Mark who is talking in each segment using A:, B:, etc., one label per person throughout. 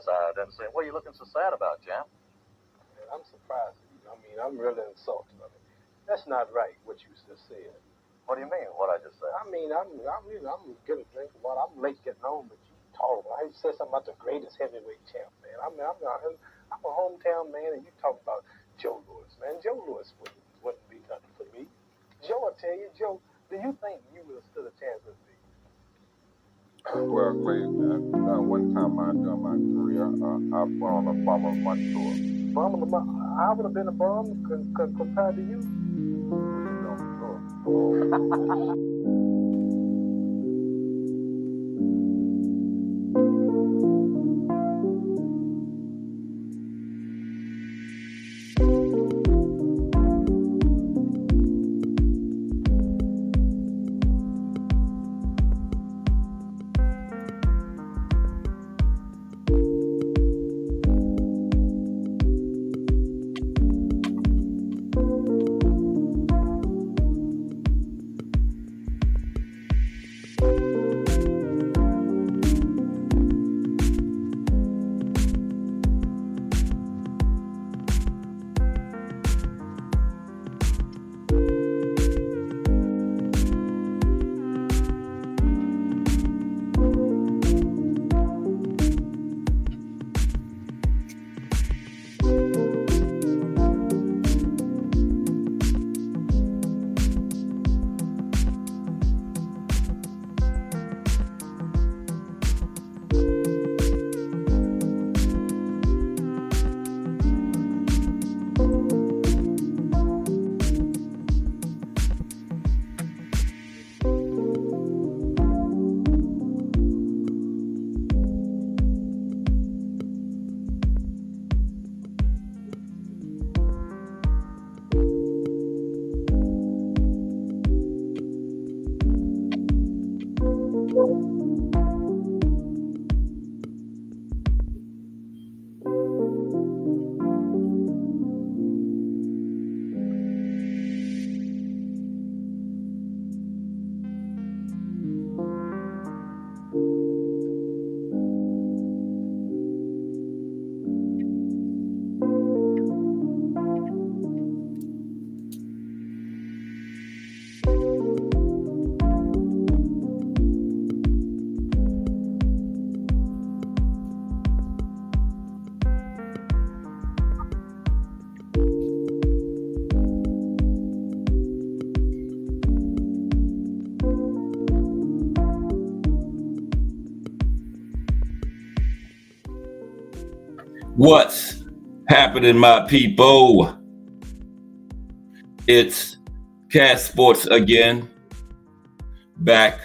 A: guess I didn't see him. What are you looking so sad about, Jam?
B: Man, I'm surprised at you. I mean, I'm really insulted. I mean, that's not right what you just said.
A: What do you mean, what I just said?
B: I mean, I'm getting a drink of water. I'm late getting home, but you talk. I said something about the greatest heavyweight champ, man. I'm a hometown man, and you talk about Joe Louis, man. Joe Louis wouldn't be nothing for me. Joe, I tell you, Joe, do you think you would have stood a chance with me?
C: Well, Clay, one time during my career, I brought a bomb of my tour.
B: I would have been a bum compared to you.
D: What's happening, my people? It's Cast Sports again, back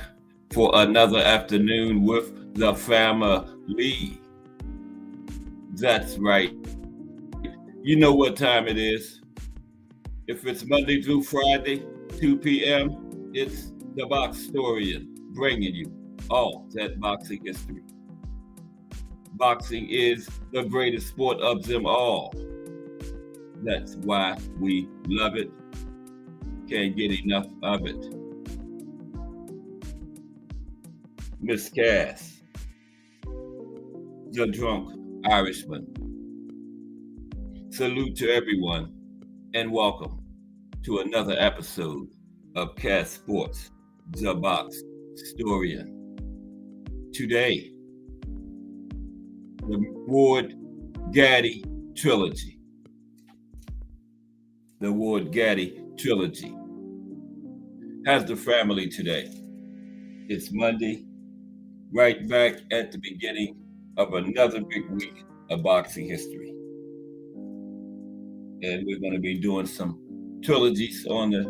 D: for another afternoon with the family. That's right. You know what time it is. If it's Monday through Friday, 2 p.m., it's the Boxtorian bringing you all that boxing history. Boxing is the greatest sport of them all. That's why we love it. Can't get enough of it. Miss Cass, the drunk Irishman. Salute to everyone and welcome to another episode of Cass Sports, the Boxtorian. Today, the Ward Gatti Trilogy. The Ward Gatti Trilogy has the family today. It's Monday, right back at the beginning of another big week of boxing history. And we're going to be doing some trilogies on the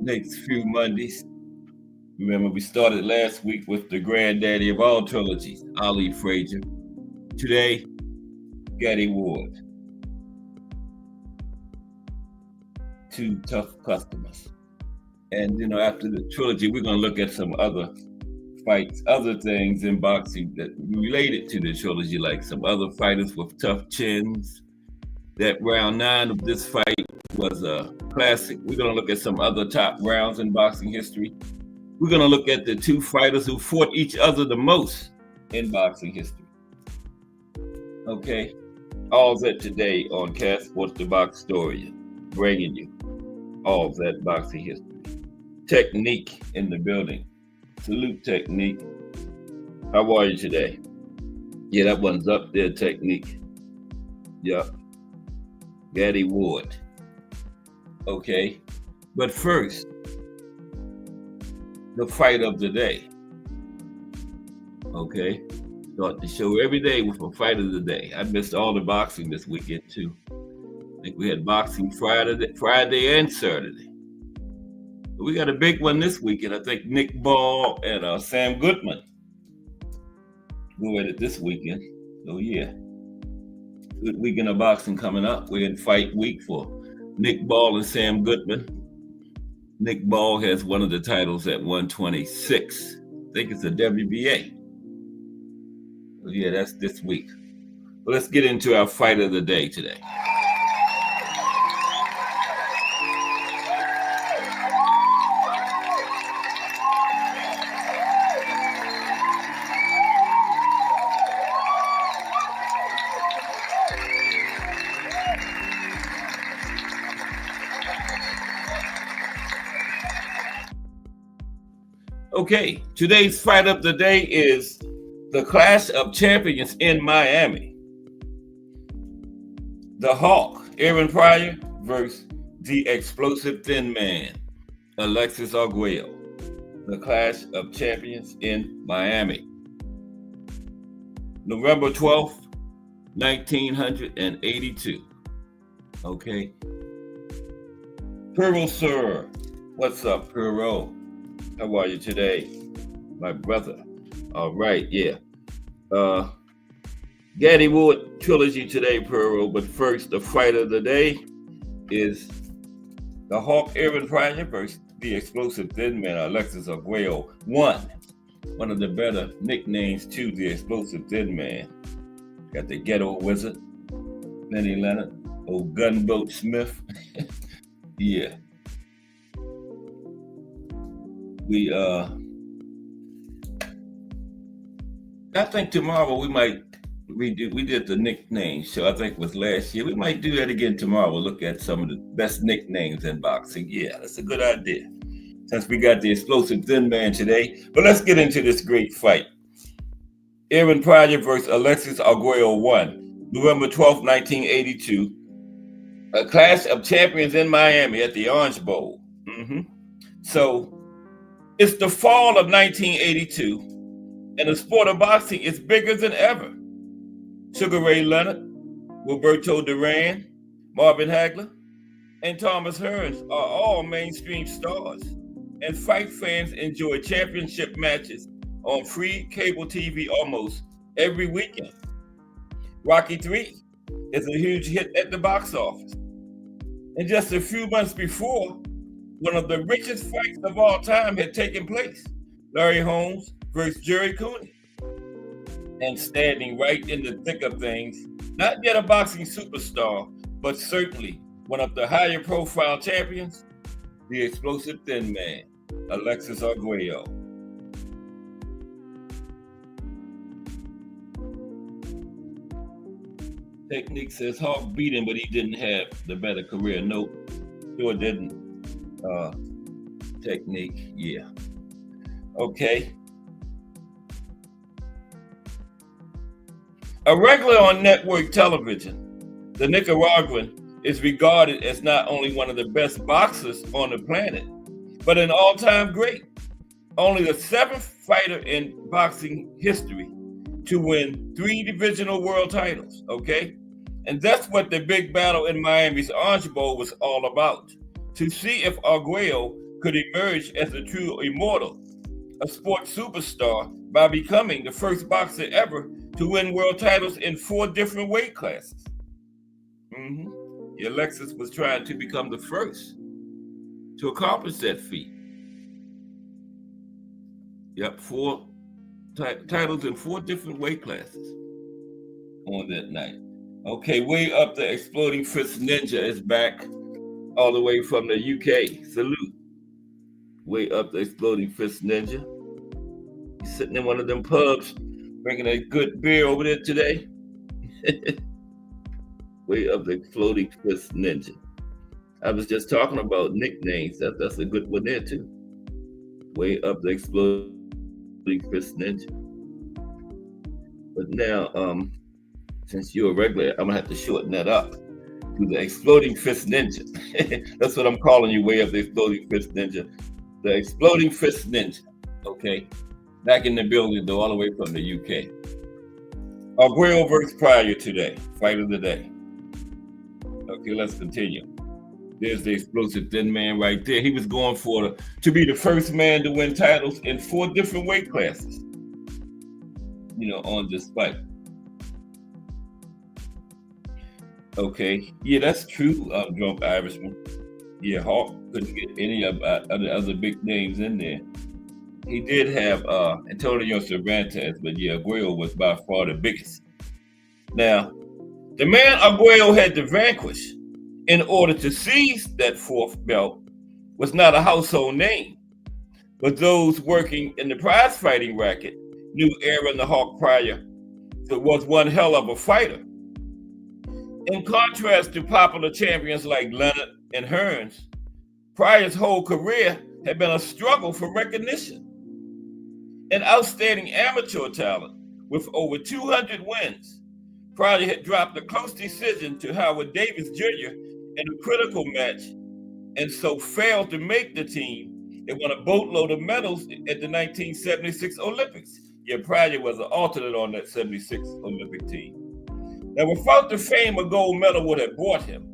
D: next few Mondays. Remember, we started last week with the granddaddy of all trilogies, Ali Frazier. Today, Gatti-Ward. Two tough customers. And, after the trilogy, we're going to look at some other fights, other things in boxing that related to the trilogy, like some other fighters with tough chins. That round 9 of this fight was a classic. We're going to look at some other top rounds in boxing history. We're going to look at the two fighters who fought each other the most in boxing history. Okay. All that today on Cast Sports the Box Story, bringing you all that boxing history. Technique in the building. Salute, Technique. How are you today? Yeah, that one's up there, Technique. Yup. Gatti-Ward. Okay. But first, the fight of the day. Okay. Start the show every day with a fight of the day. I missed all the boxing this weekend too. I think we had boxing Friday and Saturday. But we got a big one this weekend. I think Nick Ball and Sam Goodman go at it this weekend. So yeah, good weekend of boxing coming up. We're in fight week for Nick Ball and Sam Goodman. Nick Ball has one of the titles at 126. I think it's the WBA. So yeah, that's this week. But let's get into our fight of the day today. Okay, today's fight of the day is the Clash of Champions in Miami. The Hawk, Aaron Pryor, versus the Explosive Thin Man, Alexis Arguello. The Clash of Champions in Miami. November 12th, 1982. Okay. Pearl, sir. What's up, Pearl? How are you today, my brother? All right, yeah. Gatti-Ward Trilogy today, Pearl. But first, the fight of the day is the Hawk, Aaron Pryor versus the Explosive Thin Man, Alexis Arguello. One of the better nicknames to the Explosive Thin Man. Got the Ghetto Wizard, Lenny Leonard, old Gunboat Smith. Yeah. I think tomorrow we did the nickname show. I think it was last year. We might do that again tomorrow. We'll look at some of the best nicknames in boxing. Yeah, that's a good idea. Since we got the Explosive Thin Man today. But let's get into this great fight. Aaron Pryor versus Alexis Arguello 1, November 12th, 1982. A Clash of Champions in Miami at the Orange Bowl. So it's the fall of 1982, and the sport of boxing is bigger than ever. Sugar Ray Leonard, Roberto Duran, Marvin Hagler, and Thomas Hearns are all mainstream stars, and fight fans enjoy championship matches on free cable TV almost every weekend. Rocky III is a huge hit at the box office. And just a few months before, one of the richest fights of all time had taken place. Larry Holmes versus Jerry Cooney. And standing right in the thick of things, not yet a boxing superstar, but certainly one of the higher profile champions, the Explosive Thin Man, Alexis Arguello. Technique says Hawk beat him, but he didn't have the better career. Nope, sure didn't. Technique, yeah. Okay. A regular on network television, the Nicaraguan is regarded as not only one of the best boxers on the planet, but an all-time great. Only the seventh fighter in boxing history to win 3 divisional world titles, okay? And that's what the big battle in Miami's Orange Bowl was all about, to see if Arguello could emerge as a true immortal, a sports superstar, by becoming the first boxer ever to win world titles in 4 different weight classes. Alexis was trying to become the first to accomplish that feat. Yep, 4 titles in 4 different weight classes on that night. Okay, way up the Exploding Fist Ninja is back all the way from the UK. Salute. Way up the Exploding Fist Ninja. He's sitting in one of them pubs drinking a good beer over there today. Way of the Exploding Fist Ninja. I was just talking about nicknames. That's a good one there too. Way of the Exploding Fist Ninja. But now, since you're a regular, I'm gonna have to shorten that up to the Exploding Fist Ninja. That's what I'm calling you, Way of the Exploding Fist Ninja. The Exploding Fist Ninja. Okay. Back in the building, though, all the way from the UK. Arguello versus Pryor today. Fight of the day. Okay, let's continue. There's the explosive thin man right there. He was going to be the first man to win titles in 4 different weight classes. On this fight. Okay, yeah, that's true, Drunk Irishman. Yeah, Hawk couldn't get any of the other big names in there. He did have Antonio Cervantes, but yeah, Arguello was by far the biggest. Now, the man Arguello had to vanquish in order to seize that 4th belt was not a household name, but those working in the prize fighting racket knew Aaron the Hawk Pryor was one hell of a fighter. In contrast to popular champions like Leonard and Hearns, Pryor's whole career had been a struggle for recognition. An outstanding amateur talent with over 200 wins, Pryor had dropped a close decision to Howard Davis Jr. in a critical match, and so failed to make the team. They won a boatload of medals at the 1976 Olympics. Yeah, Pryor was an alternate on that 76 Olympic team. Now, without the fame a gold medal would have brought him,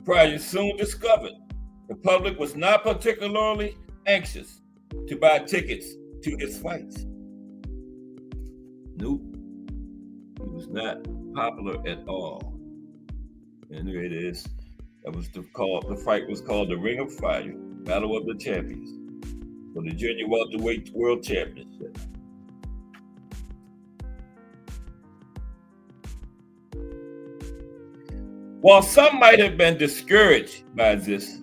D: Pryor soon discovered the public was not particularly anxious to buy tickets to his fights. Nope, he was not popular at all. And here it is. The fight was called the Ring of Fire, Battle of the Champions, for the Junior Welterweight World Championship. While some might have been discouraged by this,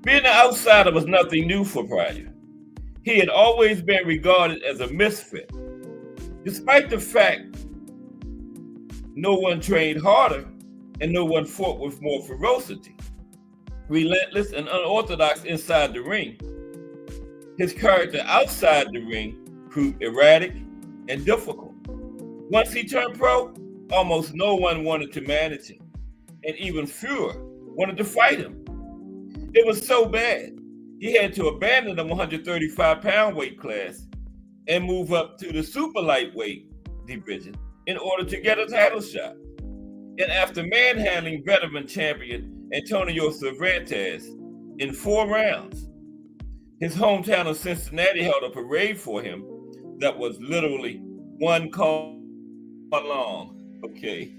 D: being an outsider was nothing new for Pryor. He had always been regarded as a misfit. Despite the fact no one trained harder and no one fought with more ferocity, relentless and unorthodox inside the ring, his character outside the ring proved erratic and difficult. Once he turned pro, almost no one wanted to manage him, and even fewer wanted to fight him. It was so bad, he had to abandon the 135-pound weight class and move up to the super lightweight division in order to get a title shot. And after manhandling veteran champion Antonio Cervantes in 4 rounds, his hometown of Cincinnati held a parade for him that was literally 1 car long. Okay.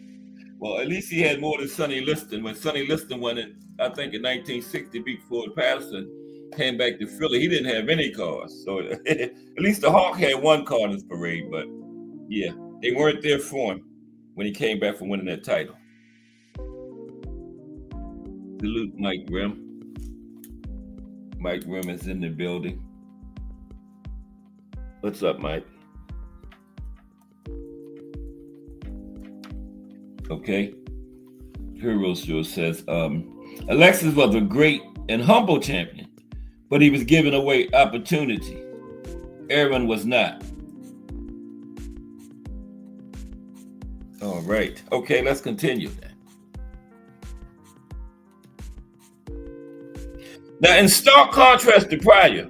D: Well, at least he had more than Sonny Liston. When Sonny Liston won it, I think in 1960, beat Floyd Patterson, came back to Philly, he didn't have any cars. So at least the Hawk had 1 car in his parade, but yeah, they weren't there for him when he came back from winning that title. Salute Mike Grimm. Mike Grimm is in the building. What's up, Mike? Okay. Hero Show says, Alexis was a great and humble champion, but he was giving away opportunity. Aaron was not. All right. Okay, let's continue then. Now, in stark contrast to Pryor,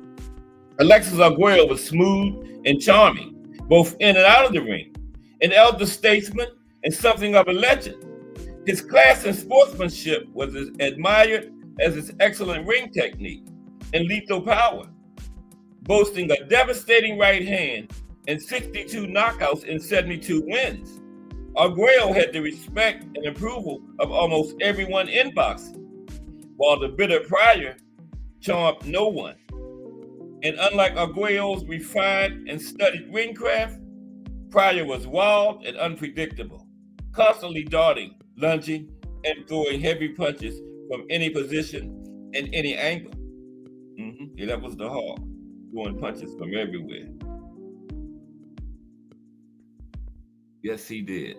D: Alexis Arguello was smooth and charming, both in and out of the ring, an elder statesman and something of a legend. His class and sportsmanship was as admired as his excellent ring technique and lethal power, boasting a devastating right hand and 62 knockouts in 72 wins. Arguello had the respect and approval of almost everyone in boxing, while the bitter Pryor charmed no one. And unlike Arguello's refined and studied ringcraft, Pryor was wild and unpredictable, constantly darting, lunging, and throwing heavy punches from any position and any angle. Yeah, that was the Hawk, throwing punches from everywhere. Yes, he did.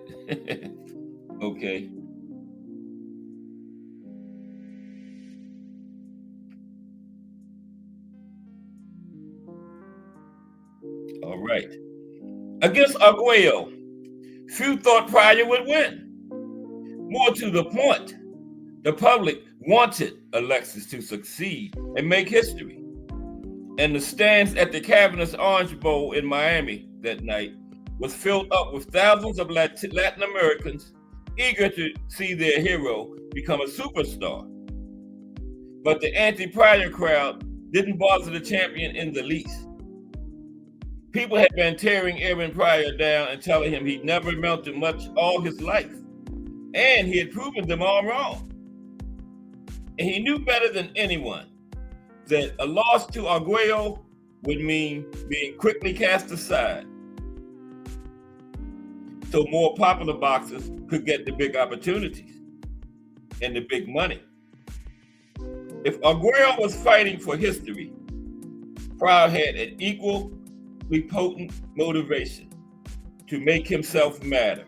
D: Okay. All right. Against Arguello, few thought Pryor would win. More to the point, the public wanted Alexis to succeed and make history. And the stands at the Cavernous Orange Bowl in Miami that night was filled up with thousands of Latin Americans eager to see their hero become a superstar. But the anti-Pryor crowd didn't bother the champion in the least. People had been tearing Aaron Pryor down and telling him he'd never amounted to much all his life. And he had proven them all wrong. And he knew better than anyone that a loss to Arguello would mean being quickly cast aside, so more popular boxers could get the big opportunities and the big money. If Arguello was fighting for history, Pryor had an equally potent motivation to make himself matter.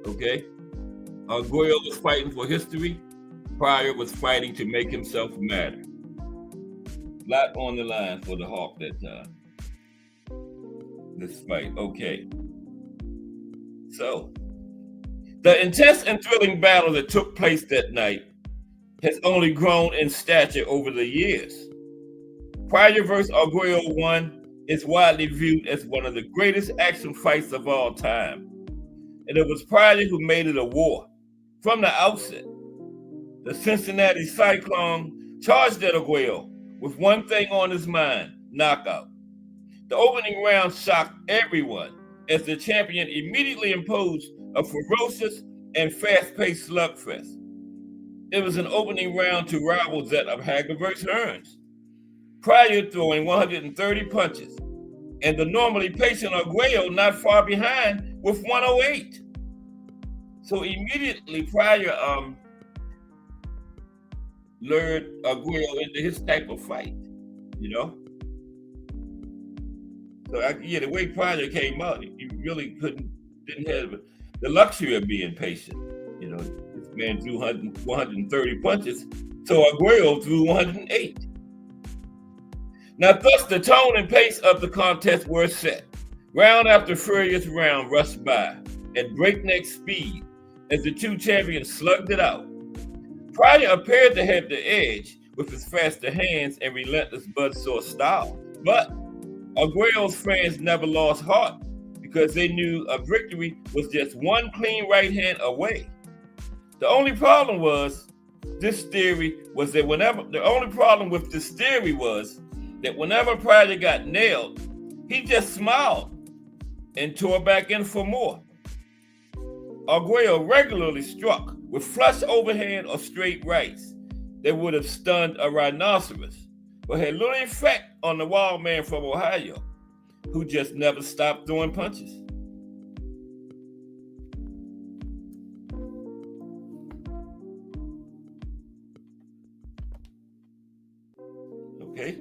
D: Okay? Arguello was fighting for history. Pryor was fighting to make himself matter. A lot on the line for the Hawk that time. This fight. Okay. So, the intense and thrilling battle that took place that night has only grown in stature over the years. Pryor vs. Arguello 1 is widely viewed as one of the greatest action fights of all time. And it was Pryor who made it a war. From the outset, the Cincinnati Cyclone charged at Arguello with one thing on his mind: knockout. The opening round shocked everyone as the champion immediately imposed a ferocious and fast-paced slugfest. It was an opening round to rival that of Hagler vs. Hearns. Pryor throwing 130 punches, and the normally patient Arguello not far behind with 108. So immediately Pryor lured Arguello into his type of fight, you know? So the way Pryor came out, he really didn't have the luxury of being patient. You know, this man threw 130 punches, so Arguello threw 108. Now, thus the tone and pace of the contest were set. Round after furious round rushed by at breakneck speed as the two champions slugged it out. Pryor appeared to have the edge with his faster hands and relentless buzzsaw style, but Arguello's fans never lost heart because they knew a victory was just one clean right hand away. The only problem with this theory was that whenever Pryor got nailed, he just smiled and tore back in for more. Arguello regularly struck with flush overhand or straight rights that would have stunned a rhinoceros, but had little effect on the wild man from Ohio, who just never stopped throwing punches. Okay?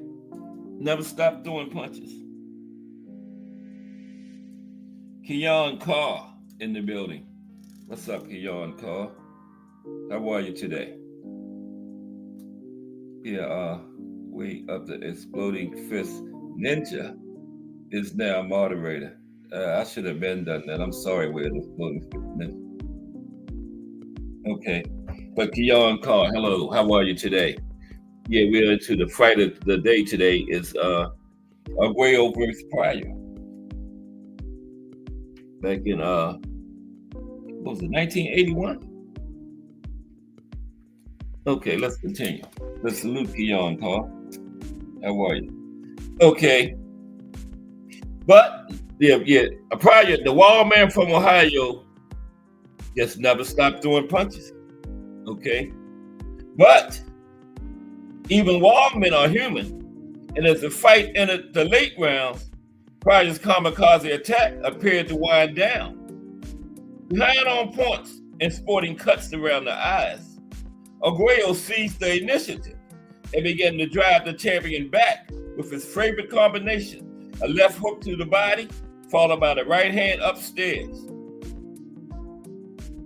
D: Never stopped throwing punches. Keon Carr in the building. What's up, Keon Carr? How are you today? Yeah, we up the Exploding Fist Ninja is now moderator. I should have been done that. I'm sorry, we're the Exploding Fist Ninja. Okay, but Keon Carr, hello, how are you today? Yeah, we're into the fight of the day today is Arguello versus Pryor. Back in what was it, 1981? Okay, let's continue. Let's salute Keon Carr. How are you? Okay. But Pryor, the wild man from Ohio, just never stopped throwing punches. Okay. But even wild men are human. And as the fight entered the late rounds, Pryor's kamikaze attack appeared to wind down. Behind on points and sporting cuts around the eyes, Arguello seized the initiative and began to drive the champion back with his favorite combination, a left hook to the body followed by the right hand upstairs.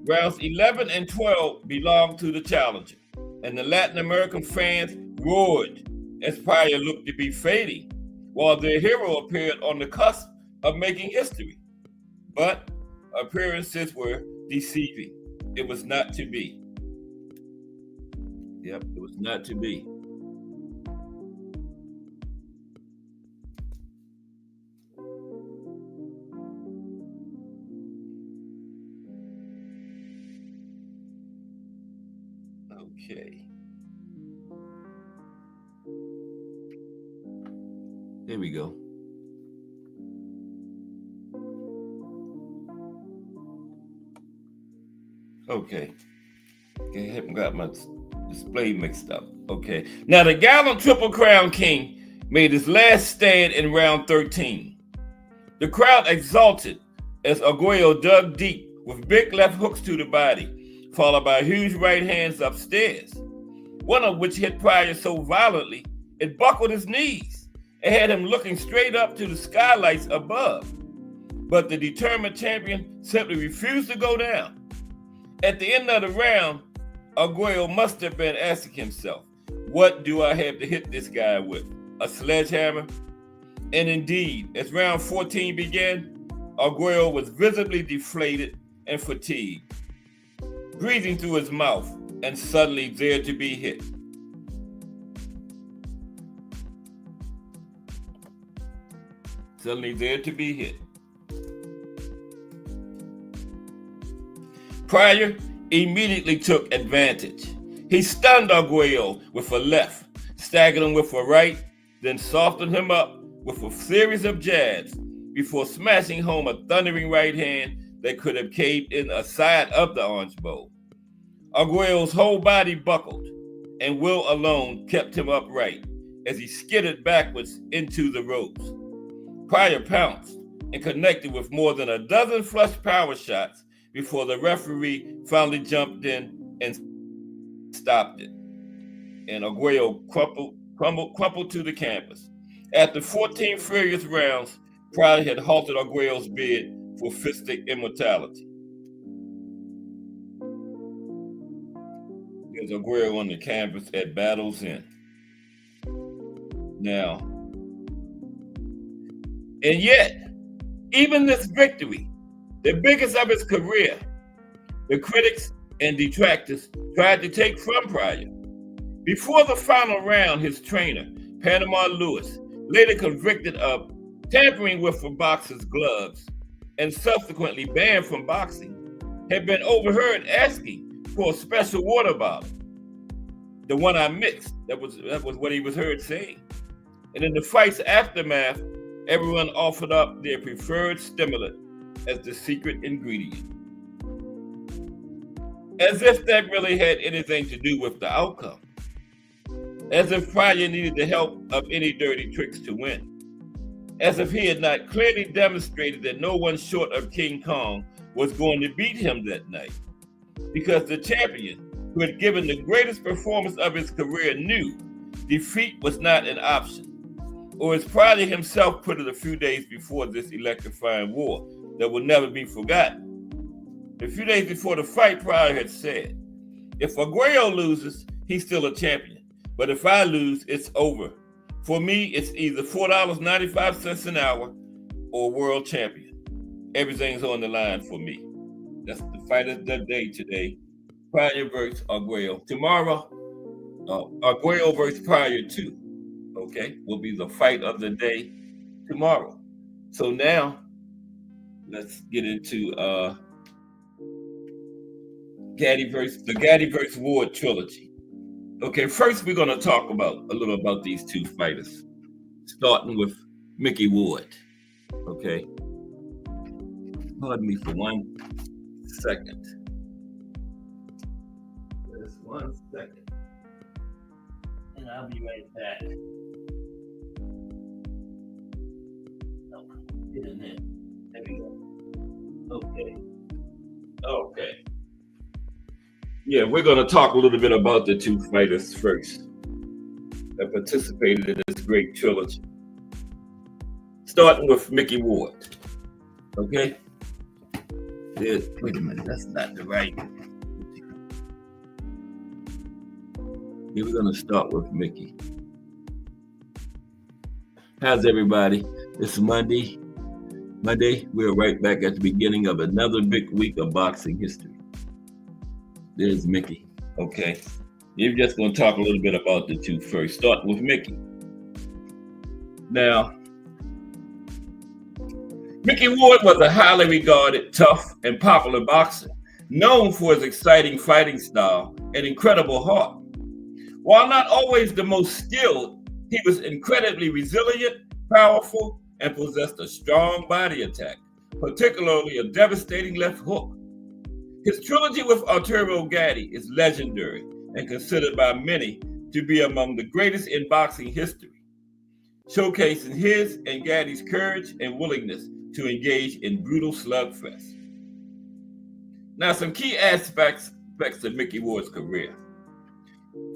D: Rounds 11 and 12 belonged to the challenger, and the Latin American fans roared as Pryor looked to be fading, while their hero appeared on the cusp of making history. But appearances were deceiving. It was not to be. Yep, it was not to be. Okay. There we go. Okay. Okay, I haven't got my display mixed up. Okay. Now the gallant Triple Crown King made his last stand in round 13. The crowd exulted as Arguello dug deep with big left hooks to the body, followed by huge right hands upstairs, one of which hit Pryor so violently it buckled his knees and had him looking straight up to the skylights above. But the determined champion simply refused to go down. At the end of the round, Arguello must have been asking himself, what do I have to hit this guy with? A sledgehammer? And indeed, as round 14 began, Arguello was visibly deflated and fatigued, breathing through his mouth and suddenly there to be hit. Suddenly there to be hit. Pryor immediately took advantage. He stunned Arguello with a left, staggered him with a right, then softened him up with a series of jabs before smashing home a thundering right hand that could have caved in a side of the Orange Bowl. Arguello's whole body buckled, and will alone kept him upright as he skidded backwards into the ropes. Pryor pounced and connected with more than a dozen flush power shots before the referee finally jumped in and stopped it. And Arguello crumpled to the canvas. After 14 furious rounds, Pryor had halted Arguello's bid for fistic immortality. There's Arguello on the canvas at battle's end. Now, and yet, even this victory, the biggest of his career, the critics and detractors tried to take from Pryor. Before the final round, his trainer, Panama Lewis, later convicted of tampering with a boxer's gloves and subsequently banned from boxing, had been overheard asking for a special water bottle. The one I mixed, that was what he was heard saying. And in the fight's aftermath, everyone offered up their preferred stimulant as the secret ingredient. As if that really had anything to do with the outcome. As if Pryor needed the help of any dirty tricks to win. As if he had not clearly demonstrated that no one short of King Kong was going to beat him that night. Because the champion, who had given the greatest performance of his career, knew defeat was not an option. Or as Pryor himself put it a few days before this electrifying war that will never be forgotten. A few days before the fight, Pryor had said, if Arguello loses, he's still a champion. But if I lose, it's over. For me, it's either $4.95 an hour or world champion. Everything's on the line for me. That's the fight of the day today. Pryor versus Arguello. Tomorrow, Arguello versus Pryor 2. Okay, will be the fight of the day tomorrow. So now, let's get into the Gatti-Ward trilogy. Okay, first we're going to talk a little about these two fighters, starting with Mickey Ward. Okay, pardon me for 1 second. Just 1 second, and I'll be right back. Get in there. There we go. Okay. Yeah, we're going to talk a little bit about the two fighters first that participated in this great trilogy. Starting with Mickey Ward. Okay? Wait a minute, that's not the right. Here we're gonna start with Mickey. How's everybody? It's Monday. We're right back at the beginning of another big week of boxing history. There's Mickey. Okay. You're just gonna talk a little bit about the two first. Start with Mickey. Now, Mickey Ward was a highly regarded, tough, and popular boxer, known for his exciting fighting style and incredible heart. While not always the most skilled, he was incredibly resilient, powerful, and possessed a strong body attack, particularly a devastating left hook. His trilogy with Arturo Gatti is legendary and considered by many to be among the greatest in boxing history, showcasing his and Gatti's courage and willingness to engage in brutal slugfests. Now, some key aspects of Mickey Ward's career.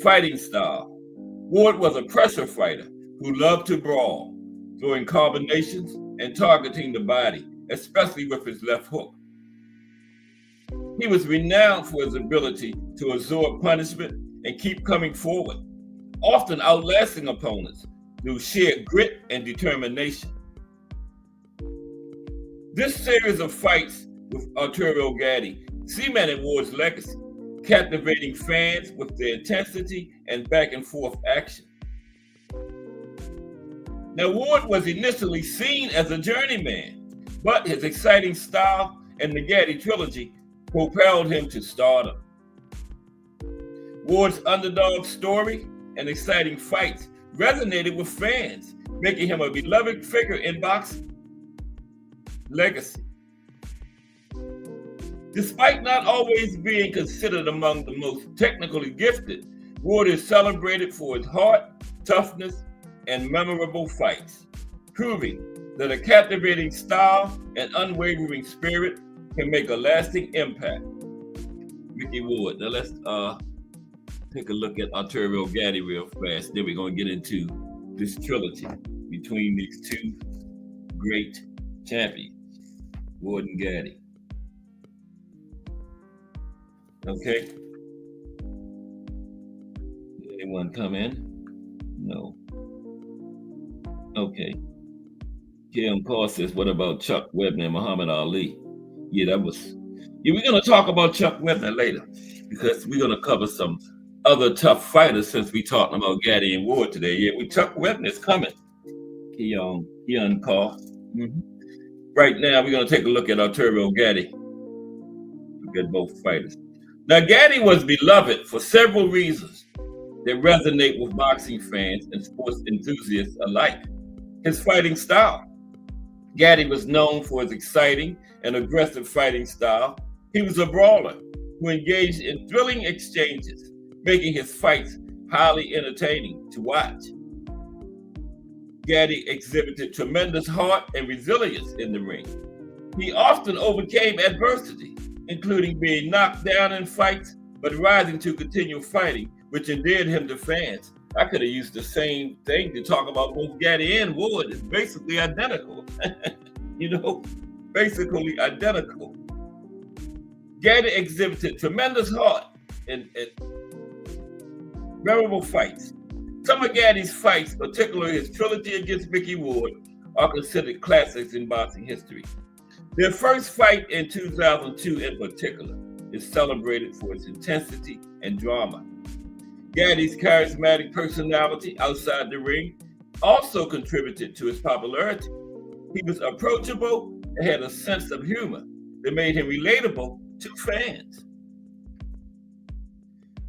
D: Fighting style. Ward was a pressure fighter who loved to brawl, throwing combinations and targeting the body, especially with his left hook. He was renowned for his ability to absorb punishment and keep coming forward, often outlasting opponents through sheer grit and determination. This series of fights with Arturo Gatti cemented Ward's legacy, captivating fans with their intensity and back and forth action. Now, Ward was initially seen as a journeyman, but his exciting style and the Gatti trilogy propelled him to stardom. Ward's underdog story and exciting fights resonated with fans, making him a beloved figure in boxing. Legacy. Despite not always being considered among the most technically gifted, Ward is celebrated for his heart, toughness, and memorable fights, proving that a captivating style and unwavering spirit can make a lasting impact. Mickey Ward. Now let's take a look at Arturo Gatti real fast. Then we're going to get into this trilogy between these two great champions, Ward and Gatti. Okay. Did anyone come in? No. Okay. Kim Paul says, what about Chuck Webner and Muhammad Ali? Yeah, we're going to talk about Chuck Webner later because we're going to cover some other tough fighters since we're talking about Gatti and Ward today. Yeah, Chuck Webner's coming. He on call. Mm-hmm. Right now, we're going to take a look at Arturo Gatti. Look at both fighters. Now, Gatti was beloved for several reasons that resonate with boxing fans and sports enthusiasts alike. His fighting style. Gatti was known for his exciting and aggressive fighting style. He was a brawler who engaged in thrilling exchanges, making his fights highly entertaining to watch. Gatti exhibited tremendous heart and resilience in the ring. He often overcame adversity, including being knocked down in fights, but rising to continue fighting, which endeared him to fans. I could have used the same thing to talk about both Gatti and Ward. It's basically identical. Basically identical. Gatti exhibited tremendous heart in memorable fights. Some of Gatti's fights, particularly his trilogy against Mickey Ward, are considered classics in boxing history. Their first fight in 2002 in particular is celebrated for its intensity and drama. Gatti's charismatic personality outside the ring also contributed to his popularity. He was approachable and had a sense of humor that made him relatable to fans.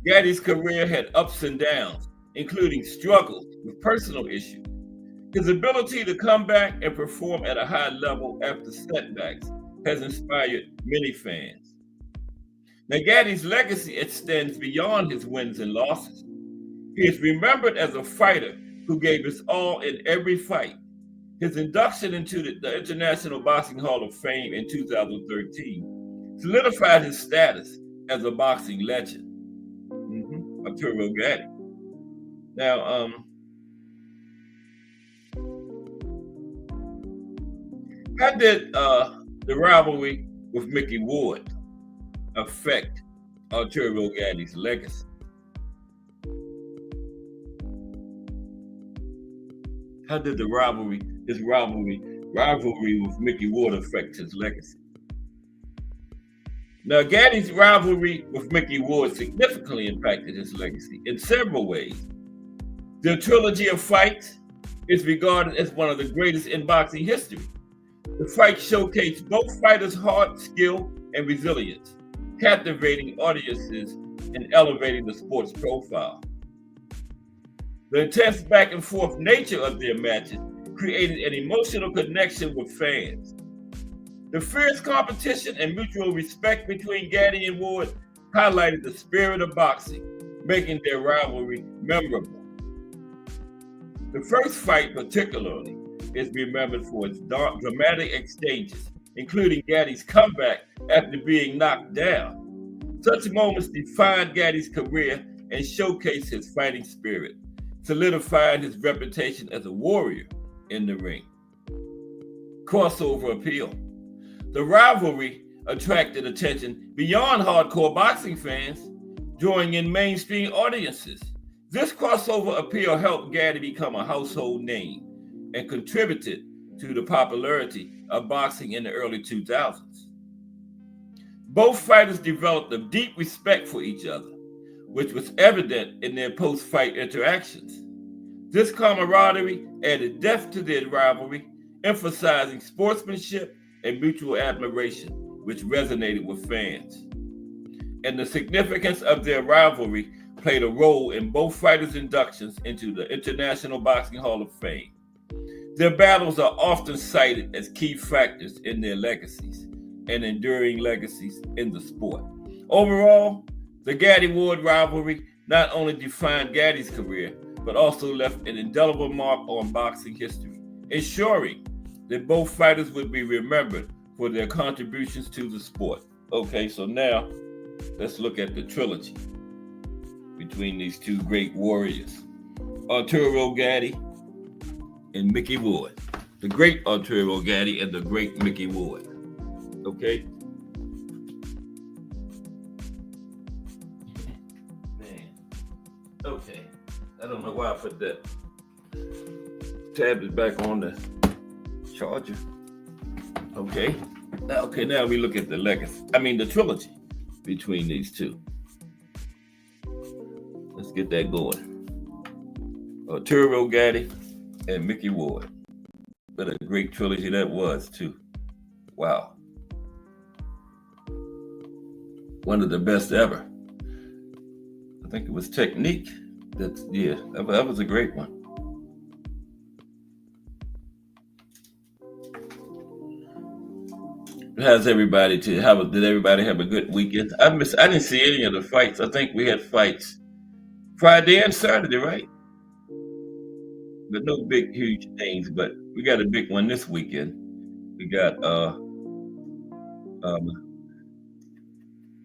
D: Gatti's career had ups and downs, including struggles with personal issues. His ability to come back and perform at a high level after setbacks has inspired many fans. Now, Gatti's legacy extends beyond his wins and losses. He is remembered as a fighter who gave his all in every fight. His induction into the International Boxing Hall of Fame in 2013 solidified his status as a boxing legend. Arturo Gatti. Now, how did the rivalry with Mickey Ward affect Arturo Gatti's legacy? How did his rivalry with Mickey Ward affect his legacy? Now, Gatti's rivalry with Mickey Ward significantly impacted his legacy in several ways. The trilogy of fights is regarded as one of the greatest in boxing history. The fight showcased both fighters' heart, skill, and resilience, captivating audiences and elevating the sport's profile. The intense back and forth nature of their matches created an emotional connection with fans. The fierce competition and mutual respect between Gatti and Ward highlighted the spirit of boxing, making their rivalry memorable. The first fight particularly is remembered for its dramatic exchanges, including Gatti's comeback after being knocked down. Such moments defined Gatti's career and showcased his fighting spirit, solidifying his reputation as a warrior in the ring. Crossover appeal. The rivalry attracted attention beyond hardcore boxing fans, drawing in mainstream audiences. This crossover appeal helped Gatti become a household name and contributed to the popularity of boxing in the early 2000s. Both fighters developed a deep respect for each other, which was evident in their post-fight interactions. This camaraderie added depth to their rivalry, emphasizing sportsmanship and mutual admiration, which resonated with fans. And the significance of their rivalry played a role in both fighters' inductions into the International Boxing Hall of Fame. Their battles are often cited as key factors in their legacies and enduring legacies in the sport. Overall, the Gatti-Ward rivalry not only defined Gatti's career, but also left an indelible mark on boxing history, ensuring that both fighters would be remembered for their contributions to the sport. Okay, so now let's look at the trilogy between these two great warriors, Arturo Gatti and Mickey Ward. The great Arturo Gatti and the great Mickey Ward. Okay? Man. Okay. I don't know why I put that tablet back on the charger. Okay. Now we look at the trilogy between these two. Let's get that going. Arturo Gatti and Mickey Ward. What a great trilogy that was, too. Wow. One of the best ever. I think it was Technique. That was a great one. Did everybody have a good weekend? I didn't see any of the fights. I think we had fights Friday and Saturday, right? But no big, huge things. But we got a big one this weekend. We got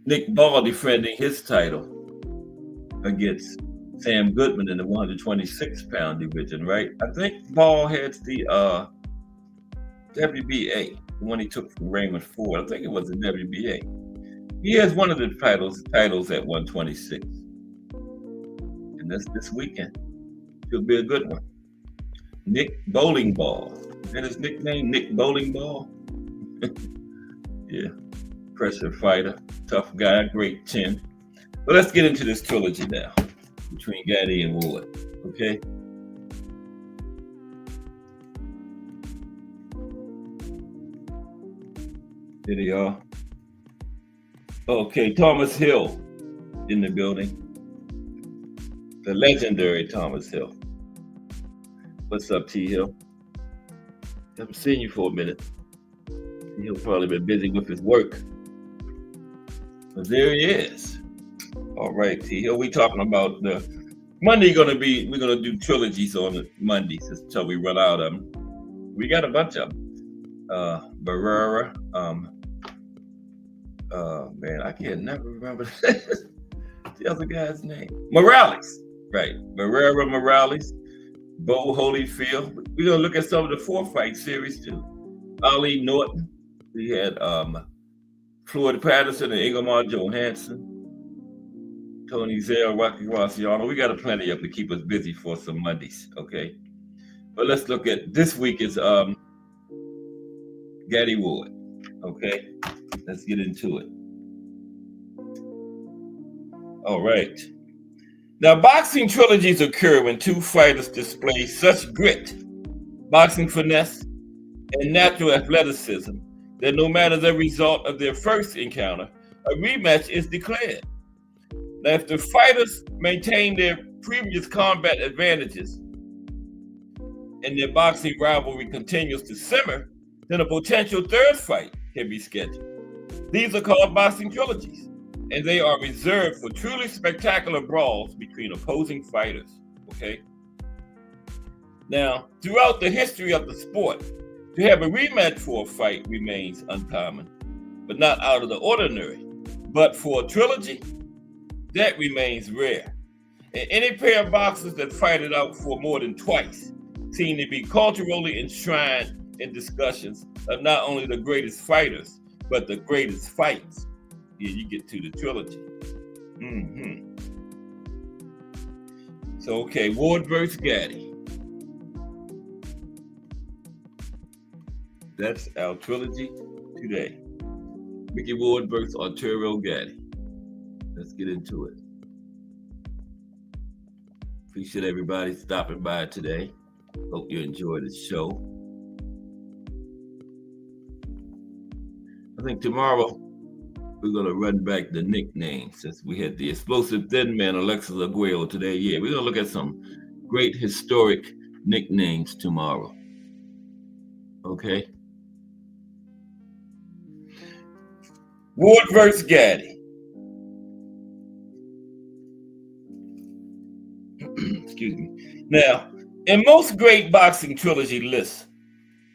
D: Nick Ball defending his title against Sam Goodman in the 126-pound division, right? I think Ball has the WBA, the one he took from Raymond Ford. I think it was the WBA. He has one of the titles at 126. And that's this weekend. It'll be a good one. Nick Bowling Ball. Is that his nickname? Nick Bowling Ball? Yeah. Pressure fighter. Tough guy. Great chin. But let's get into this trilogy now between Gatti and Ward. Okay? There they are. Okay, Thomas Hill in the building. The legendary Thomas Hill. What's up, T. Hill? Haven't seen you for a minute. T. Hill probably been busy with his work. But there he is. All right, T. Hill. We talking about the Monday. We're gonna do trilogies on the Mondays until we run out of them. We got a bunch of them. Barrera. Man, I can't never remember the other guy's name. Morales. Right. Barrera, Morales. Bo Holyfield. We're gonna look at some of the 4-fight series too. Ali Norton, We had Floyd Patterson and Ingemar Johansson, Tony Zell, Rocky Rossiano. We got a plenty of them to keep us busy for some Mondays, okay? But let's look at this week is Gatti-Ward, okay? Let's get into it. All right. Now, boxing trilogies occur when two fighters display such grit, boxing finesse, and natural athleticism that no matter the result of their first encounter, a rematch is declared. Now, if the fighters maintain their previous combat advantages and their boxing rivalry continues to simmer, then a potential third fight can be scheduled. These are called boxing trilogies, and they are reserved for truly spectacular brawls between opposing fighters, okay? Now, throughout the history of the sport, to have a rematch for a fight remains uncommon, but not out of the ordinary. But for a trilogy, that remains rare. And any pair of boxers that fight it out for more than twice seem to be culturally enshrined in discussions of not only the greatest fighters, but the greatest fights. Yeah, you get to the trilogy. So, okay, Ward versus Gatti. That's our trilogy today. Mickey Ward versus Arturo Gatti. Let's get into it. Appreciate everybody stopping by today. Hope you enjoyed the show. I think tomorrow we're going to run back the nicknames since we had the explosive thin man Alexis Aguero today. Yeah, we're going to look at some great historic nicknames tomorrow. Okay? Ward versus Gatti. Excuse me. Now, in most great boxing trilogy lists,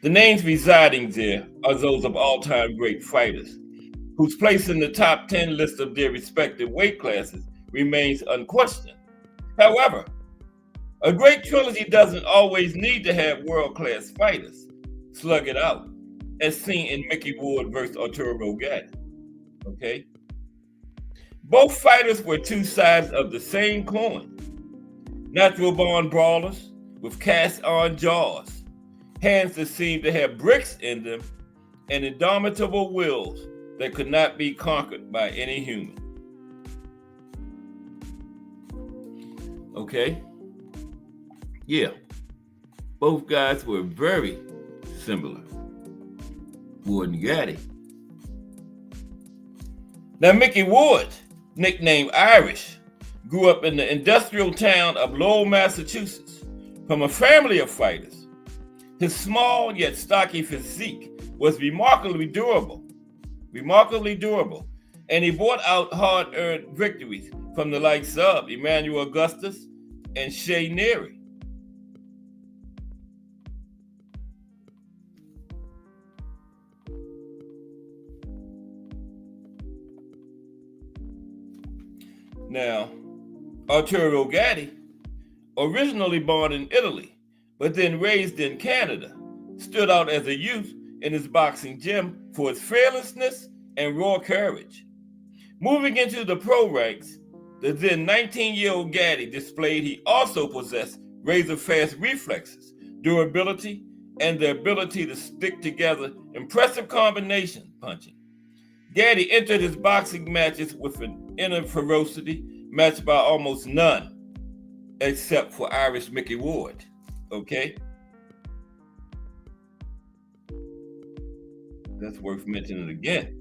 D: the names residing there are those of all-time great fighters, whose place in the top 10 list of their respective weight classes remains unquestioned. However, a great trilogy doesn't always need to have world-class fighters slug it out, as seen in Mickey Ward versus Arturo Gatti. Okay? Both fighters were two sides of the same coin. Natural-born brawlers with cast-on jaws, hands that seemed to have bricks in them, and indomitable wills that could not be conquered by any human. Okay? Yeah. Both guys were very similar. Ward and Gatti. Now, Mickey Ward, nicknamed Irish, grew up in the industrial town of Lowell, Massachusetts, from a family of fighters. His small yet stocky physique was remarkably durable, and he brought out hard-earned victories from the likes of Emmanuel Augustus and Shea Neary. Now, Arturo Gatti, originally born in Italy, but then raised in Canada, stood out as a youth in his boxing gym for his fearlessness and raw courage. Moving into the pro ranks, the then 19-year-old Gatti displayed he also possessed razor-fast reflexes, durability, and the ability to stick together impressive combination punching. Gatti entered his boxing matches with an inner ferocity matched by almost none, except for Irish Mickey Ward. Okay? That's worth mentioning again.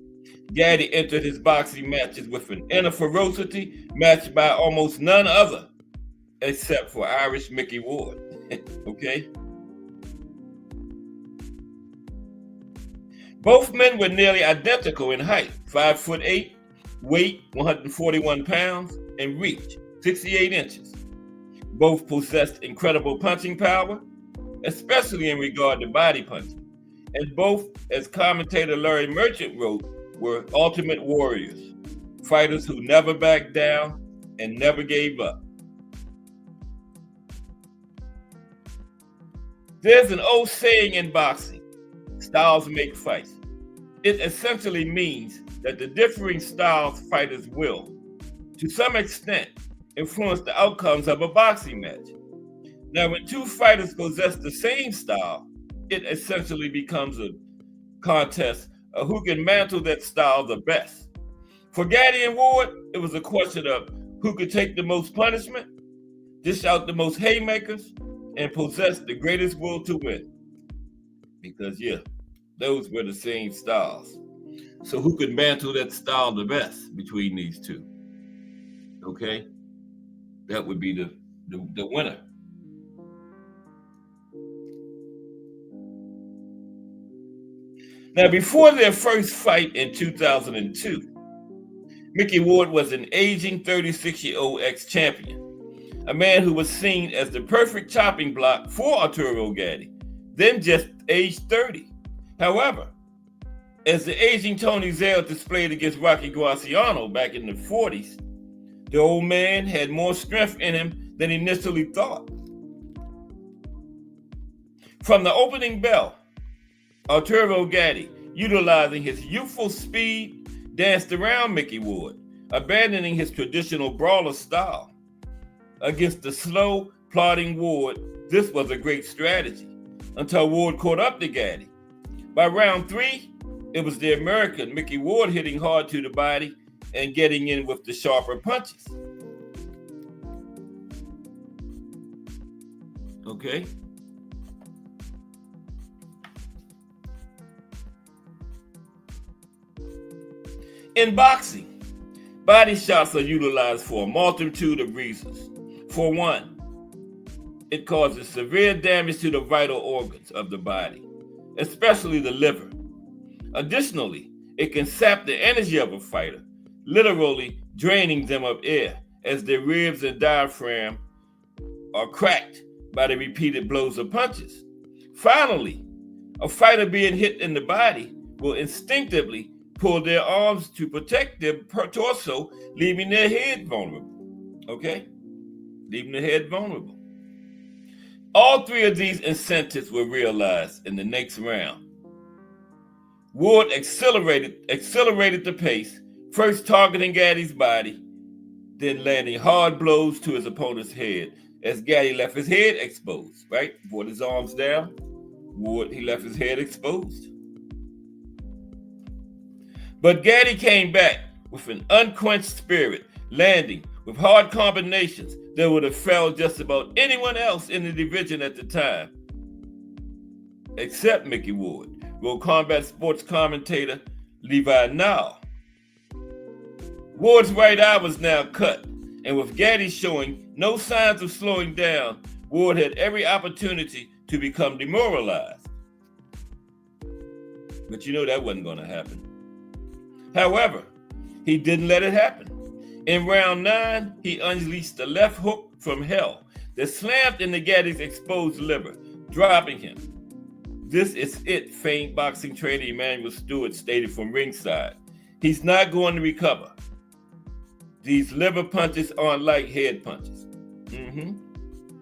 D: Gatti entered his boxing matches with an inner ferocity matched by almost none other, except for Irish Mickey Ward. Okay? Both men were nearly identical in height, 5'8", weight 141 pounds, and reach 68 inches. Both possessed incredible punching power, especially in regard to body punching. And both, as commentator Larry Merchant wrote, were ultimate warriors, fighters who never backed down and never gave up. There's an old saying in boxing, styles make fights. it essentially means that the differing styles fighters will, to some extent, influence the outcomes of a boxing match. Now, when two fighters possess the same style, it essentially becomes a contest of who can mantle that style the best. For Gatti and Ward, it was a question of who could take the most punishment, dish out the most haymakers, and possess the greatest will to win. Because, yeah, those were the same styles. So who could mantle that style the best between these two? Okay? That would be the winner. Now, before their first fight in 2002, Mickey Ward was an aging 36-year-old ex-champion, a man who was seen as the perfect chopping block for Arturo Gatti, then just age 30. However, as the aging Tony Zell displayed against Rocky Graciano back in the 40s, the old man had more strength in him than initially thought. From the opening bell, Arturo Gatti, utilizing his youthful speed, danced around Mickey Ward, abandoning his traditional brawler style. Against the slow, plodding Ward, this was a great strategy, until Ward caught up to Gatti. By round 3, it was the American Mickey Ward hitting hard to the body and getting in with the sharper punches. Okay? In boxing, body shots are utilized for a multitude of reasons. For one, it causes severe damage to the vital organs of the body, especially the liver. Additionally, it can sap the energy of a fighter, literally draining them of air as their ribs and diaphragm are cracked by the repeated blows of punches. Finally, a fighter being hit in the body will instinctively pull their arms to protect their torso, leaving their head vulnerable. Okay? Leaving the head vulnerable. All 3 of these incentives were realized in the next round. Ward accelerated the pace, first targeting Gatti's body, then landing hard blows to his opponent's head as Gatti left his head exposed, right? Brought his arms down. Ward, he left his head exposed. But Gatti came back with an unquenched spirit, landing with hard combinations that would have felled just about anyone else in the division at the time, except Mickey Ward, wrote combat sports commentator Levi Nall. Ward's right eye was now cut, and with Gatti showing no signs of slowing down, Ward had every opportunity to become demoralized. But you know that wasn't going to happen. However, he didn't let it happen. In round 9, he unleashed the left hook from hell that slammed into Gatti's exposed liver, dropping him. This is it, famed boxing trainer Emanuel Stewart stated from ringside. He's not going to recover. These liver punches aren't like head punches.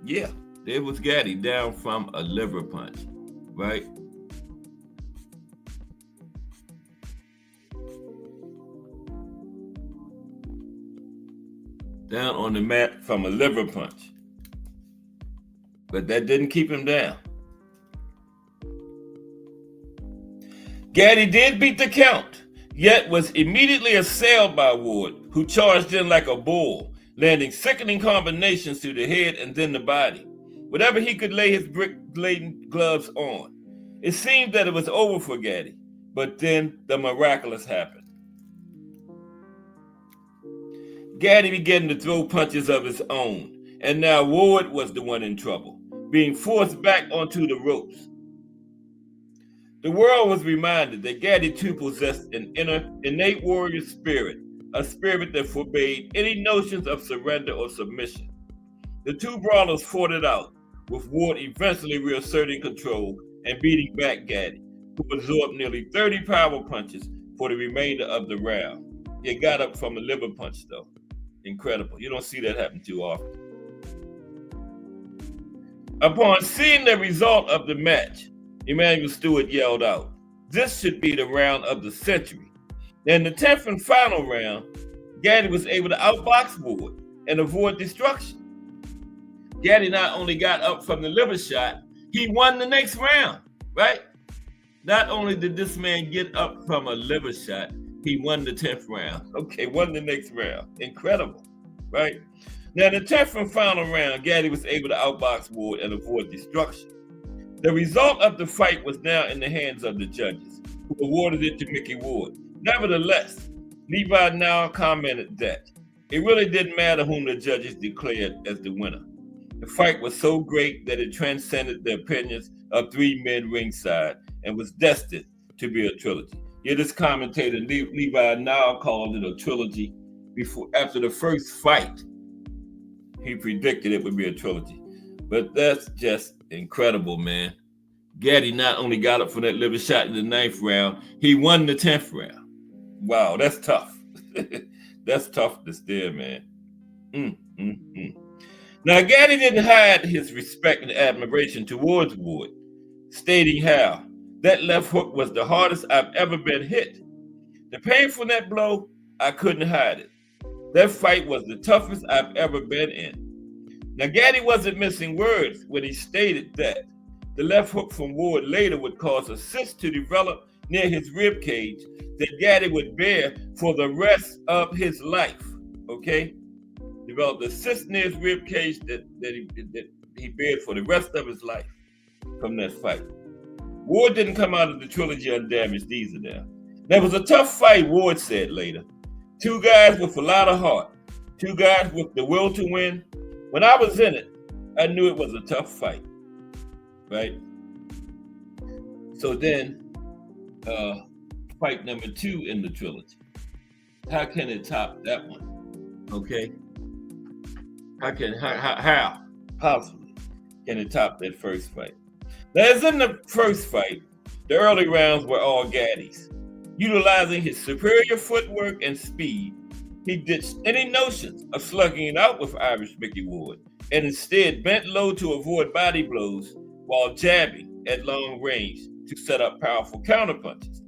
D: Yeah, there was Gatti down from a liver punch, right? Down on the mat from a liver punch. But that didn't keep him down. Gatti did beat the count, yet was immediately assailed by Ward, who charged in like a bull, landing sickening combinations to the head and then the body, whatever he could lay his brick-laden gloves on. It seemed that it was over for Gatti, but then the miraculous happened. Gatti began to throw punches of his own, and now Ward was the one in trouble, being forced back onto the ropes. The world was reminded that Gatti too possessed an innate warrior spirit, a spirit that forbade any notions of surrender or submission. The two brawlers fought it out, with Ward eventually reasserting control and beating back Gatti, who absorbed nearly 30 power punches for the remainder of the round. He got up from a liver punch, though. Incredible. You don't see that happen too often. Upon seeing the result of the match, Emanuel Stewart yelled out, this should be the round of the century. In the 10th and final round, Gatti was able to outbox Ward and avoid destruction. Gatti not only got up from the liver shot, he won the next round, right? Not only did this man get up from a liver shot, he won the 10th round. Okay, won the next round. Incredible, right? Now, in the 10th and final round, Gatti was able to outbox Ward and avoid destruction. The result of the fight was now in the hands of the judges, who awarded it to Mickey Ward. Nevertheless, Levi now commented that it really didn't matter whom the judges declared as the winner. The fight was so great that it transcended the opinions of three men ringside and was destined to be a trilogy. Yeah, this commentator, Levi, now called it a trilogy. After the first fight, he predicted it would be a trilogy. But that's just incredible, man. Gatti not only got up for that liver shot in the 9th round, he won the 10th round. Wow, that's tough. That's toughness there, man. Now, Gatti didn't hide his respect and admiration towards Ward, stating how that left hook was the hardest I've ever been hit. The pain from that blow, I couldn't hide it. That fight was the toughest I've ever been in. Now, Gatti wasn't missing words when he stated that the left hook from Ward later would cause a cyst to develop near his rib cage that Gatti would bear for the rest of his life. Okay? Developed a cyst near his rib cage that he bared for the rest of his life from that fight. Ward didn't come out of the trilogy undamaged either now. That was a tough fight, Ward said later. Two guys with a lot of heart. Two guys with the will to win. When I was in it, I knew it was a tough fight. Right? So then, fight number 2 in the trilogy. How can it top that one? Okay? How possibly can it top that first fight? Now, as in the first fight, the early rounds were all Gatti's. Utilizing his superior footwork and speed, he ditched any notions of slugging it out with Irish Mickey Ward and instead bent low to avoid body blows while jabbing at long range to set up powerful counterpunches.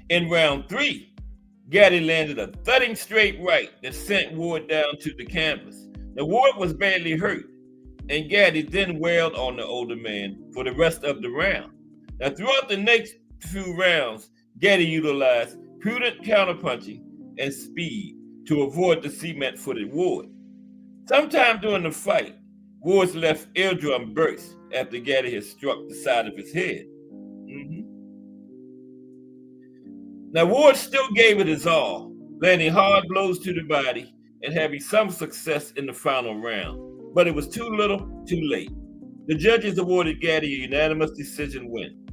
D: In round 3, Gatti landed a thudding straight right that sent Ward down to the canvas. Now, Ward was badly hurt, and Gatti then wailed on the older man for the rest of the round. Now, throughout the next few rounds, Gatti utilized prudent counterpunching and speed to avoid the cement-footed Ward. Sometime during the fight, Ward's left eardrum burst after Gatti had struck the side of his head. Now, Ward still gave it his all, landing hard blows to the body and having some success in the final round. But it was too little, too late. The judges awarded Gatti a unanimous decision win.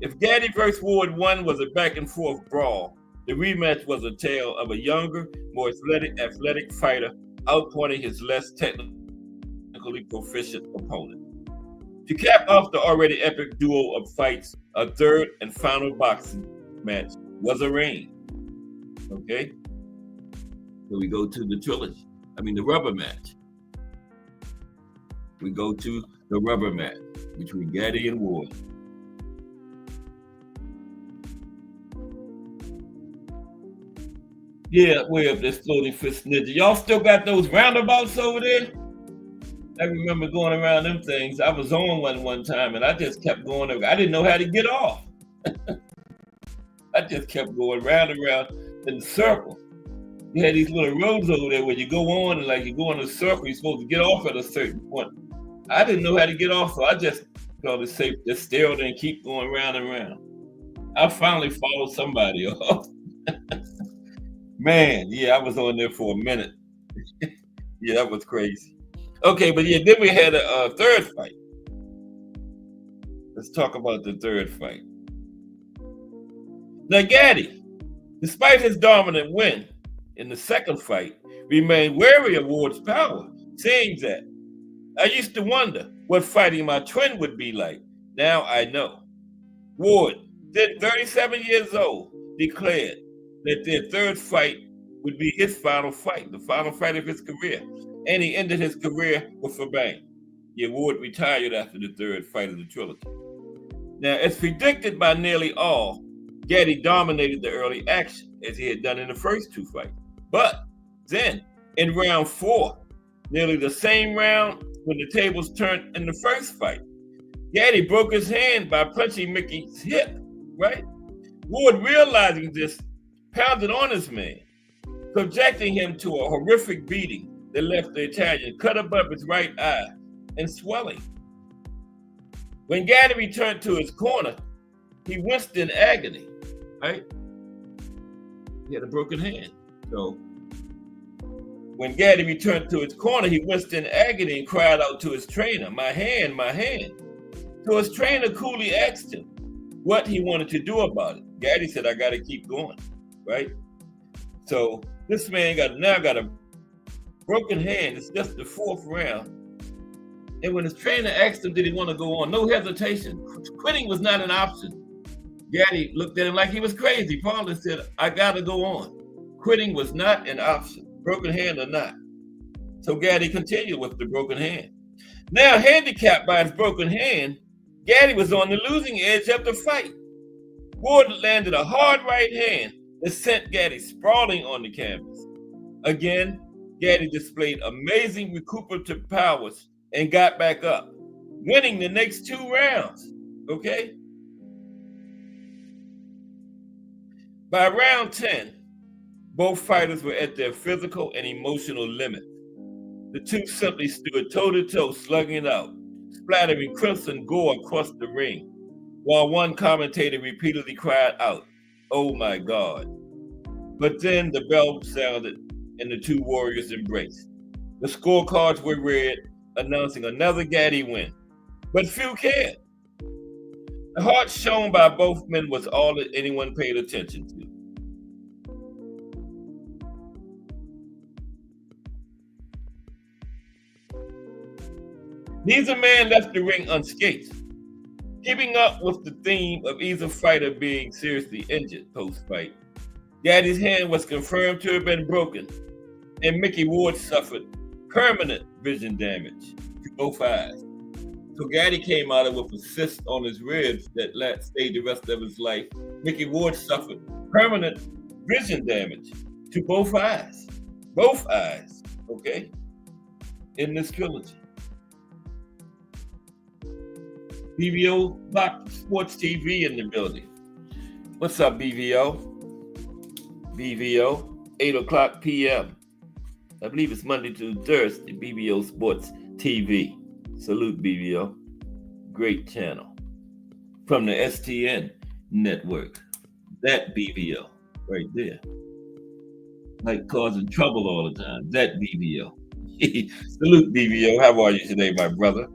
D: If Gatti vs. Ward 1 was a back-and-forth brawl, the rematch was a tale of a younger, more athletic fighter outpointing his less technically proficient opponent. To cap off the already epic duo of fights, a third and final boxing match was arranged. Okay? So we go to the rubber match. We go to the rubber match between Gatti and Ward. Yeah, way up there, Floating Fist Ninja. Y'all still got those roundabouts over there? I remember going around them things. I was on one time, and I just kept going over. I didn't know how to get off. I just kept going round and round in circles. You had these little roads over there where you go on, and like you go in a circle, you're supposed to get off at a certain point. I didn't know how to get off, so I just felt it safe, just stay over there and keep going round and round. I finally followed somebody off. Man, yeah, I was on there for a minute. Yeah, that was crazy. Okay, but yeah, then we had a third fight. Let's talk about the third fight. Now, Gatti, despite his dominant win in the second fight, remained wary of Ward's power, saying that, I used to wonder what fighting my twin would be like. Now I know. Ward, then 37 years old, declared that their third fight would be his final fight, the final fight of his career. And he ended his career with a bang. Yeah, Ward retired after the third fight of the trilogy. Now, as predicted by nearly all, Gatti dominated the early action, as he had done in the first two fights. But then, in round 4, nearly the same round when the tables turned in the first fight, Gatti broke his hand by punching Mickey's hip, right? Ward, realizing this, pounded on his man, subjecting him to a horrific beating that left the Italian cut above his right eye and swelling. When Gatti returned to his corner, he winced in agony, right? He had a broken hand. So when Gatti returned to his corner, he winced in agony and cried out to his trainer, "My hand, my hand." So his trainer coolly asked him what he wanted to do about it. Gatti said, "I got to keep going," right? So this man now got a broken hand. It's just the 4th round. And when his trainer asked him, did he want to go on? No hesitation. Quitting was not an option. Gatti looked at him like he was crazy. Paul said, "I got to go on." Quitting was not an option, broken hand or not. So Gatti continued with the broken hand. Now, handicapped by his broken hand, Gatti was on the losing edge of the fight. Ward landed a hard right hand that sent Gatti sprawling on the canvas. Again, Gatti displayed amazing recuperative powers and got back up, winning the next 2 rounds, okay? By round 10, both fighters were at their physical and emotional limit. The two simply stood toe-to-toe, slugging it out, splattering crimson gore across the ring, while one commentator repeatedly cried out, "Oh my God." But then the bell sounded and the two warriors embraced. The scorecards were read, announcing another Gatti win, but few cared. The heart shown by both men was all that anyone paid attention to. Neither man left the ring unscathed, keeping up with the theme of either fighter being seriously injured post-fight. Gatti's hand was confirmed to have been broken, and Mickey Ward suffered permanent vision damage to both eyes. So Gatti came out with a cyst on his ribs that stayed the rest of his life. Mickey Ward suffered permanent vision damage to both eyes. Both eyes, okay? In this trilogy. BVO Box Sports TV in the building. What's up, BVO? BVO, 8 o'clock p.m. I believe it's Monday to Thursday, BVO Sports TV. Salute, BVO. Great channel. From the STN network. That BVO right there. Like causing trouble all the time. That BVO. Salute, BVO. How are you today, my brother?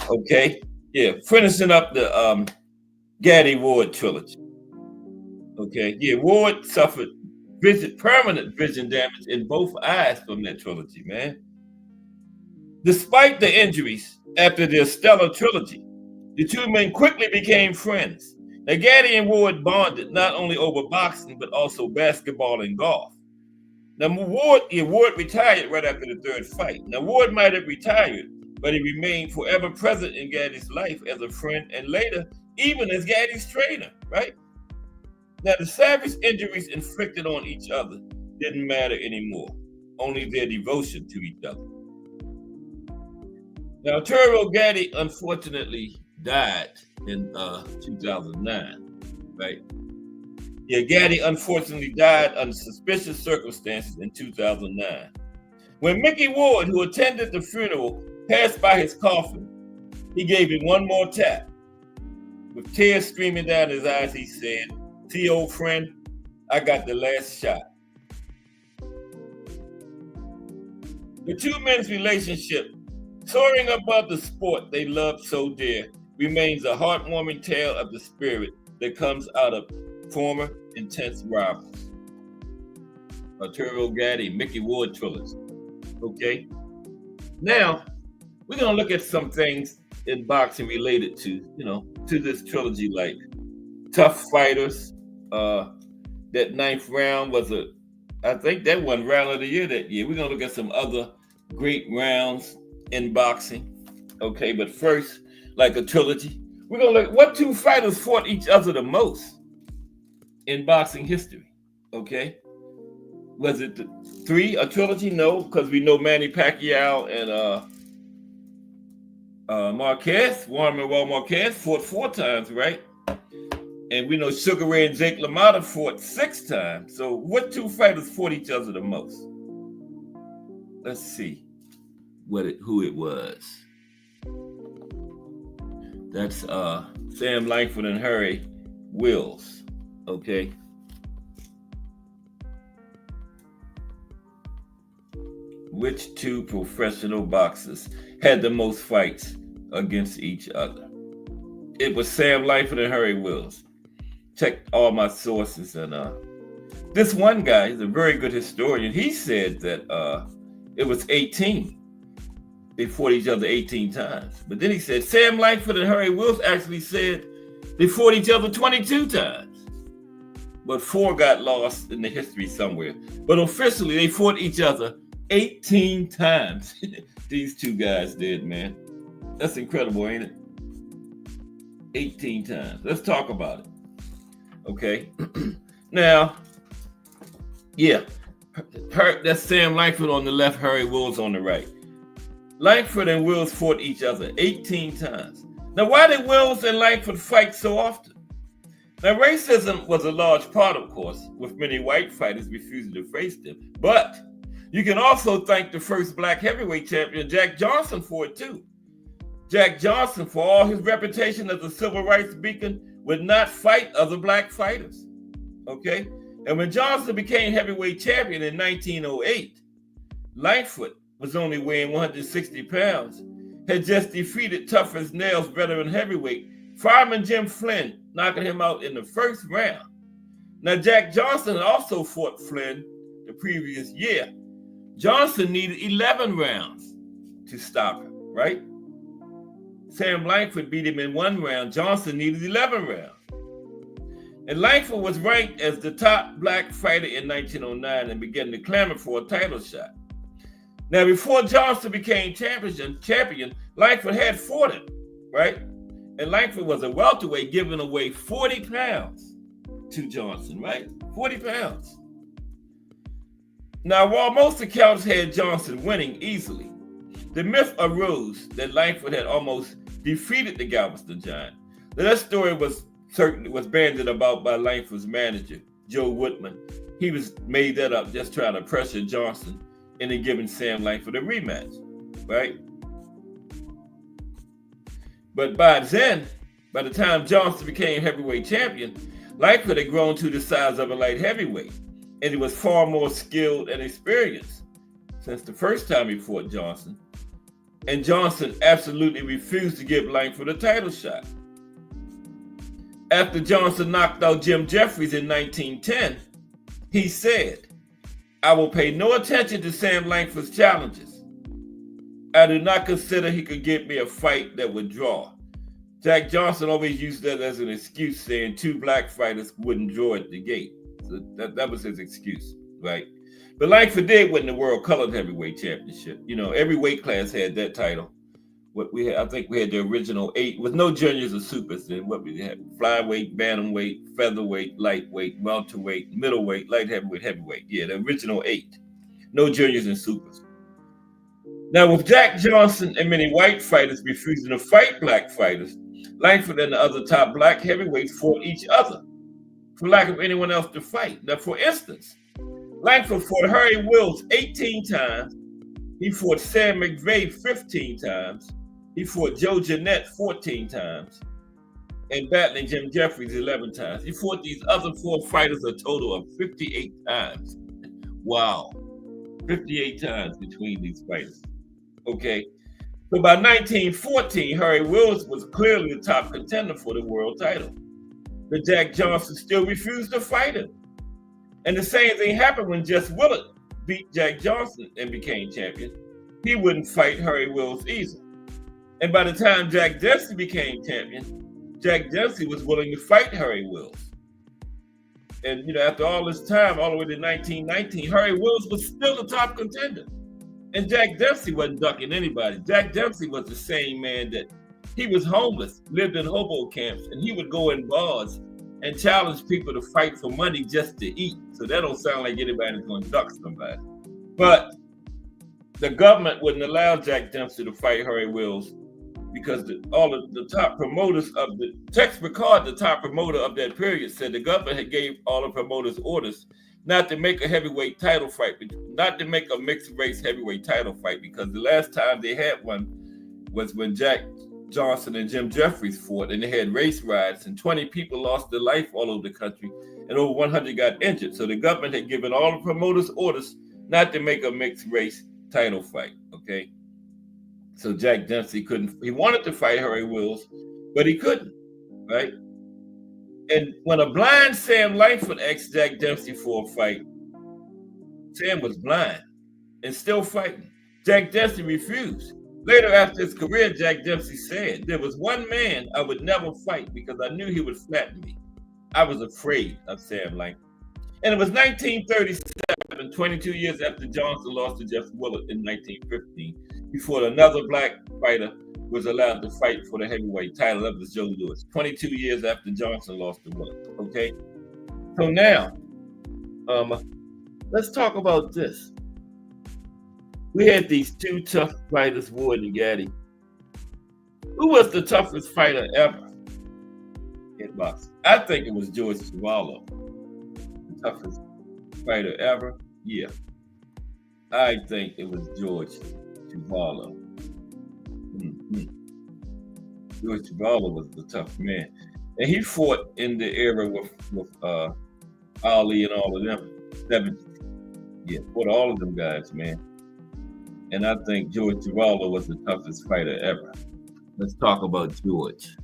D: Okay. Yeah, finishing up the Gatti-Ward trilogy. Okay. Yeah, Ward suffered permanent vision damage in both eyes from that trilogy, man. Despite the injuries after their stellar trilogy, the two men quickly became friends. Now, Gatti and Ward bonded not only over boxing, but also basketball and golf. Now, Ward retired right after the 3rd fight. Now, Ward might have retired, but he remained forever present in Gatti's life as a friend and later even as Gatti's trainer, right? Now, the savage injuries inflicted on each other didn't matter anymore, only their devotion to each other. Now, Arturo Gatti unfortunately died in 2009, right? Yeah, Gatti unfortunately died under suspicious circumstances in 2009. When Mickey Ward, who attended the funeral, passed by his coffin, he gave it one more tap. With tears streaming down his eyes, he said, "See, old friend, I got the last shot." The two men's relationship, soaring above the sport they loved so dear, remains a heartwarming tale of the spirit that comes out of former intense rivals. Arturo Gatti, Mickey Ward trilogy. Okay? Now, we're going to look at some things in boxing related to, to this trilogy, like tough fighters. That 9th round was I think that won round of the year that year. We're going to look at some other great rounds in boxing. Okay, but first, like a trilogy, We're going to look what two fighters fought each other the most in boxing history. Okay. Was it a trilogy? No, because we know Manny Pacquiao and Marquez, Juan Manuel Marquez, fought 4 times, right? And we know Sugar Ray and Jake LaMotta fought 6 times. So what two fighters fought each other the most? Let's see who it was. That's Sam Langford and Harry Wills. Okay. Which two professional boxers had the most fights against each other? It was Sam Langford and Harry Wills. Checked all my sources, and this one guy is a very good historian. He said that it was 18. They fought each other 18 times. But then he said Sam Langford and Harry Wills actually said they fought each other 22 times. But 4 got lost in the history somewhere. But officially, they fought each other 18 times. These two guys did, man. That's incredible, ain't it? 18 times. Let's talk about it. Okay. Now, yeah, that's Sam Langford on the left, Harry Wills on the right. Langford and Wills fought each other 18 times. Now, why did Wills and Langford fight so often? Now, racism was a large part, of course, with many white fighters refusing to face them. But you can also thank the first black heavyweight champion, Jack Johnson, for it too. Jack Johnson, for all his reputation as a civil rights beacon, would not fight other black fighters. Okay? And when Johnson became heavyweight champion in 1908, Langford was only weighing 160 pounds, had just defeated tough as nails veteran heavyweight fireman Jim Flynn, knocking him out in the first round. Now, Jack Johnson had also fought Flynn the previous year. Johnson needed 11 rounds to stop him, right? Sam Langford beat him in 1 round. Johnson needed 11 rounds. And Langford was ranked as the top black fighter in 1909 and began to clamor for a title shot. Now, before Johnson became champion, Langford had fought him, right? And Langford was a welterweight, giving away 40 pounds to Johnson, right? 40 pounds. Now, while most accounts had Johnson winning easily, the myth arose that Langford had almost defeated the Galveston Giant. Now, that story was bandied about by Langford's manager, Joe Woodman. He was made that up just trying to pressure Johnson into giving Sam Langford a rematch, right? But by the time Johnson became heavyweight champion, Langford had grown to the size of a light heavyweight, and he was far more skilled and experienced since the first time he fought Johnson. And Johnson absolutely refused to give Langford a title shot. After Johnson knocked out Jim Jeffries in 1910, he said, "I will pay no attention to Sam Langford's challenges. I do not consider he could give me a fight that would draw." Jack Johnson always used that as an excuse, saying 2 black fighters wouldn't draw at the gate. So that was his excuse, right? But Langford did win the World Colored Heavyweight Championship. You know, every weight class had that title. What we had, I think we had the original 8 with no juniors or supers. Then what we had: flyweight, bantamweight, featherweight, lightweight, welterweight, middleweight, light heavyweight, heavyweight. Yeah, the original 8. No juniors and supers. Now, with Jack Johnson and many white fighters refusing to fight black fighters, Langford and the other top black heavyweights fought each other for lack of anyone else to fight. Now, for instance, Langford fought Harry Wills 18 times. He fought Sam McVeigh 15 times. He fought Joe Jeanette 14 times. And battling Jim Jeffries 11 times. He fought these other 4 fighters a total of 58 times. Wow. 58 times between these fighters. Okay. So by 1914, Harry Wills was clearly the top contender for the world title. But Jack Johnson still refused to fight him. And the same thing happened when Jess Willard beat Jack Johnson and became champion. He wouldn't fight Harry Wills either. And by the time Jack Dempsey became champion, Jack Dempsey was willing to fight Harry Wills. And, you know, after all this time, all the way to 1919, Harry Wills was still the top contender. And Jack Dempsey wasn't ducking anybody. Jack Dempsey was the same man that He was homeless, lived in hobo camps, and he would go in bars and challenge people to fight for money just to eat. So that don't sound like anybody's going to duck somebody. But the government wouldn't allow Jack Dempsey to fight Harry Wills because all of the top promoters of the Tex Ricard, the top promoter of that period, said the government had gave all the promoters orders not to make a heavyweight title fight, not to make a mixed race heavyweight title fight, because the last time they had one was when Jack Johnson and Jim Jeffries fought, and they had race riots, and 20 people lost their life all over the country, and over 100 got injured. So the government had given all the promoters orders not to make a mixed race title fight, okay? So Jack Dempsey he wanted to fight Harry Wills, but he couldn't, right? And when a blind Sam Langford asked Jack Dempsey for a fight, Sam was blind and still fighting. Jack Dempsey refused. Later after his career, Jack Dempsey said, "There was one man I would never fight because I knew he would flatten me. I was afraid of Sam Langford." And it was 1937, 22 years after Johnson lost to Jeff Willard in 1915, before another black fighter was allowed to fight for the heavyweight title. That was Joe Louis, 22 years after Johnson lost to Willard, okay? So now, let's talk about this. We had these two tough fighters, Ward and Gatti. Who was the toughest fighter ever in boxing? I think it was George Chuvalo. The toughest fighter ever? Yeah. I think it was George Chuvalo. George Chuvalo was the tough man. And he fought in the era with Ali and all of them. 70s. Yeah, fought all of them guys, man. And I think George Chuvalo was the toughest fighter ever. Let's talk about George.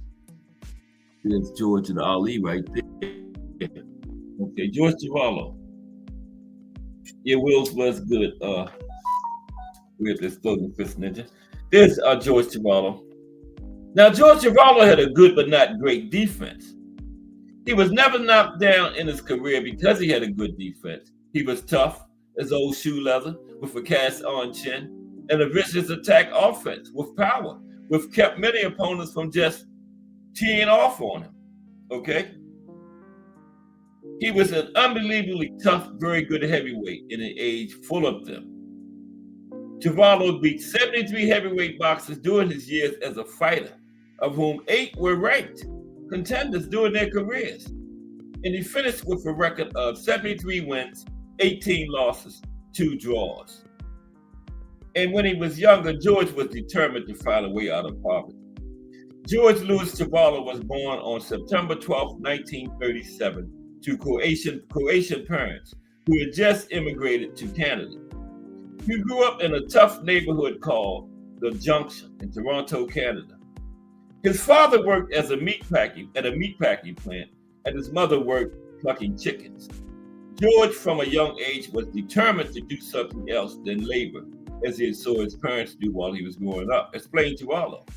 D: There's George and Ali right there. Okay, George Chuvalo. Yeah, Wills was good. With this Golden Fist Ninja. There's George Chuvalo. Now, George Chuvalo had a good but not great defense. He was never knocked down in his career because he had a good defense. He was tough as old shoe leather with a cast-on chin and a vicious attack offense with power, which kept many opponents from just teeing off on him, okay? He was an unbelievably tough, very good heavyweight in an age full of them. Chuvalo beat 73 heavyweight boxers during his years as a fighter, of whom 8 were ranked contenders during their careers. And he finished with a record of 73 wins, 18 losses, 2 draws. And when he was younger, George was determined to find a way out of poverty. George Louis Chuvalo was born on September 12, 1937, to Croatian parents who had just immigrated to Canada. He grew up in a tough neighborhood called The Junction in Toronto, Canada. His father worked as a meatpacking plant, and his mother worked plucking chickens. George, from a young age, was determined to do something else than labor, as he saw his parents do while he was growing up. Explained to Chuvalo,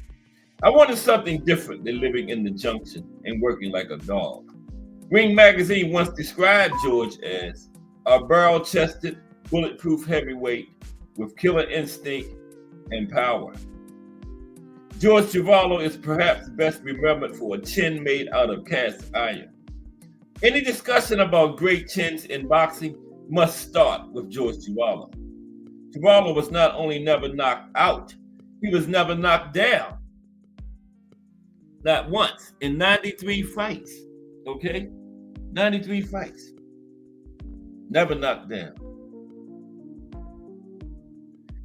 D: "I wanted something different than living in the Junction and working like a dog." Ring magazine once described George as a barrel-chested, bulletproof heavyweight with killer instinct and power. George Chuvalo is perhaps best remembered for a chin made out of cast iron. Any discussion about great chins in boxing must start with George Chuvalo. Chuvalo was not only never knocked out, he was never knocked down. Not once in 93 fights, okay? 93 fights. Never knocked down.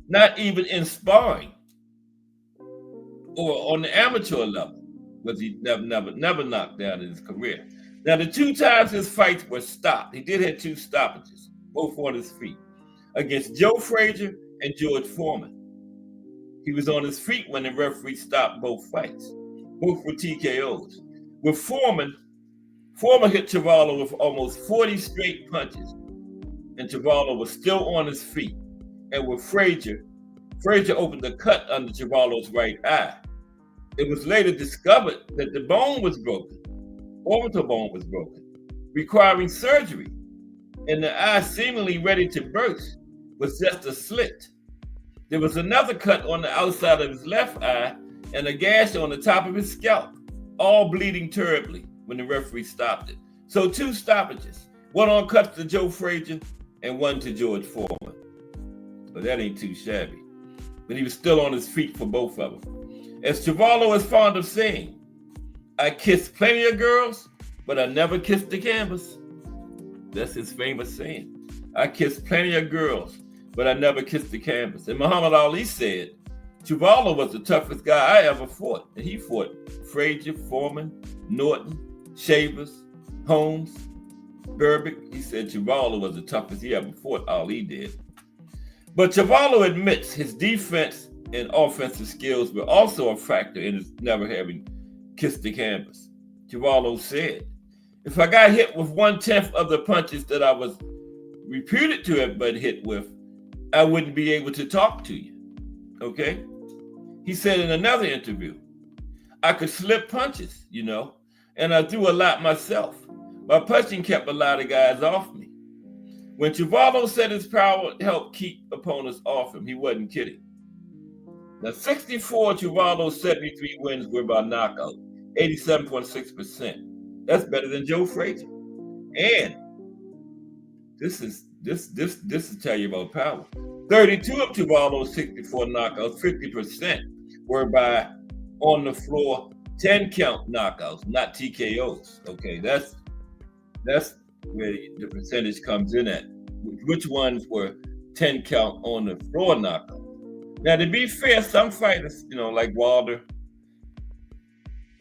D: Not even in sparring or on the amateur level was he never knocked down in his career. Now, the 2 times his fights were stopped, he did have 2 stoppages, both on his feet, against Joe Frazier and George Foreman. He was on his feet when the referee stopped both fights. Both were TKOs. With Foreman hit Chuvalo with almost 40 straight punches, and Chuvalo was still on his feet. And with Frazier opened a cut under Chuvalo's right eye. It was later discovered that the bone was broken, orbital bone was broken, requiring surgery, and the eye, seemingly ready to burst, was just a slit. There was another cut on the outside of his left eye, and a gash on the top of his scalp, all bleeding terribly when the referee stopped it. So 2 stoppages, one on cuts to Joe Frazier and one to George Foreman. But that ain't too shabby. But he was still on his feet for both of them. As Chuvalo is fond of saying, I kissed plenty of girls, but I never kissed the canvas. That's his famous saying. I kissed plenty of girls, but I never kissed the canvas. And Muhammad Ali said, Chuvalo was the toughest guy I ever fought. And he fought Frazier, Foreman, Norton, Shavers, Holmes, Berbick. He said Chuvalo was the toughest he ever fought. Ali did. But Chuvalo admits his defense and offensive skills were also a factor in his never having kissed the canvas. Chuvalo said, if I got hit with 1/10 of the punches that I was reputed to have been hit with, I wouldn't be able to talk to you. Okay? He said in another interview, I could slip punches, and I threw a lot myself. My punching kept a lot of guys off me. When Chuvalo said his power helped keep opponents off him, he wasn't kidding. Now, 64 Chuvalo's 73 wins were by knockout, 87.6%. That's better than Joe Frazier. And this is tell you about power. 32 of Chuvalo's 64 knockouts, 50%, were by on the floor 10 count knockouts, not TKOs. Okay, that's where the percentage comes in at. Which ones were 10 count on the floor knockouts? Now, to be fair, some fighters, like Wilder,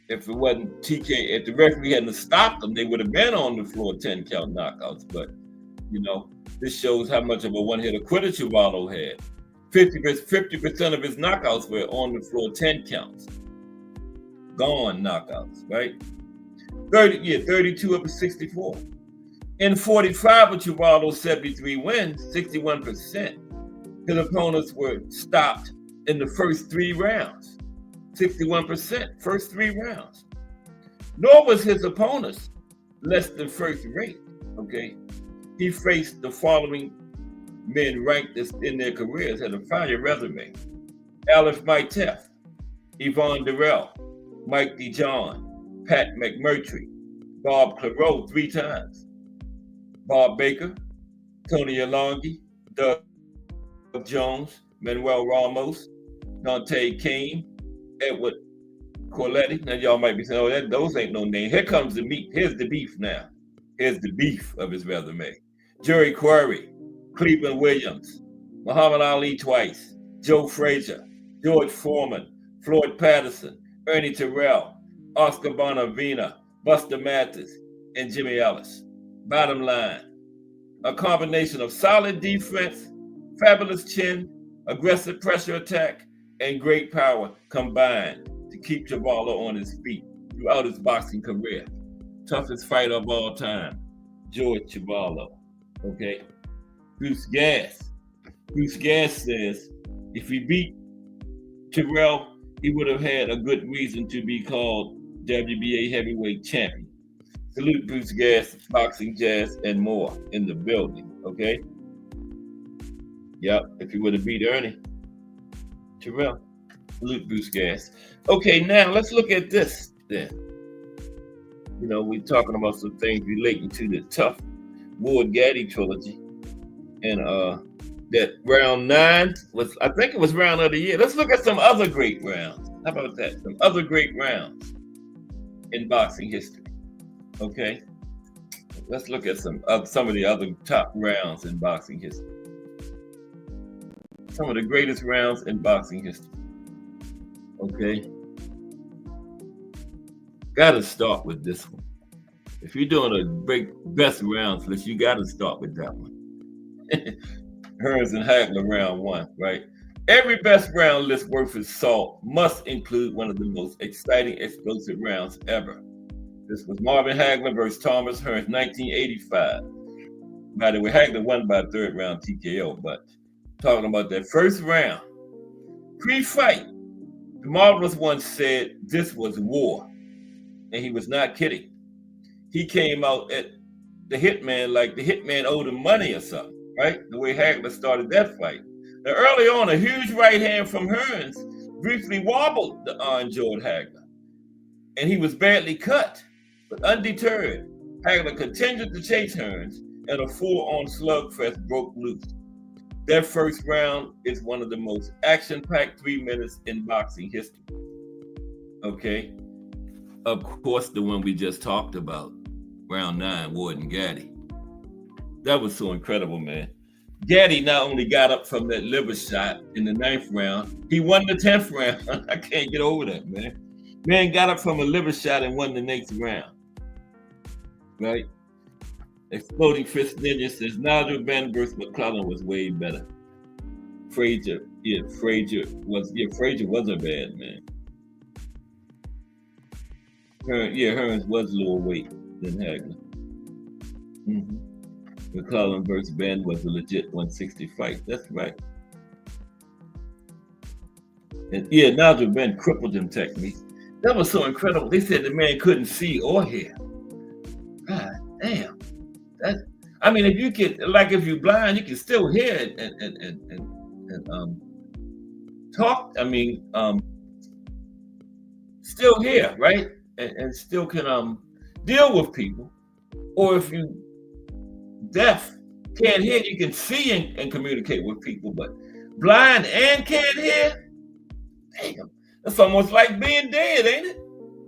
D: if it wasn't if the referee hadn't stopped them, they would have been on the floor 10 count knockouts. But, this shows how much of a one-hitter quitter Chuvalo had. 50% of his knockouts were on the floor 10 counts. Gone knockouts, right? 32 of his 64. In 45 of Chuvalo's 73 wins, 61%, his opponents were stopped in the first 3 rounds. 61%, first 3 rounds. Nor was his opponents less than first rate, okay? He faced the following men ranked in their careers, had a fire resume. Aleph Maitef, Yvonne Durrell, Mike DeJohn, Pat McMurtry, Bob Claro 3 times, Bob Baker, Tony Alongi, Doug Jones, Manuel Ramos, Dante Kane, Edward Corletti. Now y'all might be saying, oh, those ain't no name. Here comes the meat. Here's the beef now. Here's the beef of his resume. Jerry Quarry, Cleveland Williams, Muhammad Ali twice, Joe Frazier, George Foreman, Floyd Patterson, Ernie Terrell, Oscar Bonavena, Buster Mathis, and Jimmy Ellis. Bottom line, a combination of solid defense, fabulous chin, aggressive pressure attack, and great power combined to keep Chuvalo on his feet throughout his boxing career. Toughest fighter of all time, George Chuvalo. Okay. Bruce Gass says if he beat Terrell, he would have had a good reason to be called WBA heavyweight champion. Salute Bruce Gass, Boxing Jazz, and more in the building. Okay. Yep. If he would have beat Ernie Terrell. Salute Bruce Gass. Okay, now let's look at this then. We're talking about some things relating to the tough Ward Gatti trilogy. And that round 9 was, I think it was round of the year. Let's look at some other great rounds. How about that? Some other great rounds in boxing history. Okay? Let's look at some of the other top rounds in boxing history. Some of the greatest rounds in boxing history. Okay? Gotta start with this one. If you're doing a best rounds list, you gotta start with that one. Hearns and Hagler round 1, right? Every best round list worth its salt must include one of the most exciting, explosive rounds ever. This was Marvin Hagler versus Thomas Hearns, 1985. By the way, Hagler won by 3rd round TKO, but talking about that first round. Pre-fight, the Marvelous One said this was war, and he was not kidding. He came out at the Hitman like the Hitman owed him money or something, right? The way Hagler started that fight. Now, early on, a huge right hand from Hearns briefly wobbled the unjawed Hagler, and he was badly cut. But undeterred, Hagler continued to chase Hearns, and a full-on slugfest broke loose. That first round is one of the most action-packed 3 minutes in boxing history. Okay? Of course, the one we just talked about, round 9, Ward and Gatti. That was so incredible, man. Gatti not only got up from that liver shot in the 9th round, he won the 10th round. I can't get over that, man. Man got up from a liver shot and won the next round. Right? Exploding Fist Ninja says Nigel Benn versus McClellan was way better. Frazier wasn't bad, man. Hearns was lower weight than Hagler. McClellan versus Benn was a legit 160 fight. That's right. And Nigel Benn crippled him technique. That was so incredible. They said the man couldn't see or hear. God damn. If you can, if you're blind, you can still hear and talk. Still hear, right? And still can deal with people. Or if you deaf, can't hear, you can see and communicate with people. But blind and can't hear, damn, that's almost like being dead, ain't it?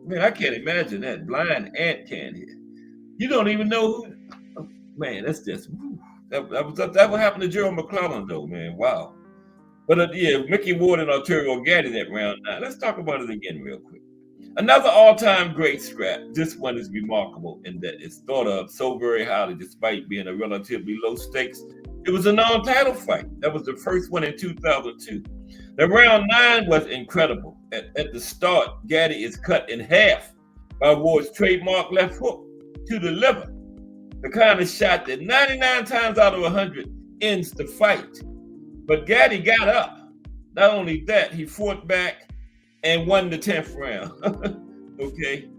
D: Man, I can't imagine that. Blind and can't hear. You don't even know who. Man, that's just that what happened to Gerald McClellan, though, man. Wow. But Mickey Ward and Arturo Gatti that round 9. Let's talk about it again real quick. Another all-time great scrap. This one is remarkable in that it's thought of so very highly, despite being a relatively low stakes. It was a non-title fight. That was the first one in 2002. The round 9 was incredible. At the start, Gatti is cut in half by Ward's trademark left hook to the liver. The kind of shot that 99 times out of 100 ends the fight. But Gatti got up. Not only that, he fought back and won the 10th round. Okay.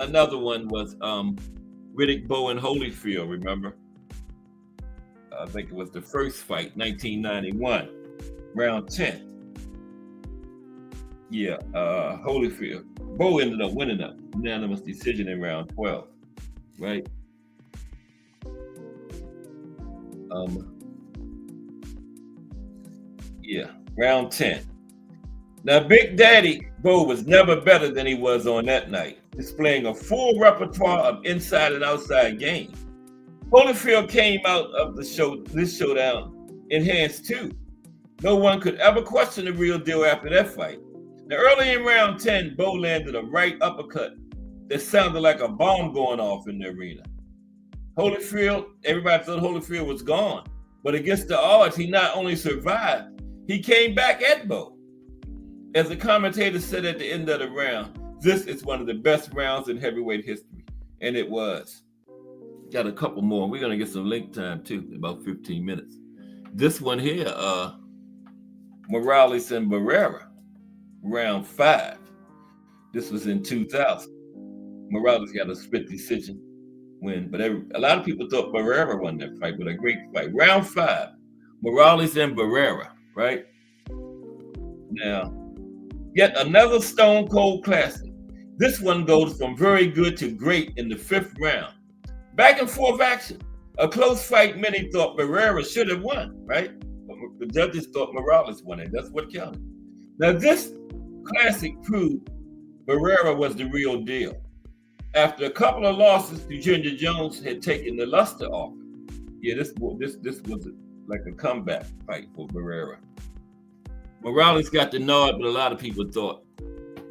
D: Another one was Riddick Bowe and Holyfield, remember? I think it was the first fight, 1991, round 10. Holyfield. Bowe ended up winning a unanimous decision in round 12, right? Round 10. Now, Big Daddy Bowe was never better than he was on that night, displaying a full repertoire of inside and outside game. Holyfield came out of this showdown enhanced too. No one could ever question the real deal after that fight. Now, early in round 10, Bowe landed a right uppercut that sounded like a bomb going off in the arena. Everybody thought Holyfield was gone, but against the odds, he not only survived, he came back at Bowe. As the commentator said at the end of the round, this is one of the best rounds in heavyweight history, and it was. Got a couple more. We're going to get some link time too, about 15 minutes. This one here, Morales and Barrera, round 5. This was in 2000. Morales got a split decision win, but a lot of people thought Barrera won that fight, but a great fight. Round 5, Morales and Barrera, right? Now, yet another stone cold classic. This one goes from very good to great in the 5th round. Back and forth action. A close fight many thought Barrera should have won, right? But the judges thought Morales won it. That's what counted. Now, this classic proved Barrera was the real deal. After a couple of losses, Eugenia Jones had taken the luster off him. This was like a comeback fight for Barrera. Morales got the nod, but a lot of people thought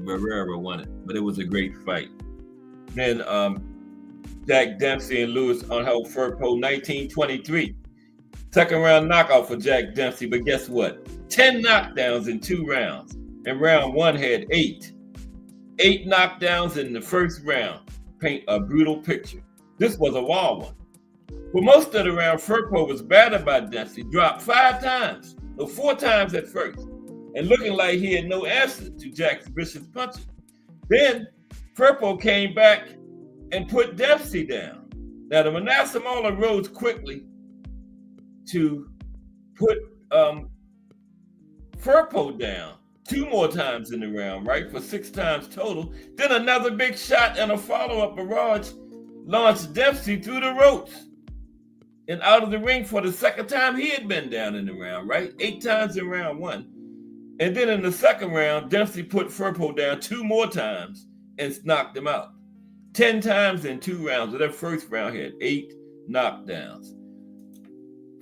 D: Barrera won it. But it was a great fight. Then Jack Dempsey and Louis Angel Firpo, 1923. Second round knockout for Jack Dempsey, but guess what? 10 knockdowns in 2 rounds. And round 1 had 8. 8 knockdowns in the first round. Paint a brutal picture. This was a wild one. For most of the round, Firpo was battered by Dempsey, dropped 5 times, 4 times at first, and looking like he had no answer to Jack's vicious punches. Then Firpo came back and put Dempsey down. Now the Manasseh Mauler rose quickly to put Firpo down 2 more times in the round, right? For 6 times total. Then another big shot and a follow-up barrage launched Dempsey through the ropes and out of the ring for the second time he had been down in the round, right? 8 times in round 1. And then in the second round, Dempsey put Firpo down 2 more times and knocked him out. 10 times in 2 rounds. So that first round had 8 knockdowns.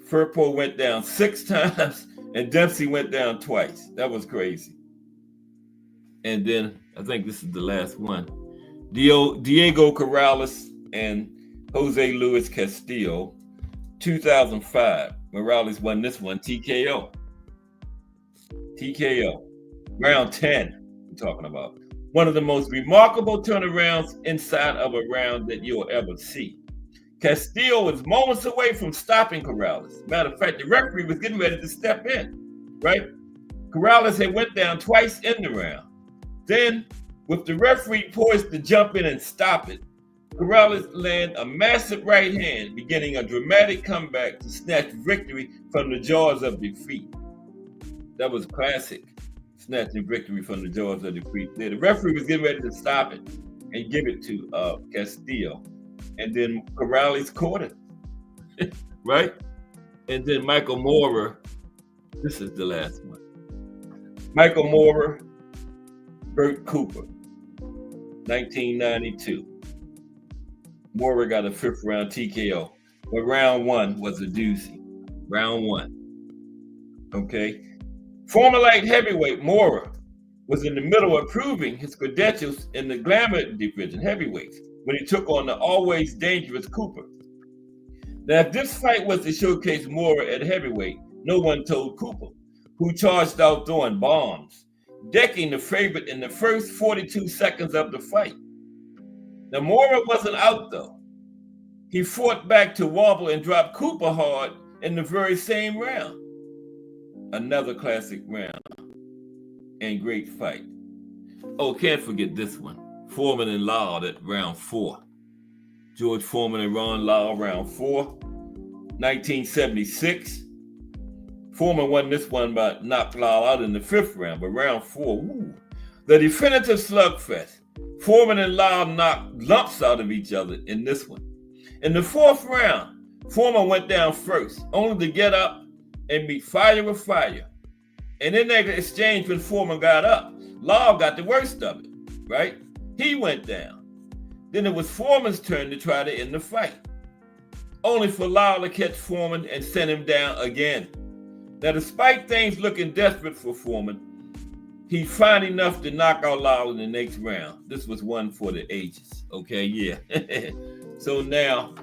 D: Firpo went down 6 times and Dempsey went down twice. That was crazy. And then I think this is the last one. Diego Corrales and Jose Luis Castillo, 2005. Morales won this one, TKO. Round 10, we're talking about. One of the most remarkable turnarounds inside of a round that you'll ever see. Castillo was moments away from stopping Corrales. Matter of fact, the referee was getting ready to step in, right? Corrales had went down twice in the round. Then, with the referee poised to jump in and stop it, Corrales landed a massive right hand, beginning a dramatic comeback to snatch victory from the jaws of defeat. That was classic, snatching victory from the jaws of defeat. The referee was getting ready to stop it and give it to Castillo. And then Corrales caught it, right? And then Michael Moorer, this is the last one. Michael Moorer, Bert Cooper, 1992. Moorer got a 5th round TKO, but round 1 was a doozy. Round 1, okay? Former light heavyweight Moorer was in the middle of proving his credentials in the glamour division heavyweights when he took on the always dangerous Cooper. Now, if this fight was to showcase Moorer at heavyweight, no one told Cooper, who charged out throwing bombs, decking the favorite in the first 42 seconds of the fight. Now, Moorer wasn't out, though. He fought back to wobble and drop Cooper hard in the very same round. Another classic round and great fight. Oh, can't forget this one. Foreman and Lyle at round 4. George Foreman and Ron Lyle, round 4. 1976. Foreman won this one by knocked Lyle out in the 5th round, but round 4, woo. The definitive slugfest. Foreman and Lyle knocked lumps out of each other in this one. In the 4th round, Foreman went down first, only to get up and meet fire with fire. And in that exchange, when Foreman got up, Lyle got the worst of it, right? He went down. Then it was Foreman's turn to try to end the fight, only for Lyle to catch Foreman and send him down again. Now, despite things looking desperate for Foreman, he found enough to knock out Lyle in the next round. This was one for the ages, okay? Yeah. So now,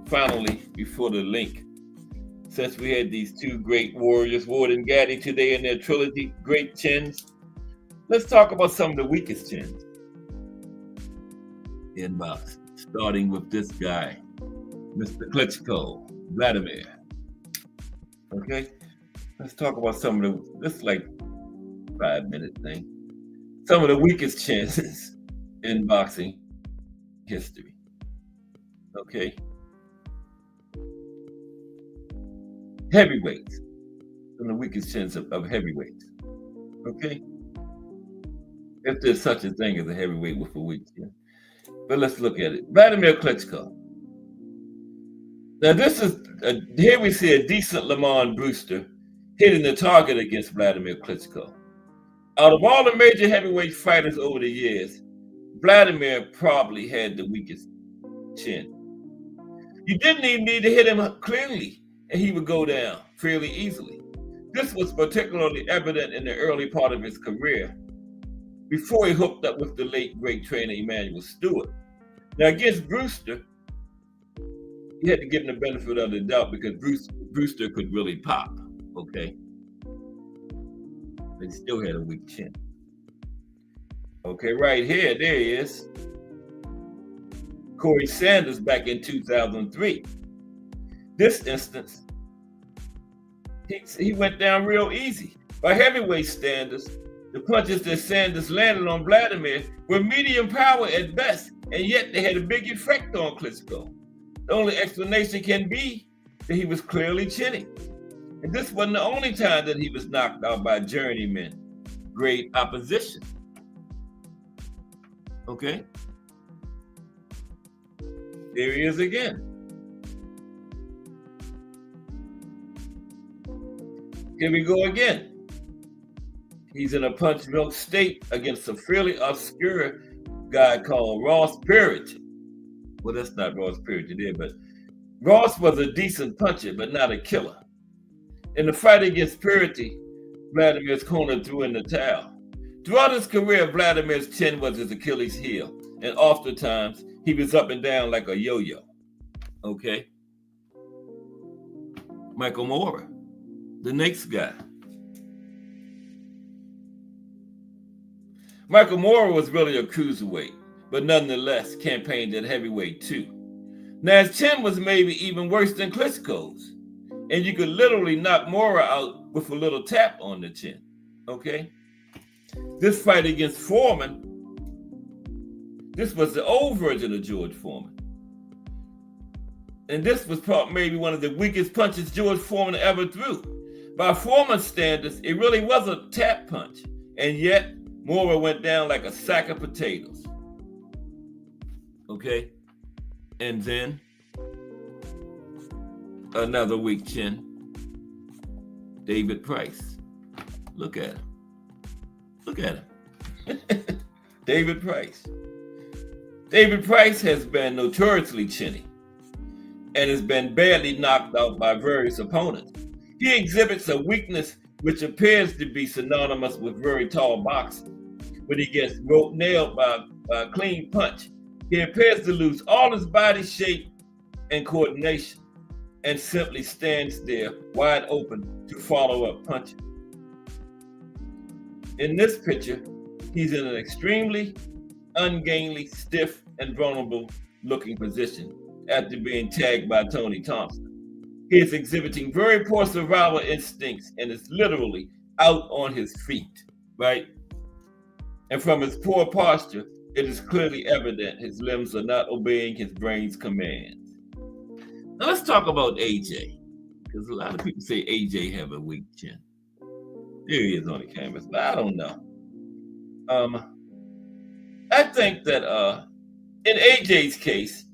D: finally, before the link, since we had these 2 great warriors, Ward and Gatti, today in their trilogy, great chins, let's talk about some of the weakest chins in boxing, starting with this guy, Mr. Klitschko, Vladimir. Okay, let's talk about some of the, this is like 5-minute thing, some of the weakest chins in boxing history. Okay. Heavyweights, some of the weakest chins of heavyweights. Okay. If there's such a thing as a heavyweight with a weak chin. But let's look at it. Vladimir Klitschko. Now this is, here we see a decent Lamont Brewster hitting the target against Vladimir Klitschko. Out of all the major heavyweight fighters over the years, Vladimir probably had the weakest chin. You didn't even need to hit him cleanly, and he would go down fairly easily. This was particularly evident in the early part of his career, before he hooked up with the late great trainer Emanuel Stewart. Now against Brewster, you had to give him the benefit of the doubt because Brewster could really pop, okay? But he still had a weak chin. Okay, right here, there he is. Corey Sanders back in 2003. This instance, he went down real easy. By heavyweight standards, the punches that Sanders landed on Vladimir were medium power at best, and yet they had a big effect on Klitschko. The only explanation can be that he was clearly chinny. And this wasn't the only time that he was knocked out by journeyman grade opposition. Okay? There he is again. Here we go again. He's in a punch drunk state against a fairly obscure guy called Ross Perot. Well, that's not Ross Perot there, but Ross was a decent puncher, but not a killer. In the fight against Perot, Vladimir's corner threw in the towel. Throughout his career, Vladimir's chin was his Achilles heel, and oftentimes he was up and down like a yo-yo. Okay? Michael Moorer, the next guy. Michael Moorer was really a cruiserweight, but nonetheless campaigned at heavyweight too. Now his chin was maybe even worse than Klitschko's, and you could literally knock Moorer out with a little tap on the chin. Okay? This fight against Foreman, this was the old version of George Foreman. And this was probably maybe one of the weakest punches George Foreman ever threw. By Foreman's standards, it really was a tap punch, and yet Moorer went down like a sack of potatoes. Okay? And then another weak chin, David Price. Look at him. Look at him. David Price. David Price has been notoriously chinny and has been badly knocked out by various opponents. He exhibits a weakness which appears to be synonymous with very tall boxing. When he gets nailed by a clean punch, he appears to lose all his body shape and coordination and simply stands there wide open to follow up punching. In this picture, he's in an extremely ungainly, stiff, and vulnerable looking position after being tagged by Tony Thompson. He is exhibiting very poor survival instincts and is literally out on his feet, right? And from his poor posture, it is clearly evident his limbs are not obeying his brain's commands. Now let's talk about AJ, because a lot of people say AJ have a weak chin. There he is on the canvas, but I don't know. I think that in AJ's case,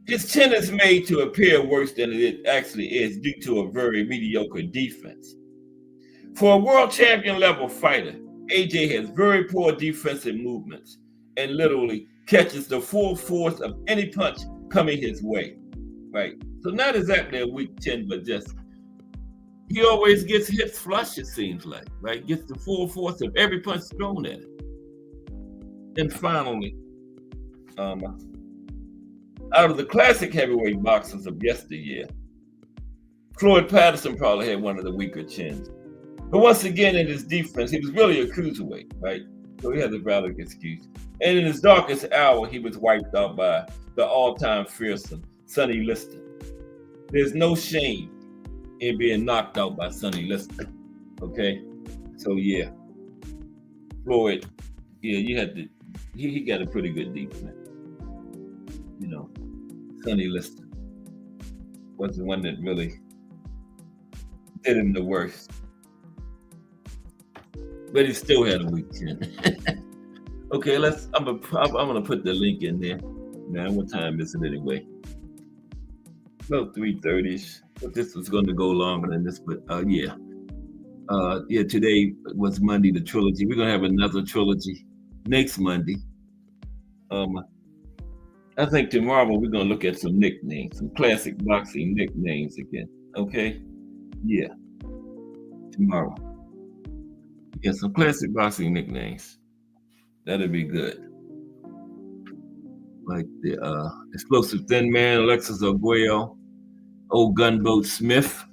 D: his chin is made to appear worse than it actually is due to a very mediocre defense. For a world champion level fighter, AJ has very poor defensive movements and literally catches the full force of any punch coming his way, right? So not exactly a weak chin, but just he always gets hit flush, it seems like, right? Gets the full force of every punch thrown at him. And finally, out of the classic heavyweight boxers of yesteryear, Floyd Patterson probably had one of the weaker chins. But once again, in his defense, he was really a cruiserweight, right? So he has a valid excuse. And in his darkest hour, he was wiped out by the all-time fearsome Sonny Liston. There's no shame in being knocked out by Sonny Liston, okay? So yeah, Floyd, yeah, you had to, he got a pretty good defense. You know, Sonny Liston was the one that really did him the worst. But he still had a weak chin. Okay, I'm gonna put the link in there. Man, what time is it anyway? About 3:30ish. But this was gonna go longer than this, but yeah. Today was Monday, the trilogy. We're gonna have another trilogy next Monday. I think tomorrow we're gonna look at some nicknames, some classic boxing nicknames again. Okay? Yeah. Tomorrow. Yeah, some classic boxing nicknames. That'll be good. Like the Explosive Thin Man, Alexis Arguello, Old Gunboat Smith.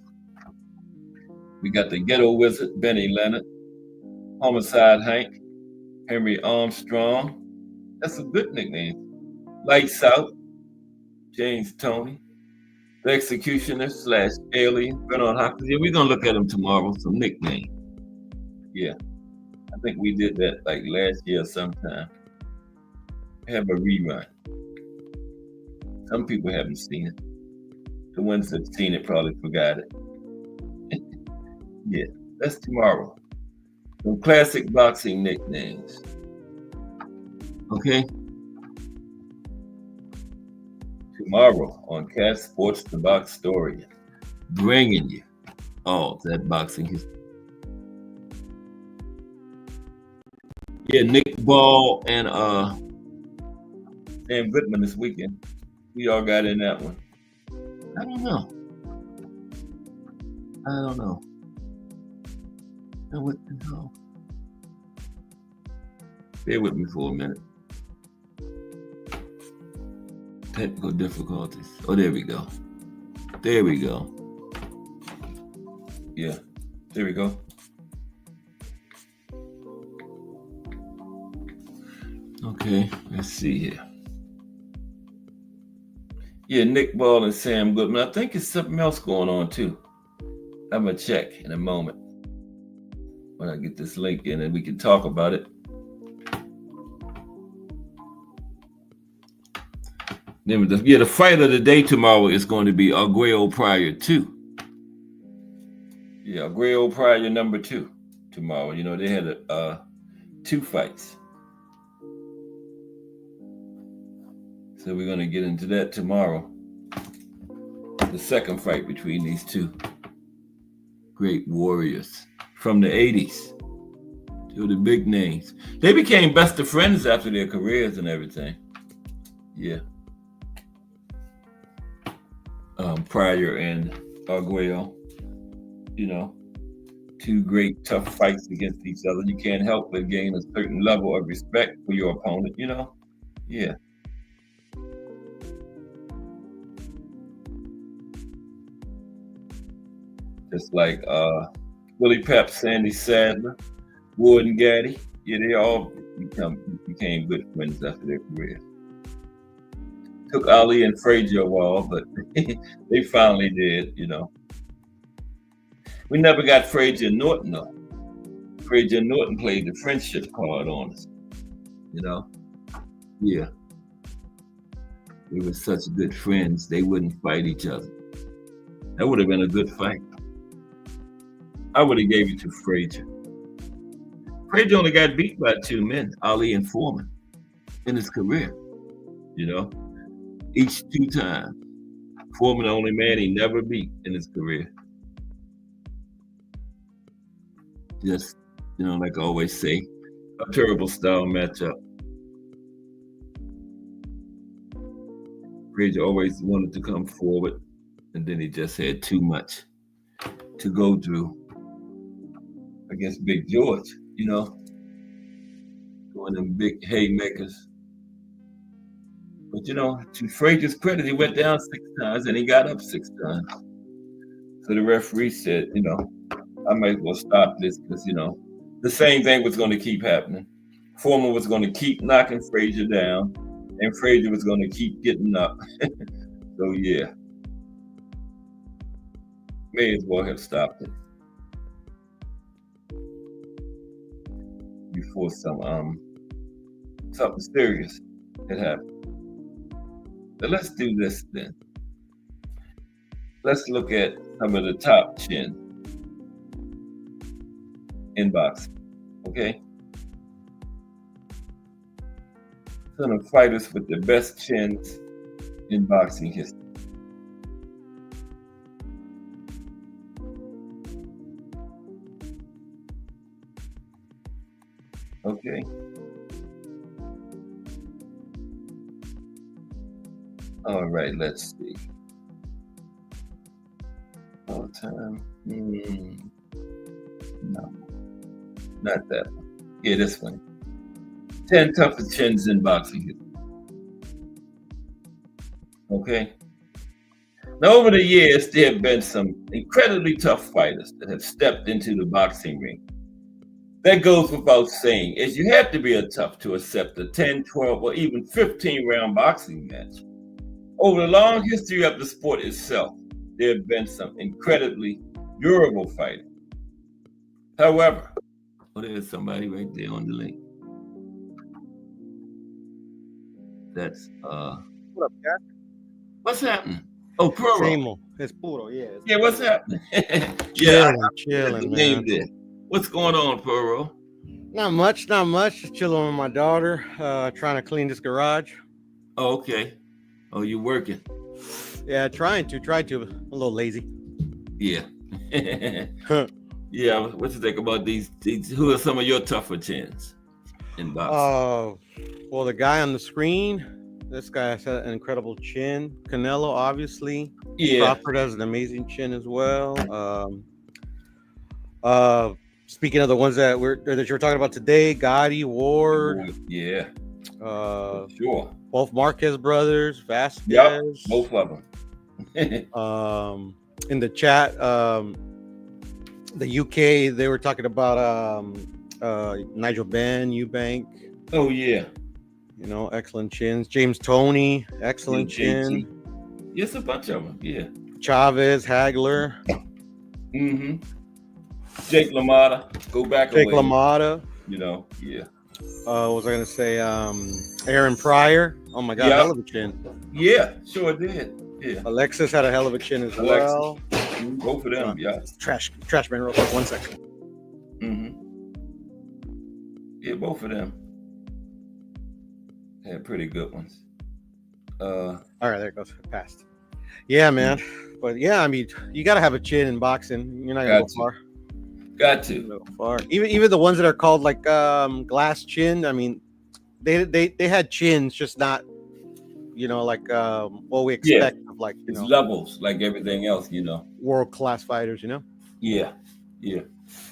D: We got the Ghetto Wizard, Benny Leonard, Homicide Hank, Henry Armstrong. That's a good nickname. Lights Out, James Toney, the Executioner / Alien, Bernard Hopkins. Yeah, we're gonna look at them tomorrow, some nicknames. Yeah, I think we did that like last year sometime. Have a rerun. Some people haven't seen it. The ones that have seen it probably forgot it. Yeah, that's tomorrow. Some classic boxing nicknames. Okay. Tomorrow on Cat Sports, the Box Story, bringing you all that boxing history. Yeah, Nick Ball and Sam Goodman this weekend. We all got in that one. I don't know. And what the hell? Bear with me for a minute. Technical difficulties. Oh, there we go. Yeah, there we go. Okay, let's see here. Yeah, Nick Ball and Sam Goodman. I think it's something else going on too. I'm gonna check in a moment when I get this link in and we can talk about it. Then the fight of the day tomorrow is going to be Arguello Pryor 2. Yeah, Arguello Pryor number 2 tomorrow. You know, they had 2 fights. So we're going to get into that tomorrow. The second fight between these 2 great warriors from the 80s. 2 of the big names. They became best of friends after their careers and everything. Yeah. Pryor and Arguello. You know, 2 great tough fights against each other. You can't help but gain a certain level of respect for your opponent, you know? Yeah. Just like Willie Pep, Sandy Sadler, Ward and Gatti. Yeah, they all became good friends after their careers. Took Ali and Frazier a while, but they finally did, you know. We never got Frazier and Norton, though. Frazier and Norton played the friendship card on us, you know. Yeah. They were such good friends, they wouldn't fight each other. That would have been a good fight. I would have gave it to Frazier. Frazier only got beat by 2 men, Ali and Foreman, in his career, you know. Each 2 times. Foreman the only man he never beat in his career. Just, you know, like I always say, a terrible style matchup. Frazier always wanted to come forward, and then he just had too much to go through against Big George, you know, doing them big haymakers. But, you know, to Frazier's credit, he went down 6 times and he got up 6 times. So the referee said, you know, I might as well stop this because, you know, the same thing was going to keep happening. Foreman was going to keep knocking Frazier down and Frazier was going to keep getting up. So, yeah. May as well have stopped it before something serious had happened. But let's do this then. Let's look at some of the top chin in boxing, okay? Some of the fighters with the best chins in boxing history. Okay. All right, let's see. All time. No, not that one. Yeah, this one. 10 toughest chins in boxing history. Okay. Now, over the years, there have been some incredibly tough fighters that have stepped into the boxing ring. That goes without saying, as you have to be a tough to accept a 10, 12, or even 15-round boxing match. Over the long history of the sport itself, there have been some incredibly durable fighting. However, there's somebody right there on the link. That's
E: What up, guys?
D: what's happening? Oh, Puro.
E: Same old. It's Puro, yeah.
D: Yeah, what's happening?
E: Chilling, man.
D: Name there. What's going on, Puro?
E: Not much. Just chilling with my daughter, trying to clean this garage.
D: Oh, okay. Oh, you working?
E: Yeah, try to. I'm a little lazy.
D: Yeah. Yeah. What you think about these? Who are some of your tougher chins in boxing?
E: Well, the guy on the screen, this guy has an incredible chin. Canelo, obviously.
D: Yeah.
E: Crawford has an amazing chin as well. Speaking of the ones that you're talking about today, Gatti-Ward.
D: Yeah. Sure.
E: Both Marquez brothers, Vasquez.
D: Yep. Both of them.
E: In the chat, the UK, they were talking about Nigel Benn, Eubank.
D: Oh yeah.
E: You know, excellent chins. James Toney, excellent chin.
D: Yes, a bunch of them. Yeah.
E: Chavez, Hagler.
D: Mm-hmm. Jake LaMotta. Go back.
E: Jake LaMotta.
D: You know. Yeah.
E: What was I gonna say? Aaron Pryor. Oh my God, hell of a chin.
D: Yeah, sure did. Yeah.
E: Alexis had a hell of a chin as well.
D: Both of them, yeah.
E: Trash man, real quick, 1 second.
D: Mm-hmm. Yeah, both of them had pretty good ones.
E: All right, there it goes. Passed. Yeah, man. But yeah, I mean, you gotta have a chin in boxing. You're not gonna go far.
D: Got to
E: go far. Even the ones that are called like glass chin. I mean, they had chins, just not, you know, like what we expect of, like, you know,
D: levels like everything else, you know.
E: World class fighters, you know.
D: Yeah.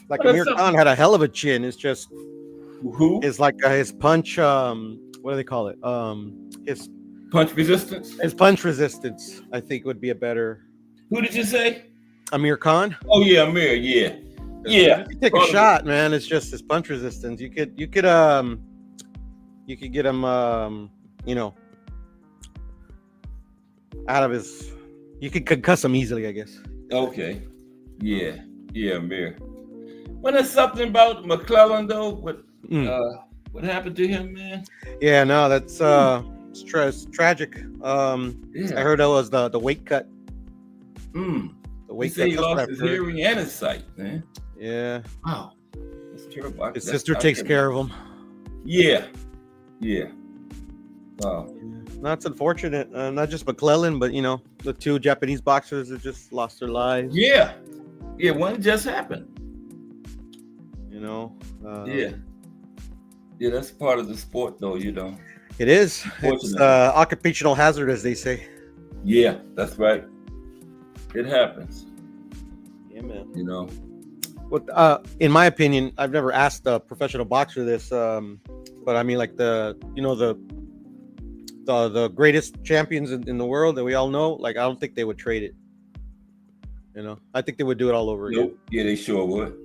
E: Like Amir Khan had a hell of a chin. It's just
D: who
E: is like his punch. What do they call it? His
D: punch resistance.
E: His punch resistance, I think, would be a better.
D: Who did you say?
E: Amir Khan.
D: Oh yeah, Amir. Yeah. Yeah.
E: You could take a shot, man. It's just his punch resistance. You could get him, you know, out of his. You could concuss him easily, I guess.
D: Okay. Yeah, Amir. When there's something about McClellan though, what happened to him, man?
E: Yeah, no, that's it's tragic. I heard that was the weight cut. The weight cut.
D: He lost his hearing and his sight, man.
E: Yeah.
D: Wow. That's terrible.
E: His sister takes care of him.
D: Yeah. Wow.
E: That's unfortunate. Not just McClellan, but, you know, the two Japanese boxers that just lost their lives.
D: Yeah. When it just happened.
E: You know.
D: Yeah, that's part of the sport, though. You know.
E: It is. It's occupational hazard, as they say.
D: Yeah, that's right. It happens.
E: Yeah, man.
D: You know.
E: What? In my opinion, I've never asked a professional boxer this, but I mean, like the greatest champions in the world that we all know, like I don't think they would trade it. You know, I think they would do it all over again.
D: Yeah, they sure would.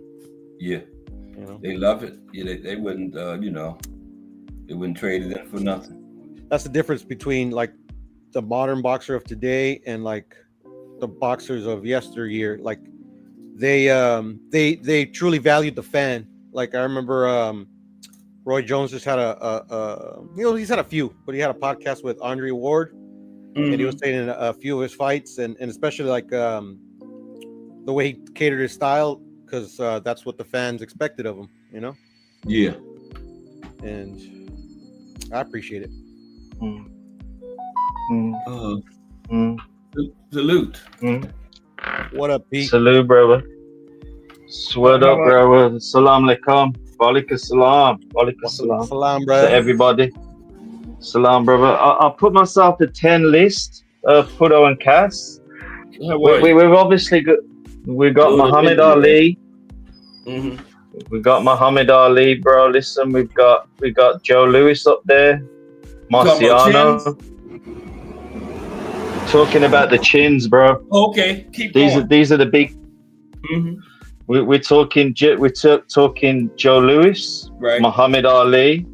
D: Yeah,
E: you know,
D: they love it. Yeah, they wouldn't. You know, they wouldn't trade it in for nothing.
E: That's the difference between like the modern boxer of today and like the boxers of yesteryear. Like they truly valued the fan. Like I remember Roy Jones just had he's had a few, but he had a podcast with Andre Ward, and he was saying in a few of his fights, and especially like the way he catered his style, because that's what the fans expected of him, you know.
D: Yeah,
E: and I appreciate it.
D: Salute.
E: What up, Pete?
F: Salute, brother. What up, brother? Salam alaikum. Walaikum salam. Walaikum salam.
E: Salam, brother.
F: To everybody. Salam, brother. I'll put myself at 10 list of Pudo and Cass. We've obviously got Muhammad Ali. We got Muhammad Ali, bro. Listen, we got Joe Louis up there. Marciano. Talking about the chins, bro.
D: Okay, keep going.
F: These are the big. We're talking Joe Louis,
D: right.
F: Muhammad Ali,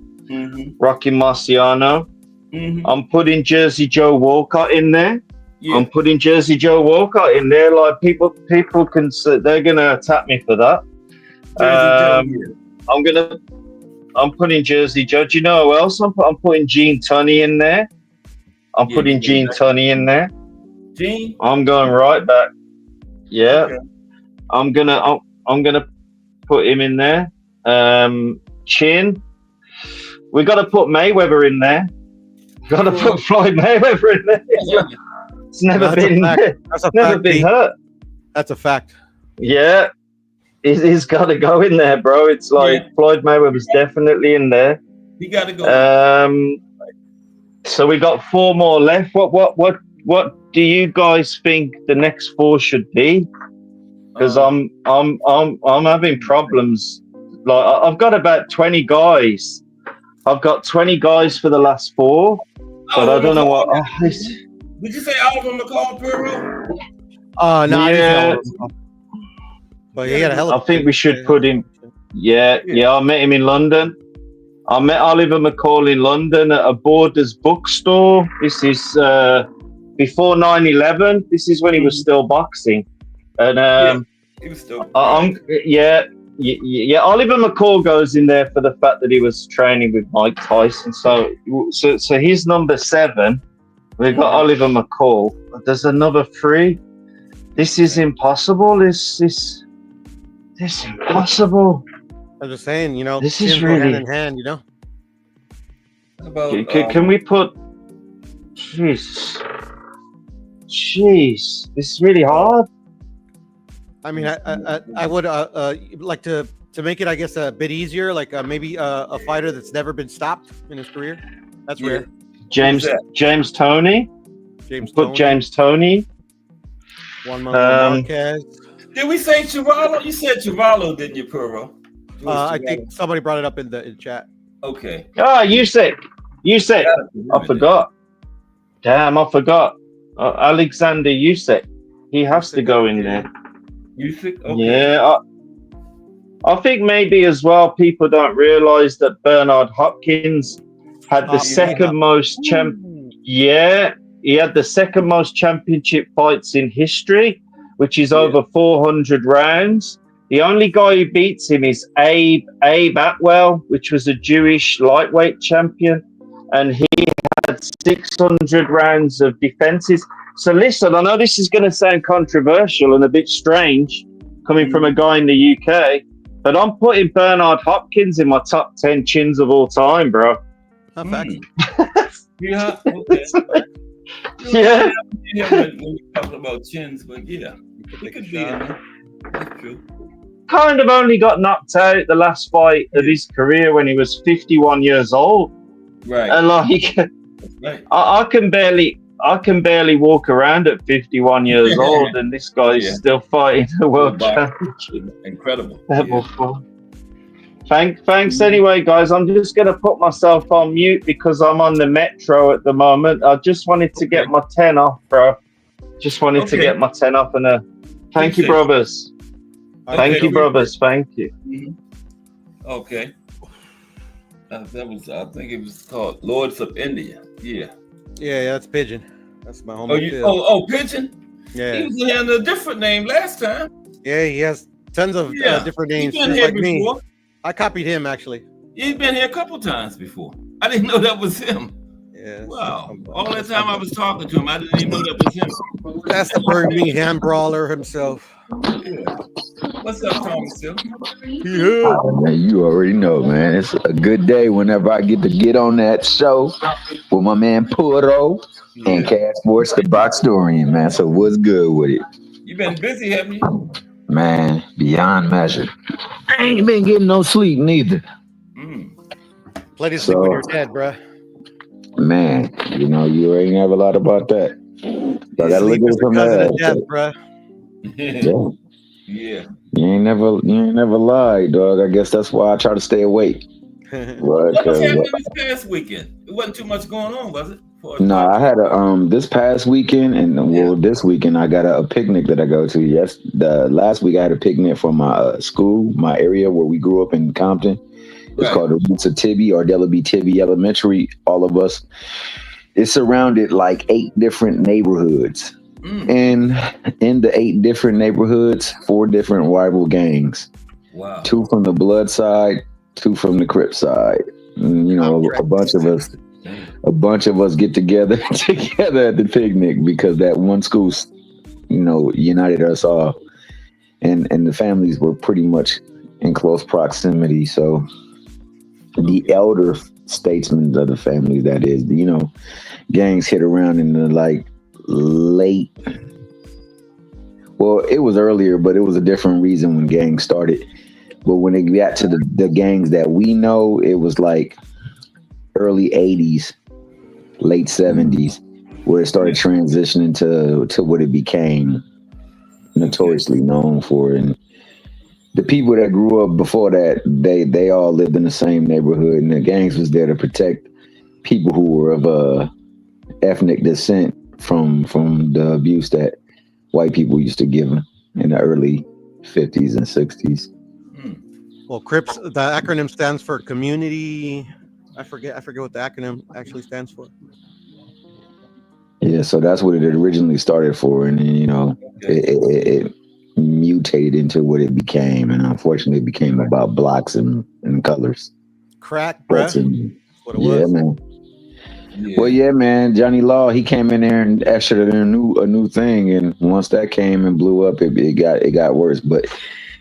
F: Rocky Marciano. I'm putting Jersey Joe Walcott in there.
D: Yeah.
F: I'm putting Jersey Joe Walcott in there. Like people can say they're gonna attack me for that. I'm putting Jersey Joe. Do you know who else? I'm putting Gene Tunney in there. I'm putting Gene Tunney in there.
D: Gene?
F: I'm going right back. Yeah. Okay. I'm gonna Put him in there. Chin. We got to put Mayweather in there. Got to put Floyd Mayweather in there. It's never been hurt.
E: That's a fact.
F: Yeah, he's got to go in there, bro. It's like Floyd Mayweather's definitely in there.
D: He got to go.
F: So we got 4 more left. What do you guys think the next 4 should be? Because I'm having problems. Like I've got about 20 guys. I've got 20 guys for the last 4, but I don't know what.
D: Did you say Oliver McCall, Puro?
E: No.
F: Yeah.
E: But he had a hell of
F: I think we should put him. Yeah. I met him in London. I met Oliver McCall in London at a Borders bookstore. This is before 9/11. This is when he was still boxing, and
D: he was still.
F: Oliver McCall goes in there for the fact that he was training with Mike Tyson. So he's number 7. We've got Oliver McCall. There's another 3. This is impossible. This impossible.
E: I'm just saying,
F: this is really
E: hand in hand,
D: About,
F: can we put? Jeez, this is really hard.
E: I mean, I would like to make it, I guess, a bit easier, like maybe a fighter that's never been stopped in his career. That's rare.
F: James Toney. James Toney.
E: Juan Manuel Marquez.
D: Did we say Chiralo? You said Chiralo, didn't you, Puro?
E: I think somebody brought it up in the chat.
D: Okay.
F: Usyk. I forgot. Damn, I forgot. Alexander Usyk. He has to go in there.
D: Usyk? Okay.
F: Yeah. I think maybe as well, people don't realize that Bernard Hopkins had the second most he had the second most championship fights in history, which is over 400 rounds. The only guy who beats him is Abe Atwell, which was a Jewish lightweight champion, and he had 600 rounds of defenses. So listen, I know this is going to sound controversial and a bit strange coming from a guy in the UK, but I'm putting Bernard Hopkins in my top 10 chins of all time, bro.
D: Yeah, okay.
F: Yeah.
D: When we talk about chins, but it could be in there. That's true.
F: Kind of only got knocked out the last fight of his career when he was 51 years old.
D: Right.
F: And I can barely walk around at 51 years old, and this guy's still fighting the world championship.
D: Incredible.
F: Thanks anyway, guys. I'm just going to put myself on mute because I'm on the metro at the moment. I just wanted to get my 10 off, bro. Just wanted to get my 10 off, and thank you, brothers. Thank you, brothers. Thank you.
D: Mm-hmm. Okay. That was, I think it was called Lords of India. Yeah,
E: that's Pigeon. That's my home.
D: Pigeon?
E: Yeah.
D: He was under a different name last time.
E: Yeah, he has tons of different names.
D: He's been here before.
E: Me. I copied him, actually.
D: He's been here a couple times before. I didn't know that was him.
E: Yeah.
D: Wow. All that time I was talking to him, I didn't even know that was him.
E: That's the Burgundy hand brawler himself.
D: Yeah. What's up, Tommy Still?
G: Yeah. Man, you already know, man. It's a good day whenever I get on that show with my man Puro and Cash Sports, the Boxtorian, man. So what's good with it?
D: You been busy, haven't you?
G: Man, beyond measure. I ain't been getting no sleep neither.
E: Plenty of sleep when you're dead, bruh.
G: Man, you ain't never lied about that. So I gotta look at it from that.
E: Death, bruh.
D: Yeah.
G: You ain't never lied, dog. I guess that's why I try to stay awake.
D: What was happening this past weekend? It wasn't too much going on, was it?
G: No, I had this past weekend and this weekend I got a picnic that I go to. Yes, the last week I had a picnic for my school, my area where we grew up in Compton. It's called the Roots of Tibby or Della B. Tibby Elementary. All of us. It's surrounded like 8 different neighborhoods. And in the 8 different neighborhoods, 4 different rival gangs.
D: Wow.
G: 2 from the Blood side, 2 from the Crip side. And, a bunch of us get together at the picnic because that one school, united us all. And the families were pretty much in close proximity. So the elder statesmen of the family, that is, gangs hit around in the like late. Well, it was earlier, but it was a different reason when gangs started. But when it got to the gangs that we know, it was like early 80s, late 70s, where it started transitioning to what it became notoriously known for. And the people that grew up before that, they all lived in the same neighborhood, and the gangs was there to protect people who were of ethnic descent from the abuse that white people used to give them in the early 50s and 60s.
E: Well, CRIPS, the acronym stands for Community. I forget what the acronym actually stands for.
G: Yeah, so that's what it originally started for, and then it mutated into what it became, and unfortunately, it became about blocks and colors.
E: Crack, bruh. That's what it was.
G: Man. Yeah. Well, yeah, man. Johnny Law, he came in there and ushered in a new thing, and once that came and blew up, it got worse. But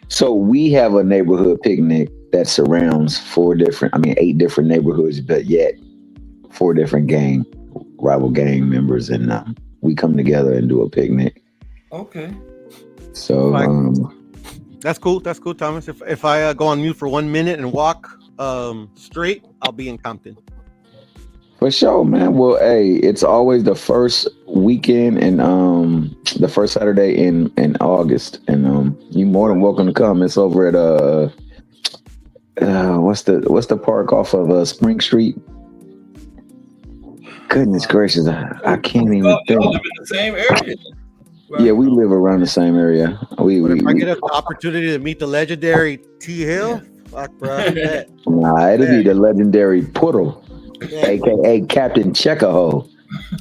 G: so we have a neighborhood picnic that surrounds 8 different neighborhoods, but yet 4 different rival gang members, and we come together and do a picnic.
D: Okay.
G: So
E: that's cool. That's cool, Thomas. If I go on mute for 1 minute and walk straight, I'll be in Compton.
G: For sure, man. Well, hey, it's always the first weekend and the first Saturday in August, and you're more than welcome to come. It's over at what's the park off of Spring Street? Goodness gracious, I can't even think.
D: Y'all live in the same area.
G: Right. Yeah, we live around the same area.
E: If I get an opportunity to meet the legendary T Hill, fuck, bro.
G: Nah, it'll be the legendary Puddle, aka Captain Checkaho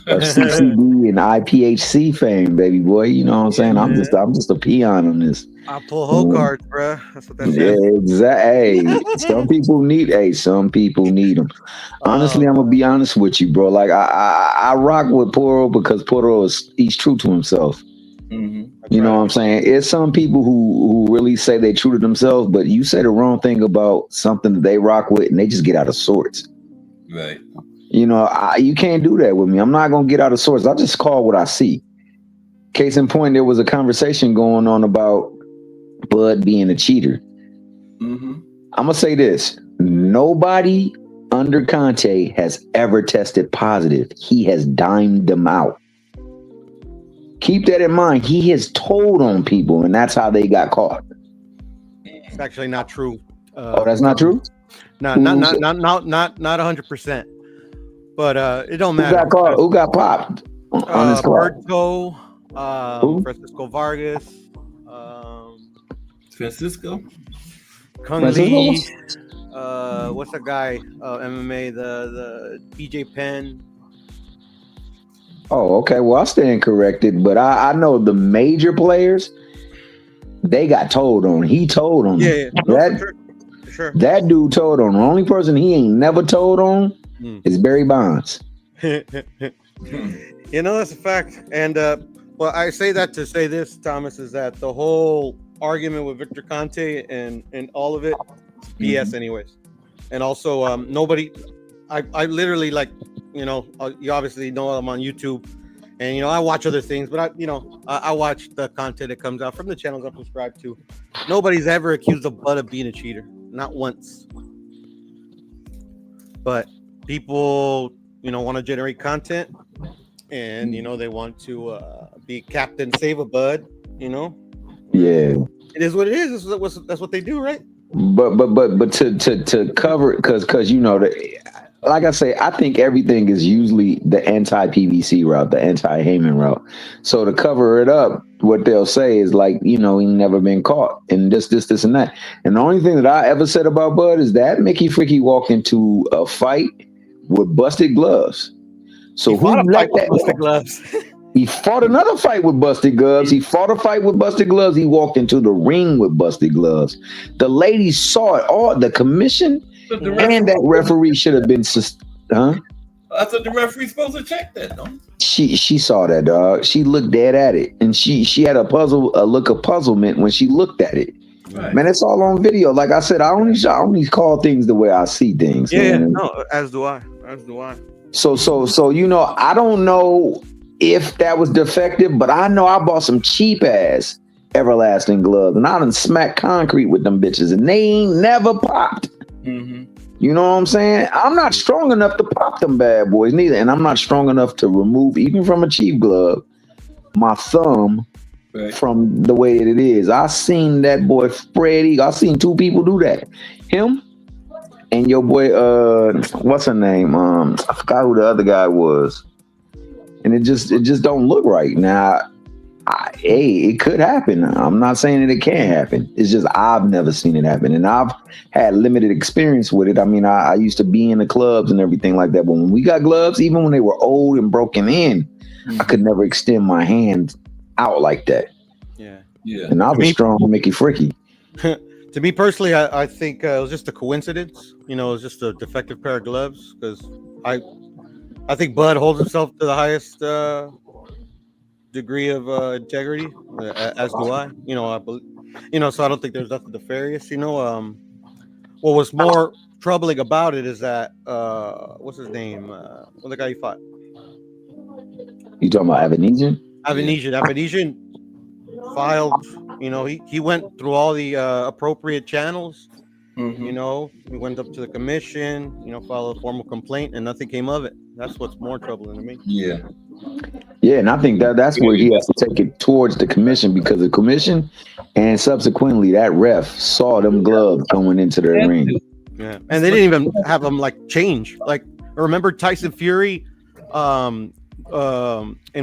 G: of CCD and IPHC fame, baby boy. You know what I'm saying? I'm just a peon on this.
E: I pull hoe cards, bro. That's what that is.
G: Yeah, exactly. Hey, some people need them. Honestly, I'm gonna be honest with you, bro. Like I rock with Poro because Poro he's true to himself.
D: Mm-hmm.
G: You know what I'm saying? It's some people who really say they true to themselves, but you say the wrong thing about something that they rock with, and they just get out of sorts.
D: Right.
G: You can't do that with me. I'm not gonna get out of sorts. I just call what I see. Case in point, there was a conversation going on about Bud being a cheater.
D: Mm-hmm.
G: I'm gonna say this: nobody under Conte has ever tested positive. He has dimed them out. Keep that in mind. He has told on people, and that's how they got caught.
E: It's actually not true.
G: That's not true?
E: No, not 100%. But it don't matter.
G: Who got popped on this clock?
E: Berto, Francisco Vargas,
D: Francisco,
E: Kung Lee. What's the guy? MMA, the BJ Penn.
G: Oh, okay. Well, I stand corrected, but I know the major players, they got told on. He told on.
E: Yeah. For sure.
G: That dude told on. The only person he ain't never told on is Barry Bonds.
E: That's a fact. And well, I say that to say this, Thomas, is that the whole argument with Victor Conte and all of it is BS anyways. And also nobody, I literally you obviously know I'm on YouTube, and I watch other things, but I watch the content that comes out from the channels I'm subscribed to. Nobody's ever accused of Bud of being a cheater, not once. But people, want to generate content, and they want to be Captain Save a Bud. Yeah,
G: it
E: is what it is. That's what they do, right?
G: But to cover it, because like I say, I think everything is usually the anti-PVC route, the anti-Heyman route. So to cover it up, what they'll say is he never been caught, and this, and that. And the only thing that I ever said about Bud is that Mickey Freaky walked into a fight with busted gloves. So who let that?
E: Busted gloves.
G: He fought another fight with busted gloves. He fought a fight with busted gloves. He walked into the ring with busted gloves. The ladies saw it all. The commission and that referee should have been, huh?
D: I thought the referee's supposed to check that, no?
G: She saw that, dog. She looked dead at it, and she had a look of puzzlement when she looked at it. Man, it's all on video. Like I said, I only call things the way I see things.
E: Yeah,
G: man.
E: no, as do I.
G: So you know, I don't know if that was defective, but I know I bought some cheap ass everlasting gloves, and I done smacked concrete with them bitches, and they ain't never popped.
D: Mm-hmm.
G: You know what I'm saying? I'm not strong enough to pop them bad boys neither, and I'm not strong enough to remove, even from a cheap glove, my thumb from the way that it is. I seen that boy Freddie. I seen two people do that. Him and your boy, what's her name? I forgot who the other guy was. And it just don't look right. Now, it could happen. I'm not saying that it can't happen. It's just I've never seen it happen. And I've had limited experience with it. I mean, I used to be in the clubs and everything like that. But when we got gloves, even when they were old and broken in, I could never extend my hand out like that.
E: Yeah.
G: And I was strong Mickey Fricky.
E: To me personally, I think it was just a coincidence. You know, it was just a defective pair of gloves, because I think Bud holds himself to the highest degree of integrity, as do I. You know, so I don't think there's nothing nefarious. You know, what was more troubling about it is that what's his name? What the guy he fought?
G: You talking about Avenesian?
E: Avenesian filed. You know, he went through all the appropriate channels. You know, he went up to the commission. You know, filed a formal complaint, and nothing came of it. That's what's more troubling to me.
G: Yeah, and I think that's where he has to take it towards the commission, because the commission and subsequently that ref saw them gloves going into the ring.
E: Yeah, and they didn't even have them like change. Like, remember Tyson Fury, in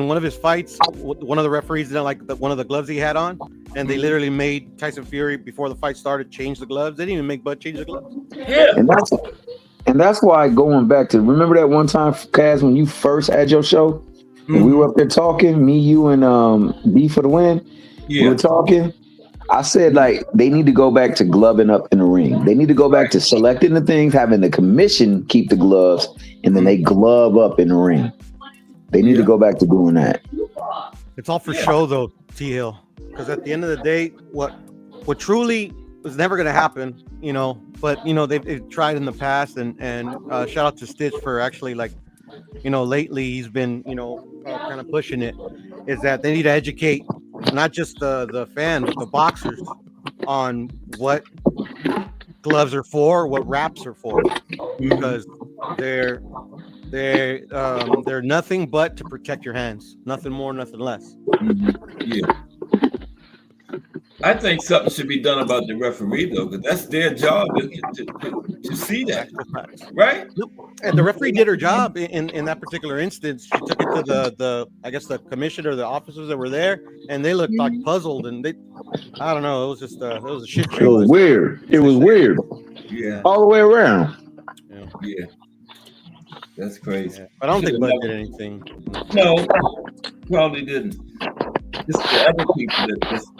E: one of his fights, one of the referees didn't like one of the gloves he had on, and they literally made Tyson Fury, before the fight started, change the gloves. They didn't even make Bud change the gloves.
D: Yeah,
G: and that's why, going back to, remember that one time, Kaz, when you first had your show, and we were up there talking, me, you, and B for the win. We were talking. I said, like, they need to go back to gloving up in the ring. They need to go back to selecting the things, having the commission keep the gloves, and then they glove up in the ring. They need to go back to doing that.
E: It's all for show, though, T Hill. Because at the end of the day, what truly was never going to happen, you know. But you know, they've tried in the past, and shout out to Stitch for actually, like, you know, lately he's been, you know, kind of pushing it. Is that they need to educate not just the fan, but the boxers on what gloves are for, what wraps are for, because they're nothing but to protect your hands, nothing more, nothing less.
D: Yeah, I think something should be done about the referee, though, because that's their job to see that, right?
E: And the referee did her job in that particular instance. She took it to the I guess the commissioner, the officers that were there, and they looked like puzzled, and I don't know, it was just it was a shit show.
G: It was weird. It was weird.
D: Yeah,
G: all the way around.
D: Yeah. That's crazy.
E: Yeah. But I don't think Bud did anything.
D: No, probably didn't. It's the other people that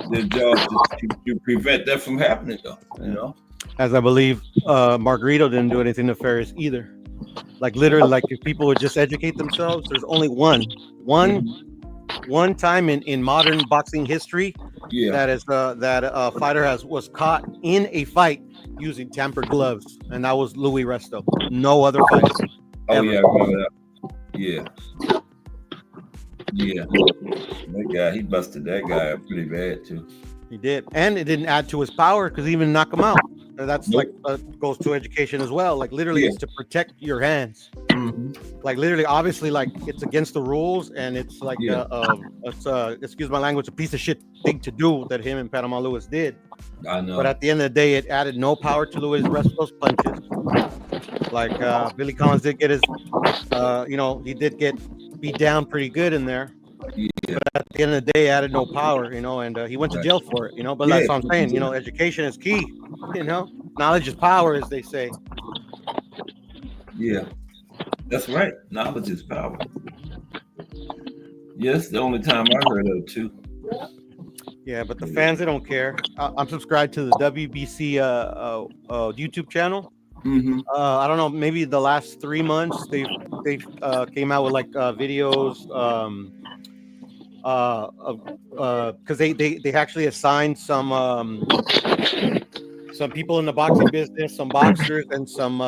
D: their job is to prevent that from happening, though. You know,
E: as I believe Margarito didn't do anything nefarious either. Like, literally, like, if people would just educate themselves, there's only one time in modern boxing history that is that a fighter was caught in a fight using tampered gloves, and that was Louis Resto. No other fighter.
D: Oh ever. Yeah, I remember that. Yeah. That guy, he busted that guy up pretty bad too.
E: He did, and it didn't add to his power because he even knocked him out. That's like goes to education as well. Like, literally, it's to protect your hands. Like, literally, obviously, like, it's against the rules, and it's like it's excuse my language, a piece of shit thing to do that him and Panama Lewis did.
D: I know.
E: But at the end of the day, it added no power to Louis Resto's punches. Like, Billy Collins did get his, you know, he did get beat down pretty good in there. Yeah. But at the end of the day, added no power, you know, and he went to jail for it, you know. But that's what I'm saying, you know, education is key, you know, knowledge is power, as they say.
D: Yeah, that's right. Knowledge is power. Yes, the only time I heard of it too.
E: Yeah, but the fans, they don't care. I'm subscribed to the WBC YouTube channel. I don't know, maybe the last 3 months they came out with like videos because they actually assigned some some people in the boxing business, some boxers, and some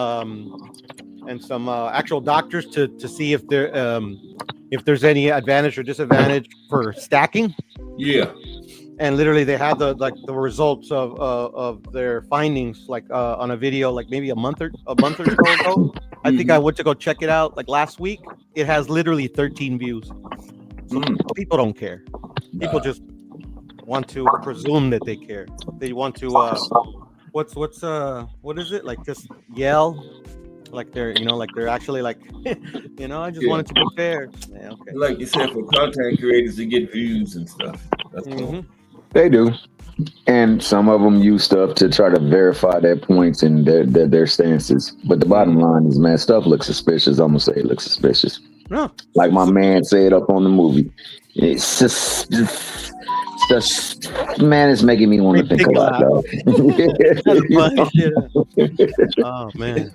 E: actual doctors to see if there's any advantage or disadvantage for stacking.
D: Yeah.
E: And literally, they had the results of their findings on a video like maybe a month or so ago. I think I went to go check it out like last week. It has literally 13 views. So people don't care. People just want to presume that they care. They want to what is it, like, just yell like they're like they're actually like I just want it to be fair. Yeah, okay.
D: Like you said, for content creators to get views and stuff. That's cool.
G: They do. And some of them use stuff to try to verify their points and their stances. But the bottom line is, man, stuff looks suspicious. I'm gonna say it looks suspicious.
E: No.
G: Like my man said up on the movie. It's just man, it's making me want to think a lot, dog.
E: Oh man,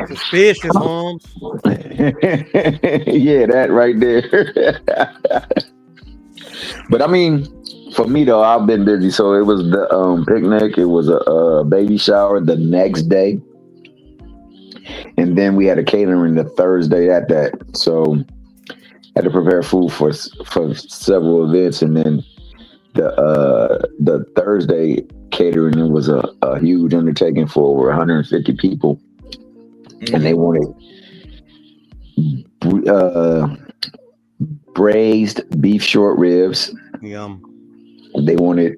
E: suspicious, Holmes.
G: Yeah, that right there. But I mean, for me though, I've been busy. So it was the picnic. It was a baby shower the next day, and then we had a catering the Thursday at that. So had to prepare food for several events, and then the Thursday catering was a huge undertaking for over 150 people, and they wanted braised beef short ribs.
E: Yum.
G: They wanted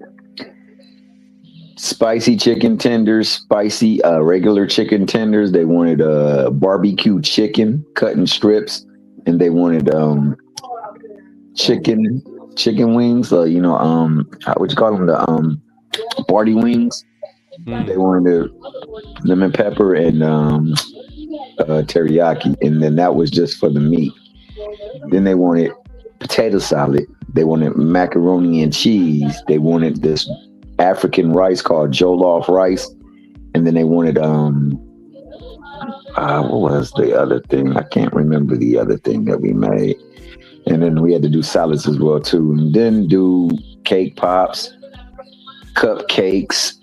G: spicy chicken tenders, spicy regular chicken tenders. They wanted barbecue chicken cut in strips, and they wanted chicken wings. What you call them, the party wings. They wanted lemon pepper and teriyaki, and then that was just for the meat. Then they wanted potato salad. They wanted macaroni and cheese. They wanted this African rice called jollof rice, and then they wanted what was the other thing? I can't remember the other thing that we made. And then we had to do salads as well too, and then do cake pops, cupcakes,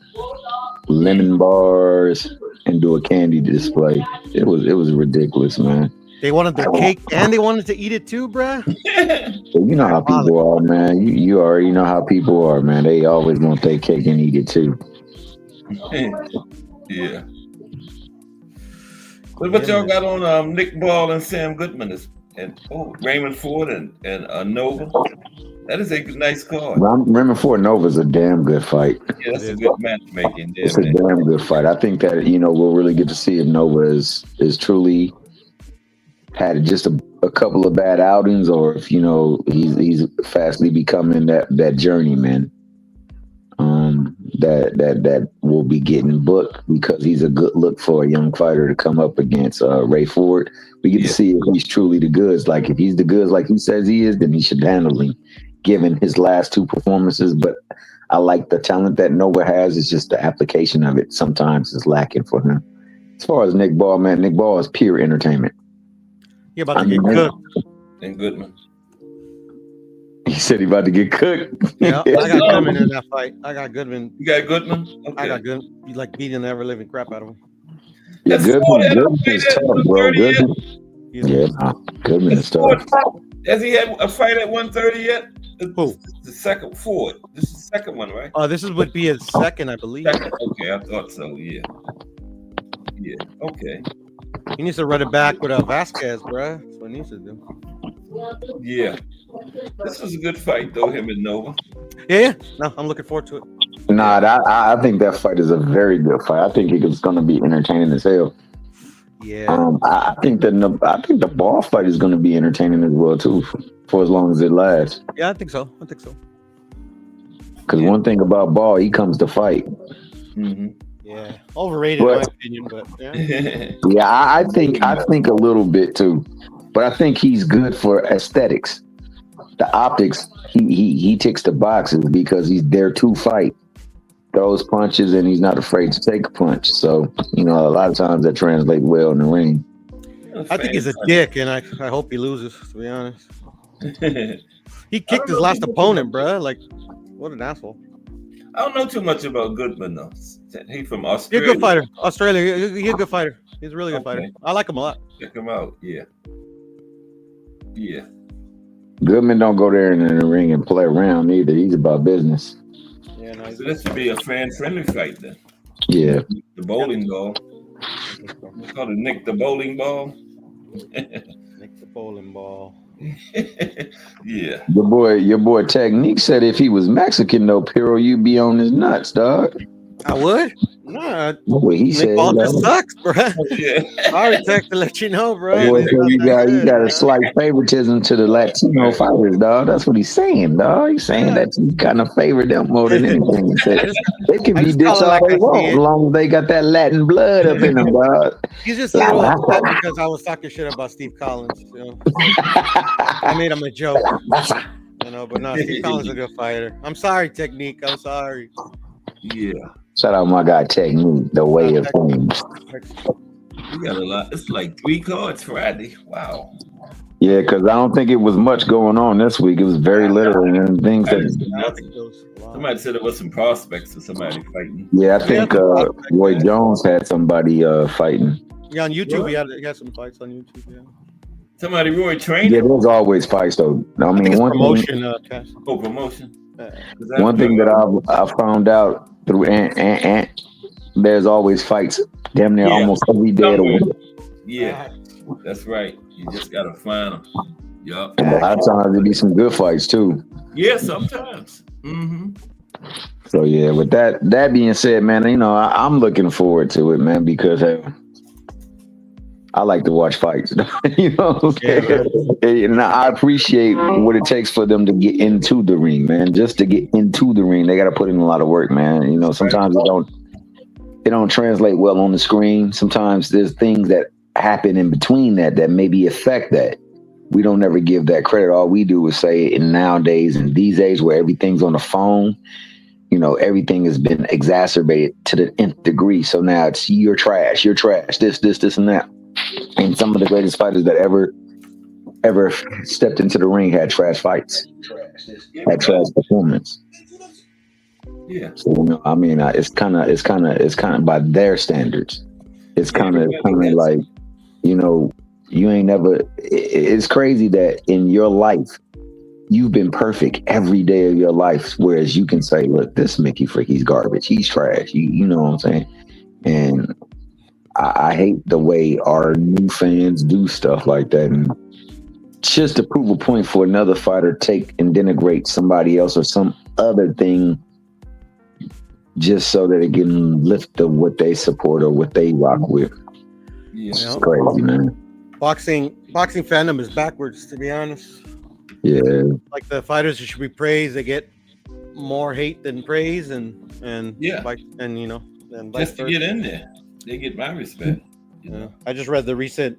G: lemon bars, and do a candy display. It was ridiculous, man.
E: They wanted the cake and they wanted to eat it too, bruh.
G: You know how people are, man. You already know how people are, man. They always want their cake and eat it too.
D: Yeah. What y'all got on Nick Ball and Sam Goodman and Raymond Ford and Nova? That is a nice card.
G: Raymond Ford Nova is a damn good fight.
D: Yeah, that's a good matchmaking. Yeah,
G: it's a damn good fight. I think that we'll really get to see if Nova is truly had just a couple of bad outings, or if he's fastly becoming that journeyman that will be getting booked, because he's a good look for a young fighter to come up against Ray Ford. We get to see if he's truly the goods. Like if he's the goods like he says he is, then he should handle him, given his last two performances. But I like the talent that Nova has. It's just the application of it sometimes is lacking for him. As far as Nick Ball, man, Nick Ball is pure entertainment.
E: You're about to get cooked.
D: And Goodman.
G: He said he about to get cooked.
E: Yeah, I got Goodman in that fight. I got Goodman.
D: You got Goodman? Okay.
E: I got Goodman. You like beating the ever living crap out of him.
G: Yeah, Goodman is tough, bro. Goodman. Goodman is tough.
D: Has he had a fight at 130 yet?
E: Who?
D: The second Ford. This is the second one, right?
E: This would be his second, I believe.
D: Second. Okay, I thought so. Yeah. Yeah. Okay.
E: He needs to run it back with Vasquez, bro. That's what he needs to do.
D: Yeah. This was a good fight, though, him and Nova.
E: Yeah. No, I'm looking forward to it.
G: Nah, I think that fight is a very good fight. I think it's going to be entertaining as hell.
E: Yeah.
G: I think the Ball fight is going to be entertaining as well too, for as long as it lasts.
E: Yeah, I think so.
G: Because one thing about Ball, he comes to fight.
D: Mm-hmm.
E: Yeah, overrated in my opinion, but yeah.
G: Yeah, I think a little bit too, but I think he's good for aesthetics. The optics, he ticks the boxes because he's there to fight. Throws punches and he's not afraid to take a punch. So, a lot of times that translates well in the ring.
E: I think he's a dick, and I hope he loses, to be honest. He kicked his last opponent, bro. Like, what an asshole.
D: I don't know too much about Goodman though. He from
E: He's a
D: Australia.
E: good fighter. Australia. He's a good fighter. He's a really good fighter. I like him a lot.
D: Check him out. Yeah.
G: Goodman don't go there in the ring and play around either. He's about business.
E: Yeah, no,
D: So this should be a fan-friendly fight then.
G: Yeah.
D: The bowling ball. We call it Nick the bowling ball.
E: Nick the bowling ball.
D: Yeah.
G: Your boy Technique said if he was Mexican though, Piro, you'd be on his nuts, dog.
E: I would. No,
G: Boy, he
E: Nick
G: said
E: Ball just sucks, bro.
D: Yeah.
E: Sorry, Tech, to let you know, bro.
G: Boy, so you got a slight favoritism to the Latino fighters, dog. That's what he's saying, dog. He's saying that you kind of favor them more than anything. He said, they can be dicks all they want as long as they got that Latin blood up in them, dog.
E: He's just a little upset because I was talking shit about Steve Collins. You know? I made him a joke. You know, but no, Steve Collins is a good fighter. I'm sorry, Technique. I'm sorry.
D: Yeah.
G: Shout out my guy Technique, the way of things.
D: We got a lot. It's like 3 cards Friday. Wow.
G: Yeah, because I don't think it was much going on this week. It was very little and things that.
D: Somebody said there was some prospects or somebody fighting.
G: Yeah, I think Roy Jones had somebody fighting.
E: Yeah, on YouTube, he had some fights on YouTube. Yeah.
D: Somebody Roy trained.
G: Yeah, there's always fights though. I mean,
E: it's
G: one
E: promotion.
G: thing,
D: promotion.
G: One thing that I found out through Ant, there's always fights. Damn near almost every day of the week.
D: Yeah, that's right. You just gotta find them. Yup.
G: And a lot of times there be some good fights too.
D: Yeah, sometimes. Mm-hmm.
G: So yeah, with that being said, man, you know I'm looking forward to it, man, because I like to watch fights. You know what I'm saying? And I appreciate what it takes for them to get into the ring, man. Just to get into the ring, they got to put in a lot of work, man. You know, sometimes it don't translate well on the screen. Sometimes there's things that happen in between that maybe affect that. We don't ever give that credit. All we do is say in nowadays and these days where everything's on the phone, you know, everything has been exacerbated to the nth degree. So now it's you're trash, this and that. And some of the greatest fighters that ever stepped into the ring had trash fights, had trash performance.
D: Yeah.
G: So, you know, I mean, it's kind of by their standards. It's kind of like, you know, you ain't never. It's crazy that in your life you've been perfect every day of your life, whereas you can say, look, this Mickey Freak, he's garbage, he's trash. You know what I'm saying? And I hate the way our new fans do stuff like that. And just to prove a point for another fighter, take and denigrate somebody else or some other thing just so that it can lift what they support or what they rock with.
D: Yeah.
G: It's crazy, man.
E: Boxing fandom is backwards, to be honest.
G: Yeah.
E: Like the fighters who should be praised, they get more hate than praise, and
D: yeah,
E: like, and you know, and
D: just to get in there. They get my respect. You know?
E: I just read the recent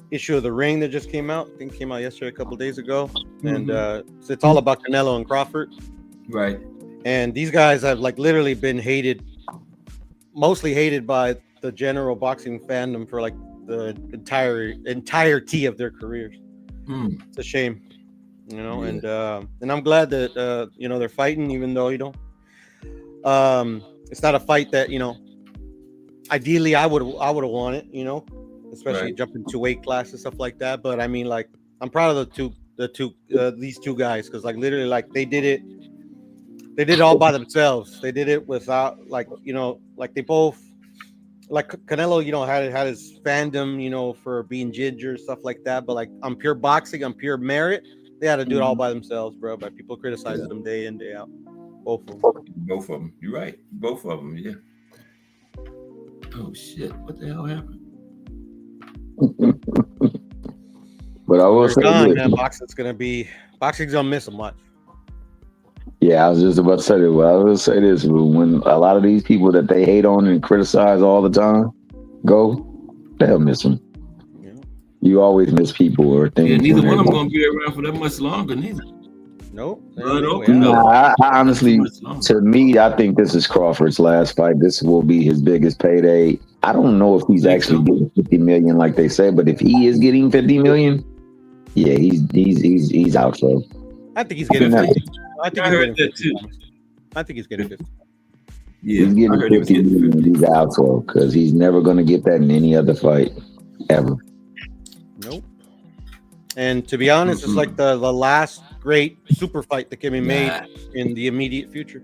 E: issue of The Ring that just came out. I think it came out yesterday, a couple of days ago. And so it's all about Canelo and Crawford.
D: Right.
E: And these guys have like literally been mostly hated by the general boxing fandom for like the entirety of their careers. It's a shame, you know. Yeah. And I'm glad that you know, they're fighting, even though, you know, it's not a fight that, you know, ideally I would have wanted, you know, especially jumping to weight class and stuff like that. But I mean, like, I'm proud of these two guys, because like literally, like they did it all by themselves. They did it without, like, you know, like they both, like Canelo, you know, had his fandom, you know, for being ginger, stuff like that. But like on pure boxing, on pure merit, they had to do it all by themselves, bro. By people criticizing them day in, day out. Both of them. You're right. Both of them. Yeah. Oh shit! What the hell happened?
G: But I will say,
E: boxing's gonna miss them much.
G: Yeah, I was just about to say that. Well, I will say this: when a lot of these people that they hate on and criticize all the time they'll miss them. Yeah. You always miss people or things.
D: Yeah, neither one of them gonna be around for that much longer, neither.
E: Nope.
G: I honestly, to me, I think this is Crawford's last fight. This will be his biggest payday. I don't know if he's actually getting 50 million like they say, but if he is getting 50 million, yeah, he's out. So
E: I think he's getting 50. I think
D: I heard that too.
E: I think he's getting 50.
D: Yeah,
G: He's
D: I
G: getting
D: heard he was
G: 50
D: getting
G: million.
D: 50.
G: He's out for because he's never going to get that in any other fight ever.
E: Nope. And to be honest, it's like the last great super fight that can be made in the immediate future.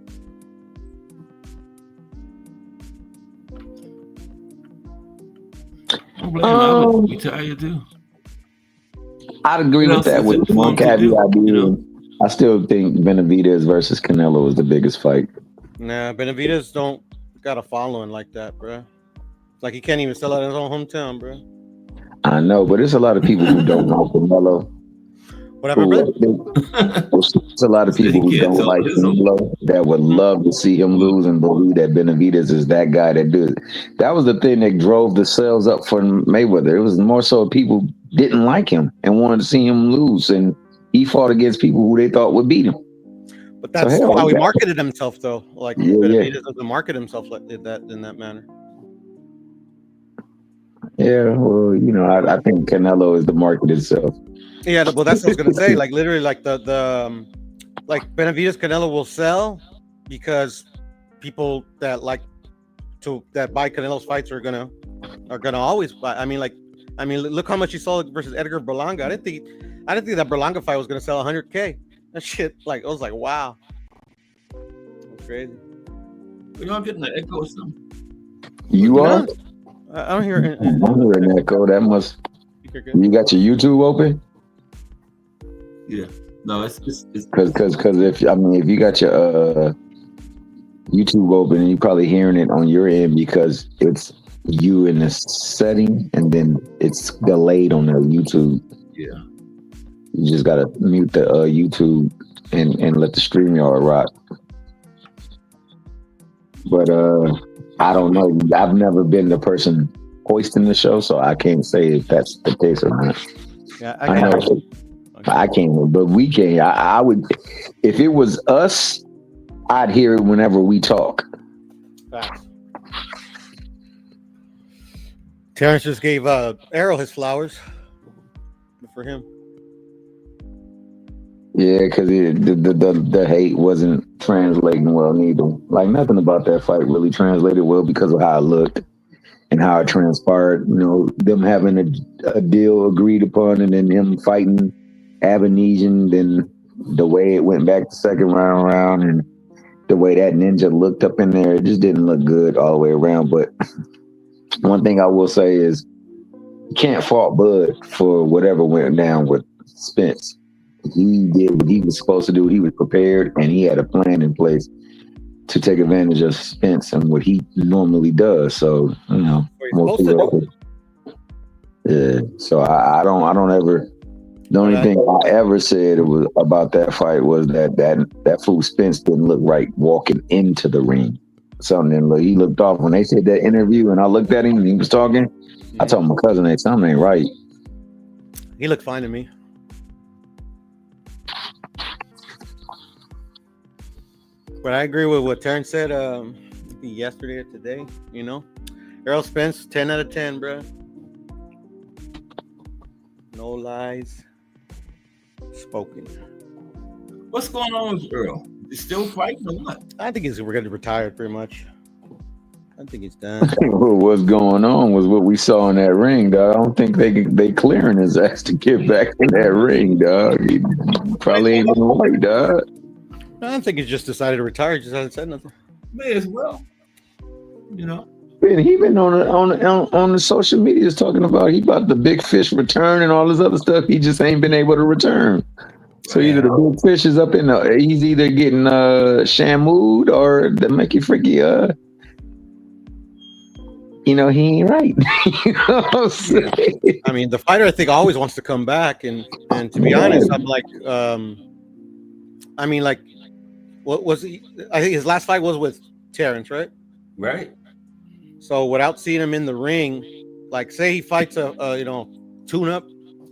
D: I would retire you too.
G: I'd agree with that. With one caveat being, I still think Benavidez versus Canelo is the biggest fight.
E: Nah, Benavidez don't got a following like that, bro. Like he can't even sell out in his own hometown, bro.
G: I know, but there's a lot of people who don't like Canelo.
E: Whatever, brother.
G: There's a lot of people who don't like Canelo that would love to see him lose and believe that Benavidez is that guy that does. That was the thing that drove the sales up for Mayweather. It was more so people didn't like him and wanted to see him lose, and he fought against people who they thought would beat him.
E: But that's how he marketed himself, though. Like Benavidez doesn't market himself like that in that manner.
G: Yeah, well, you know, I think Canelo is the market itself.
E: Yeah, well, that's what I was gonna say. Like literally, like the like Benavidez Canelo will sell because people that that buy Canelo's fights are gonna always buy. I mean, look how much he sold versus Edgar Berlanga. I didn't think that Berlanga fight was gonna sell 100K. That shit, like I was like, wow, that's crazy.
D: You're not getting an echo or something.
G: You are?
E: I don't hear.
G: I'm hearing an echo. That must. You got your YouTube open?
D: Yeah. No, it's
G: because if you got your YouTube open, you're probably hearing it on your end because it's you in the setting and then it's delayed on the YouTube.
D: Yeah.
G: You just gotta mute the YouTube and let the StreamYard rock. But I don't know. I've never been the person hoisting the show, so I can't say if that's the case or not.
E: Yeah,
G: I can't, but we can. I would, if it was us, I'd hear it whenever we talk.
E: Facts. Terrence just gave Arrow his flowers. Good for him.
G: Yeah, because the hate wasn't translating well neither. Like nothing about that fight really translated well because of how it looked and how it transpired. You know, them having a deal agreed upon and then him fighting Abanesian, then the way it went back the second round and the way that ninja looked up in there, it just didn't look good all the way around. But one thing I will say is you can't fault Bud for whatever went down with Spence. He did what he was supposed to do. He was prepared and he had a plan in place to take advantage of Spence and what he normally does. So, you know, yeah. So I don't ever. The only thing I ever said was about that fight was that fool Spence didn't look right walking into the ring. Something he looked off when they said that interview, and I looked at him and he was talking. I told my cousin that something ain't right.
E: He looked fine to me. But I agree with what Terrence said yesterday or today. You know, Errol Spence, 10 out of 10, bro. No lies spoken.
D: What's going on with Earl? He's still fighting or what?
E: I think we're going to retire pretty much. I think he's done.
G: What's going on was what we saw in that ring, dog. I don't think they clearing his ass to get back in that ring, dog. He probably ain't gonna wait, dog.
E: I don't think he just decided to retire. He just hasn't said nothing.
D: May as well, you know.
G: He been on the social medias talking about he about the big fish return and all this other stuff. He just ain't been able to return. So either the big fish is up in he's either getting shamued or the Mickey Freaky you know, he ain't right. You know what I'm saying?
E: I mean, the fighter I think always wants to come back, and to be honest, I'm like, I mean, like, what was he? I think his last fight was with Terrence, right?
D: Right.
E: So without seeing him in the ring, like, say he fights a tune-up,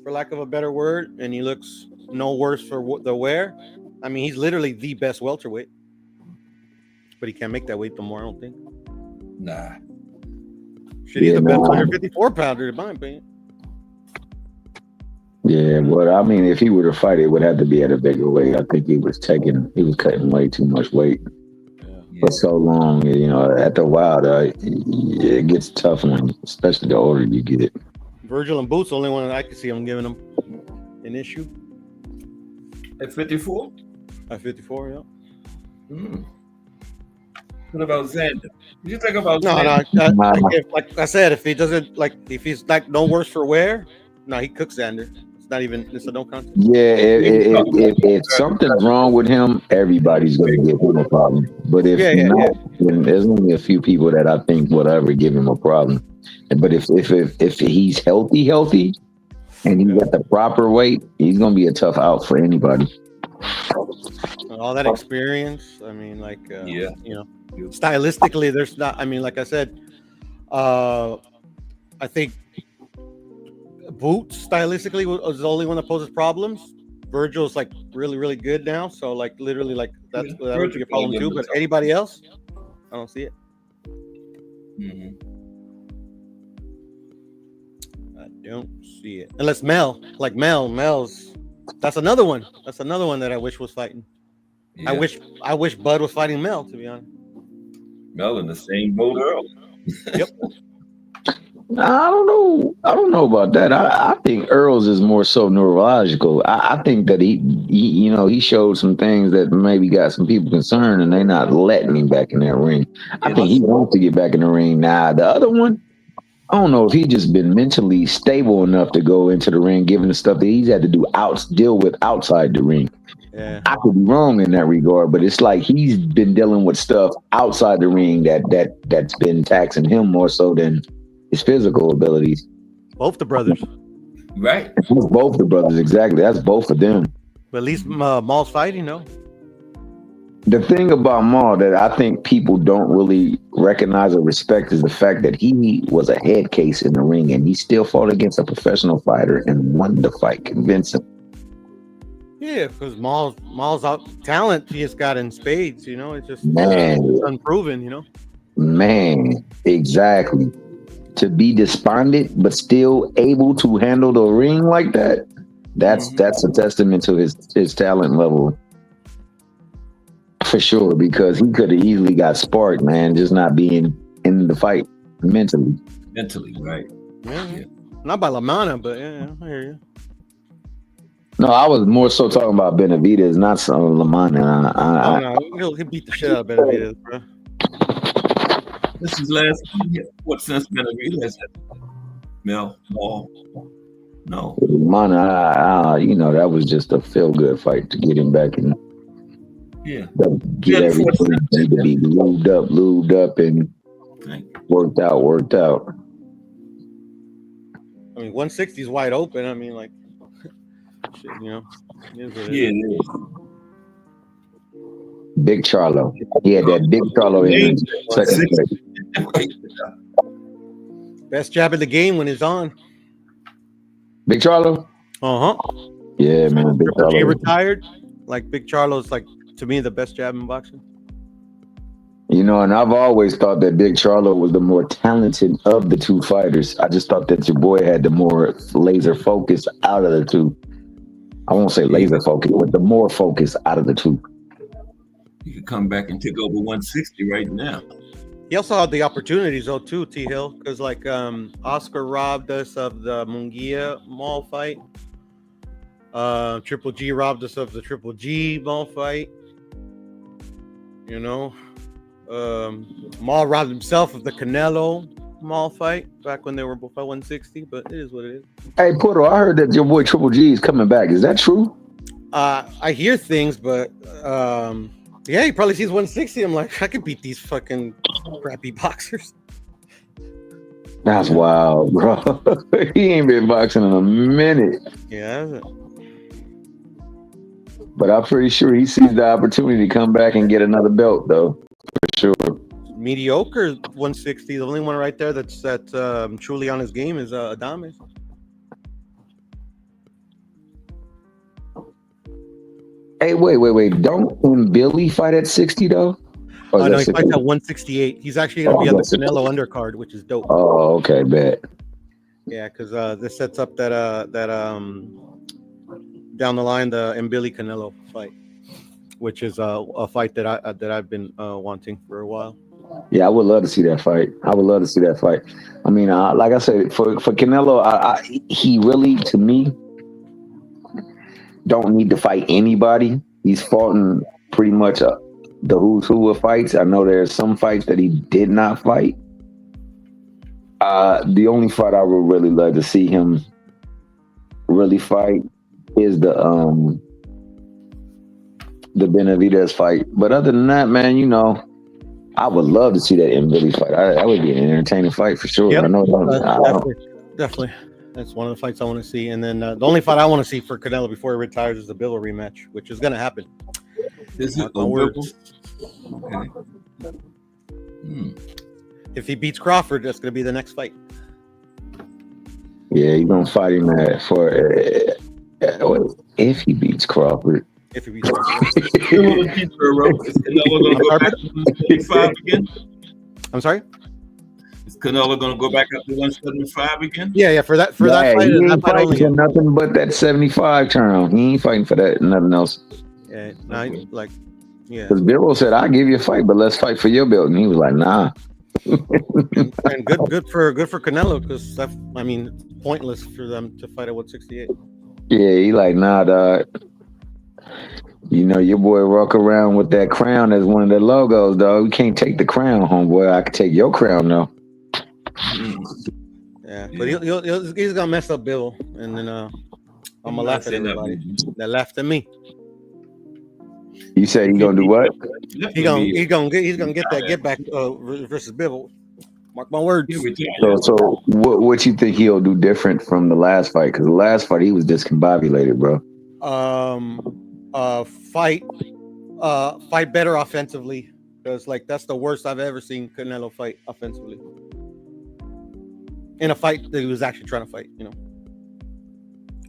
E: for lack of a better word, and he looks no worse for the wear. I mean, he's literally the best welterweight, but he can't make that weight no more. I don't think.
D: Nah.
E: Shit, he's the best 154-pounder, in my opinion.
G: Yeah, but I mean, if he were to fight, it would have to be at a bigger weight. I think he was cutting way too much weight. for so long. You know, after a while, it gets tough especially the older you get.
E: Virgil and Boots, the only one that I can see I'm giving them an issue.
D: At 54?
E: At 54, yeah.
D: What about Xander? What do you think about
E: No,
D: Xander?
E: like I said, if he doesn't if he's like no worse for wear, no, he cooks Xander. It's a no contest.
G: Yeah, if something's wrong with him, everybody's going to give him a problem. But if not, then there's only a few people that I think will ever give him a problem. But if he's healthy, and he's at the proper weight, he's going to be a tough out for anybody.
E: All that experience, I mean, like, you know, stylistically, there's not. I mean, like I said, I think Boots stylistically was the only one that poses problems. Virgil's like really, really good now, so like literally, like that would be a problem too. But anybody else, I don't see it. I don't see it unless Mel's. That's another one. That's another one that I wish was fighting. Yeah. I wish Bud was fighting Mel, to be honest.
D: Mel in the same boat Earl.
E: Yep.
G: I don't know about that. I think Earl's is more so neurological. I think that he showed some things that maybe got some people concerned, and they're not letting him back in that ring. I think he wants to get back in the ring now. The other one, I don't know if he just been mentally stable enough to go into the ring, given the stuff that he's had to deal with outside the ring.
E: Yeah.
G: I could be wrong in that regard, but it's like he's been dealing with stuff outside the ring that's been taxing him more so than his physical abilities.
E: Both the brothers.
D: Right.
G: Both the brothers, exactly. That's both of them.
E: But at least Maul's fighting, no?
G: The thing about Maul that I think people don't really recognize or respect is the fact that he was a head case in the ring, and he still fought against a professional fighter and won the fight convincing.
E: Yeah, because Maul's out talent he has got in spades, you know. It's just
G: it's
E: unproven, you know.
G: Man, exactly. To be despondent but still able to handle the ring like that, that's a testament to his talent level. For sure, because he could have easily got sparked, man, just not being in the fight mentally.
D: Mentally, right.
E: Yeah. Not by Lamana, but yeah, I hear you.
G: No, I was more so talking about Benavidez, not some Lamana.
E: No, he'll beat the shit out of Benavidez, bro.
D: This is last year. What since Benavidez had Mel Maul? No.
G: Lamana, that was just a feel-good fight to get him back in.
D: Yeah.
G: Get everything to be lubed up, and worked out.
E: I mean, 160 is wide open. I mean, like, shit, you know.
D: It is.
G: Big Charlo. He had that big Charlo in second place.
E: Best jab in the game when it's on.
G: Big Charlo? Yeah, man. Big
E: Triple G
G: Charlo.
E: retired. Like, Big Charlo's, like, to me, the best jab in boxing.
G: And I've always thought that Big Charlo was the more talented of the two fighters. I just thought that your boy had the more laser focus out of the two. I won't say laser focus, but the more focus out of the two.
D: He could come back and take over 160 right now.
E: He also had the opportunities, though, too, T. Hill, because, like, Oscar robbed us of the Munguia Maul fight. Triple G robbed us of the Triple G Maul fight. You know, Maul robbed himself of the Canelo Maul fight back when they were both at 160, but it is what it is.
G: Hey, Porto, I heard that your boy Triple G is coming back. Is that true?
E: I hear things, but yeah, he probably sees 160. I'm like, I could beat these fucking crappy boxers.
G: That's wild, bro. He ain't been boxing in a minute.
E: Yeah.
G: But I'm pretty sure he sees the opportunity to come back and get another belt, though. For sure.
E: Mediocre 160. The only one right there that's truly on his game is Adames.
G: Hey, wait. Don't Billy fight at 60, though?
E: Oh, no, he fights at 168. He's actually going to be on the Canelo undercard, which is dope.
G: Oh, okay, bet.
E: Yeah, because this sets up that down the line, the Mbili Canelo fight. which is a fight that I've been wanting for a while.
G: Yeah, I would love to see that fight. I mean, like I said, for Canelo, he really, to me, don't need to fight anybody. He's fought in pretty much the who's who of fights. I know there's some fights that he did not fight. The only fight I would really love to see him really fight is the Benavidez fight. But other than that, man, you know, I would love to see that Billy fight. That would be an entertaining fight for sure.
E: Yep.
G: I know.
E: Definitely. That's one of the fights I want to see. And then the only fight I want to see for Canelo before he retires is the Bivol rematch, which is going to happen.
D: Is it okay.
E: If he beats Crawford, that's going to be the next fight.
G: Yeah, he's gonna fight him if he beats Crawford.
E: If he beats Crawford.
D: Is Canelo going to go back to 175 again?
E: I'm sorry?
D: Is Canelo going to go back up to 175 again?
E: Yeah. For that fight,
G: he ain't
E: that fight
G: fighting
E: only.
G: for nothing but that 75 turn. He ain't fighting for that, nothing else.
E: Yeah, yeah.
G: Because Bivol said, "I'll give you a fight, but let's fight for your belt." And he was like, "Nah."
E: and good for Canelo, because I mean, it's pointless for them to fight at 168.
G: Yeah, he like, "Nah, dog. You know, your boy walk around with that crown as one of the logos, dog. We can't take the crown, homeboy. I can take your crown, though."
E: Yeah, but he's gonna mess up Bivol, and then I'm gonna laugh at everybody that laughed at me.
G: You said he gonna do what?
E: He's gonna get that get back versus Bivol. Mark my words.
G: So what you think he'll do different from the last fight? Because the last fight he was discombobulated, bro.
E: Fight better offensively, because like that's the worst I've ever seen Canelo fight offensively in a fight that he was actually trying to fight. You know.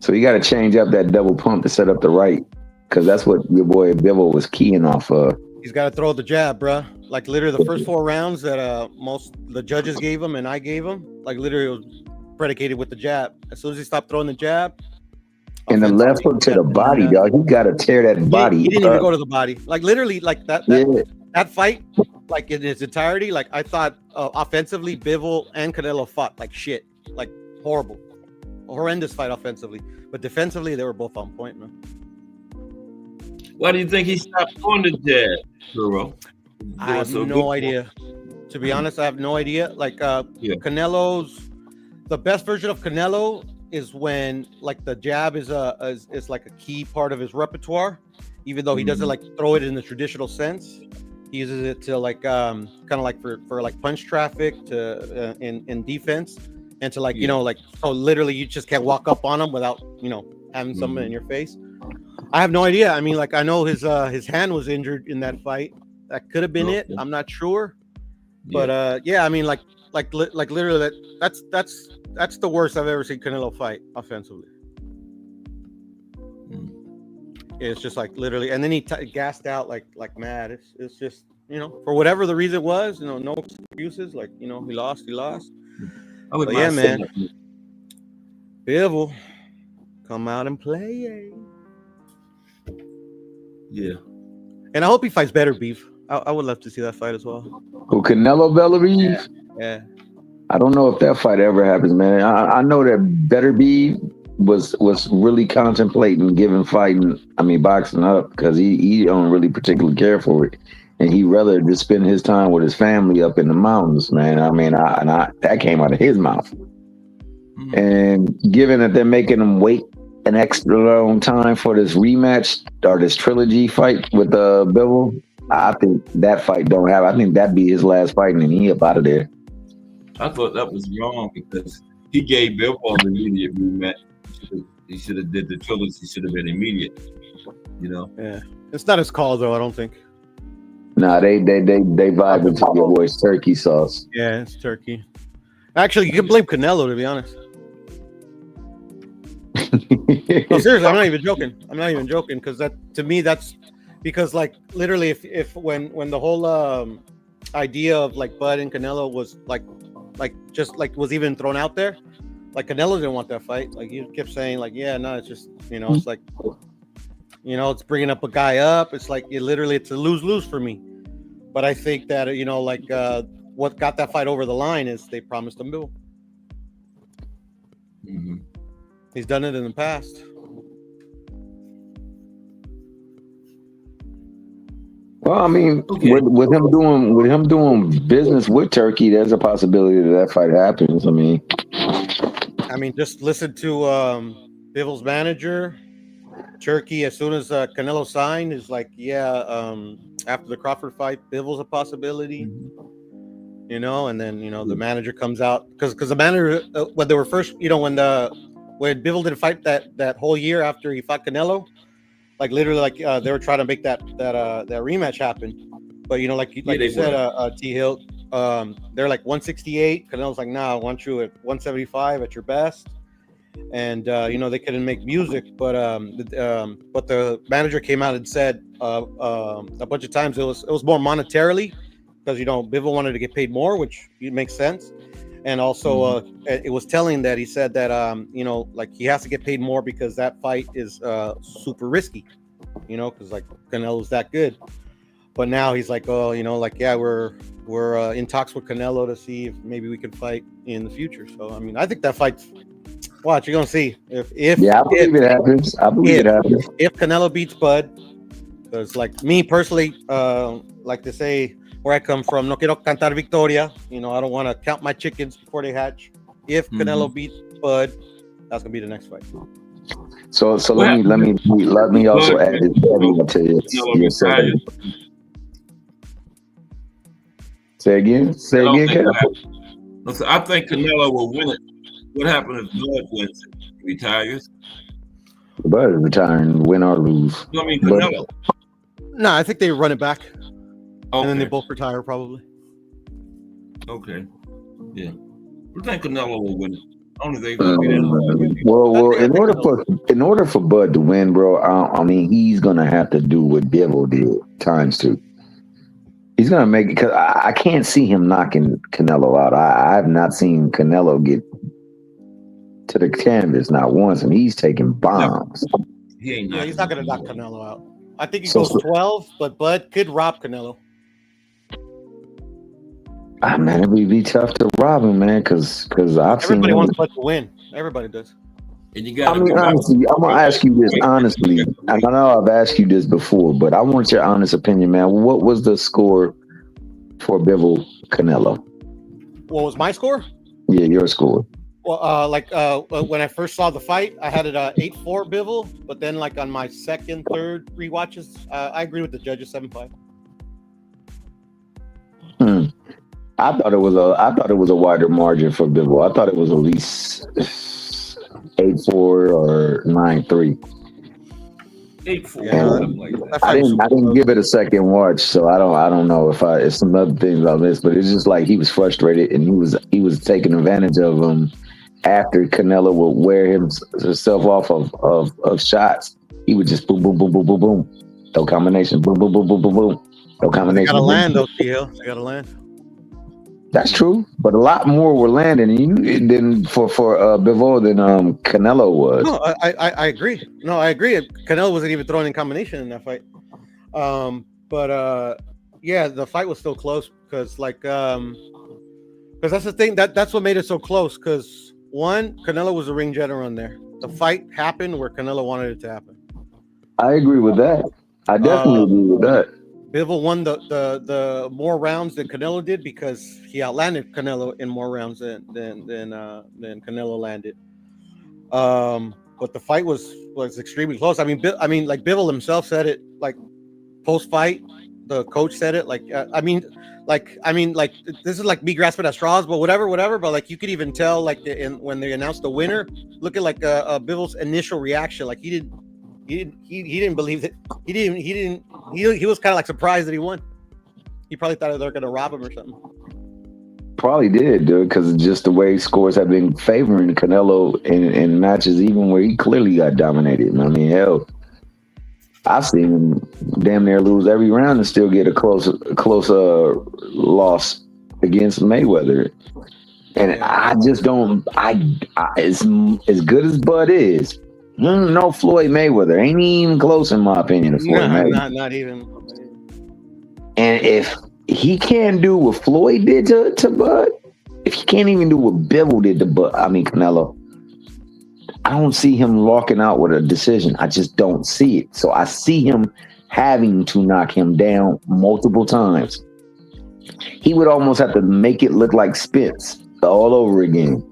G: So you got to change up that double pump to set up the right. Because that's what your boy Bivol was keying off of.
E: He's got to throw the jab, bro. Like literally the first 4 rounds that most the judges gave him and I gave him, like literally it was predicated with the jab. As soon as he stopped throwing the jab,
G: and the left hook to the body, dog. He got to tear that body.
E: He didn't even go to the body. Like literally, like that fight, like in its entirety. Like I thought offensively, Bivol and Canelo fought like shit, like horrendous fight offensively. But defensively, they were both on point, man.
D: Why do you think he stopped throwing the jab, Arturo?
E: I have no idea. To be honest, I have no idea. Like Canelo's, the best version of Canelo is when like the jab is like a key part of his repertoire, even though he doesn't like throw it in the traditional sense. He uses it to like kind of like for like punch traffic to in defense, and to like you know like so literally you just can't walk up on him without having something in your face. I have no idea. I mean, like I know his hand was injured in that fight. That could have been it. I'm not sure, but I mean, like literally that's the worst I've ever seen Canelo fight offensively. It's just like literally, and then he gassed out like mad. It's just for whatever the reason was, no excuses. Like he lost. But yeah, man, Bivol, come out and play.
D: Yeah.
E: And I hope he fights better beef. I would love to see that fight as well.
G: Who, Canelo Bellareev?
E: Yeah.
G: I don't know if that fight ever happens, man. I know that Better Beef was really contemplating boxing up, because he don't really particularly care for it. And he'd rather just spend his time with his family up in the mountains, man. I mean, that came out of his mouth. And given that they're making him wait an extra long time for this rematch or this trilogy fight with Bivol, I think that fight don't happen. I think that'd be his last fight, and then he up out of there.
D: I thought that was wrong, because he gave Bivol an immediate rematch. He should have did the trilogy. He should have been immediate.
E: Yeah, it's not his call though. I don't think.
G: Nah, they vibe into your boy's turkey sauce.
E: Yeah, it's turkey. Actually, you can blame Canelo, to be honest. No, seriously, I'm not even joking. Because that, to me, that's because like literally, if when the whole idea of like Bud and Canelo was like just like was even thrown out there, like Canelo didn't want that fight. Like he kept saying like, yeah, no, it's just it's like You know, it's bringing up a guy up. It's like it's a lose-lose for me. But I think that what got that fight over the line is they promised him Bill.
D: Mm-hmm.
E: He's done it in the past.
G: Well, I mean, with him doing business with Turkey, there's a possibility that fight happens. I mean,
E: just listen to Bivol's manager. Turkey, as soon as Canelo signed, is like, after the Crawford fight, Bivol's a possibility. You know, and then the manager comes out because the manager when they were first, when Bivol didn't fight that whole year after he fought Canelo, like literally, like they were trying to make that rematch happen, but like you said, T Hill, they're like 168. Canelo's like, nah, I want you at 175 at your best, and they couldn't make music, but the manager came out and said a bunch of times it was more monetarily, because Bivol wanted to get paid more, which makes sense. And also it was telling that he said that like he has to get paid more because that fight is super risky, because like Canelo's that good. But now he's like, we're in talks with Canelo to see if maybe we can fight in the future. So I mean, I think that fight's, watch, you're gonna see I believe it happens. If Canelo beats Bud, because like me personally, like to say, where I come from, no quiero cantar victoria. I don't want to count my chickens before they hatch. If Canelo beats Bud, that's gonna be the next fight.
G: So let me also add this to your segment. Say again,
D: I think Canelo will win it. What happens if Bud wins it? He retires?
G: Bud is retiring, win or lose.
D: I mean, Canelo.
E: No, I think they run it back.
D: Okay.
E: And then they both retire, probably.
D: Okay. Yeah. I think Canelo will win it. Only they
G: well, in order for Bud to win, bro, I mean, he's gonna have to do what Bivol did times 2. He's gonna make it, because I can't see him knocking Canelo out. I have not seen Canelo get to the canvas not once, and he's taking bombs.
E: He's not gonna knock Canelo out. I think he goes 12, but Bud could rob Canelo.
G: Man, it would be tough to rob him, man, because
E: everybody wants Bud to win. Everybody does.
D: And you got.
G: Honestly, I'm gonna ask you this honestly. I know I've asked you this before, but I want your honest opinion, man. What was the score for Bivol Canelo?
E: What was my score?
G: Yeah, your score.
E: Well, when I first saw the fight, I had it 8-4 Bivol, but then like on my second, third rewatches, I agree with the judges 7-5.
G: I thought it was a wider margin for Bivol. I thought it was at least 8-4 or 9-3.
D: 8-4.
G: Yeah, I didn't give it a second watch, so I don't know if some other things I missed, but it's just like he was frustrated and he was taking advantage of him after Canelo would wear himself off of shots. He would just boom, boom, boom, boom, boom, boom, throw combination, boom, boom, boom, boom, boom, boom, throw combination.
E: They gotta land though, TL. They gotta land.
G: That's true, but a lot more were landing than for Bivol than Canelo was.
E: No, I agree. No, I agree. Canelo wasn't even throwing in combination in that fight. But the fight was still close because that's the thing that's what made it so close. Because one, Canelo was a ring general in there. The fight happened where Canelo wanted it to happen.
G: I agree with that. I definitely agree with that.
E: Bivol won the more rounds than Canelo did because he outlanded Canelo in more rounds than Canelo landed. But the fight was extremely close. I mean, like Bivol himself said it, like post fight, the coach said it. Like, I mean, this is like me grasping at straws, but whatever. But like you could even tell, like when they announced the winner, look at like Bivol's initial reaction. Like he didn't believe that. He was kind of like surprised that he won. He probably thought they were going to rob him or something.
G: Probably did, dude, because just the way scores have been favoring Canelo in matches, even where he clearly got dominated. I mean, hell, I've seen him damn near lose every round and still get a close loss against Mayweather. And I just don't. As good as Bud is, No, Floyd Mayweather ain't even close in my opinion to Floyd Mayweather.
E: Not even.
G: And if he can't do what Floyd did to Bud, if he can't even do what Bivol did to Canelo, I don't see him walking out with a decision. I just don't see it. So I see him having to knock him down multiple times. He would almost have to make it look like Spitz all over again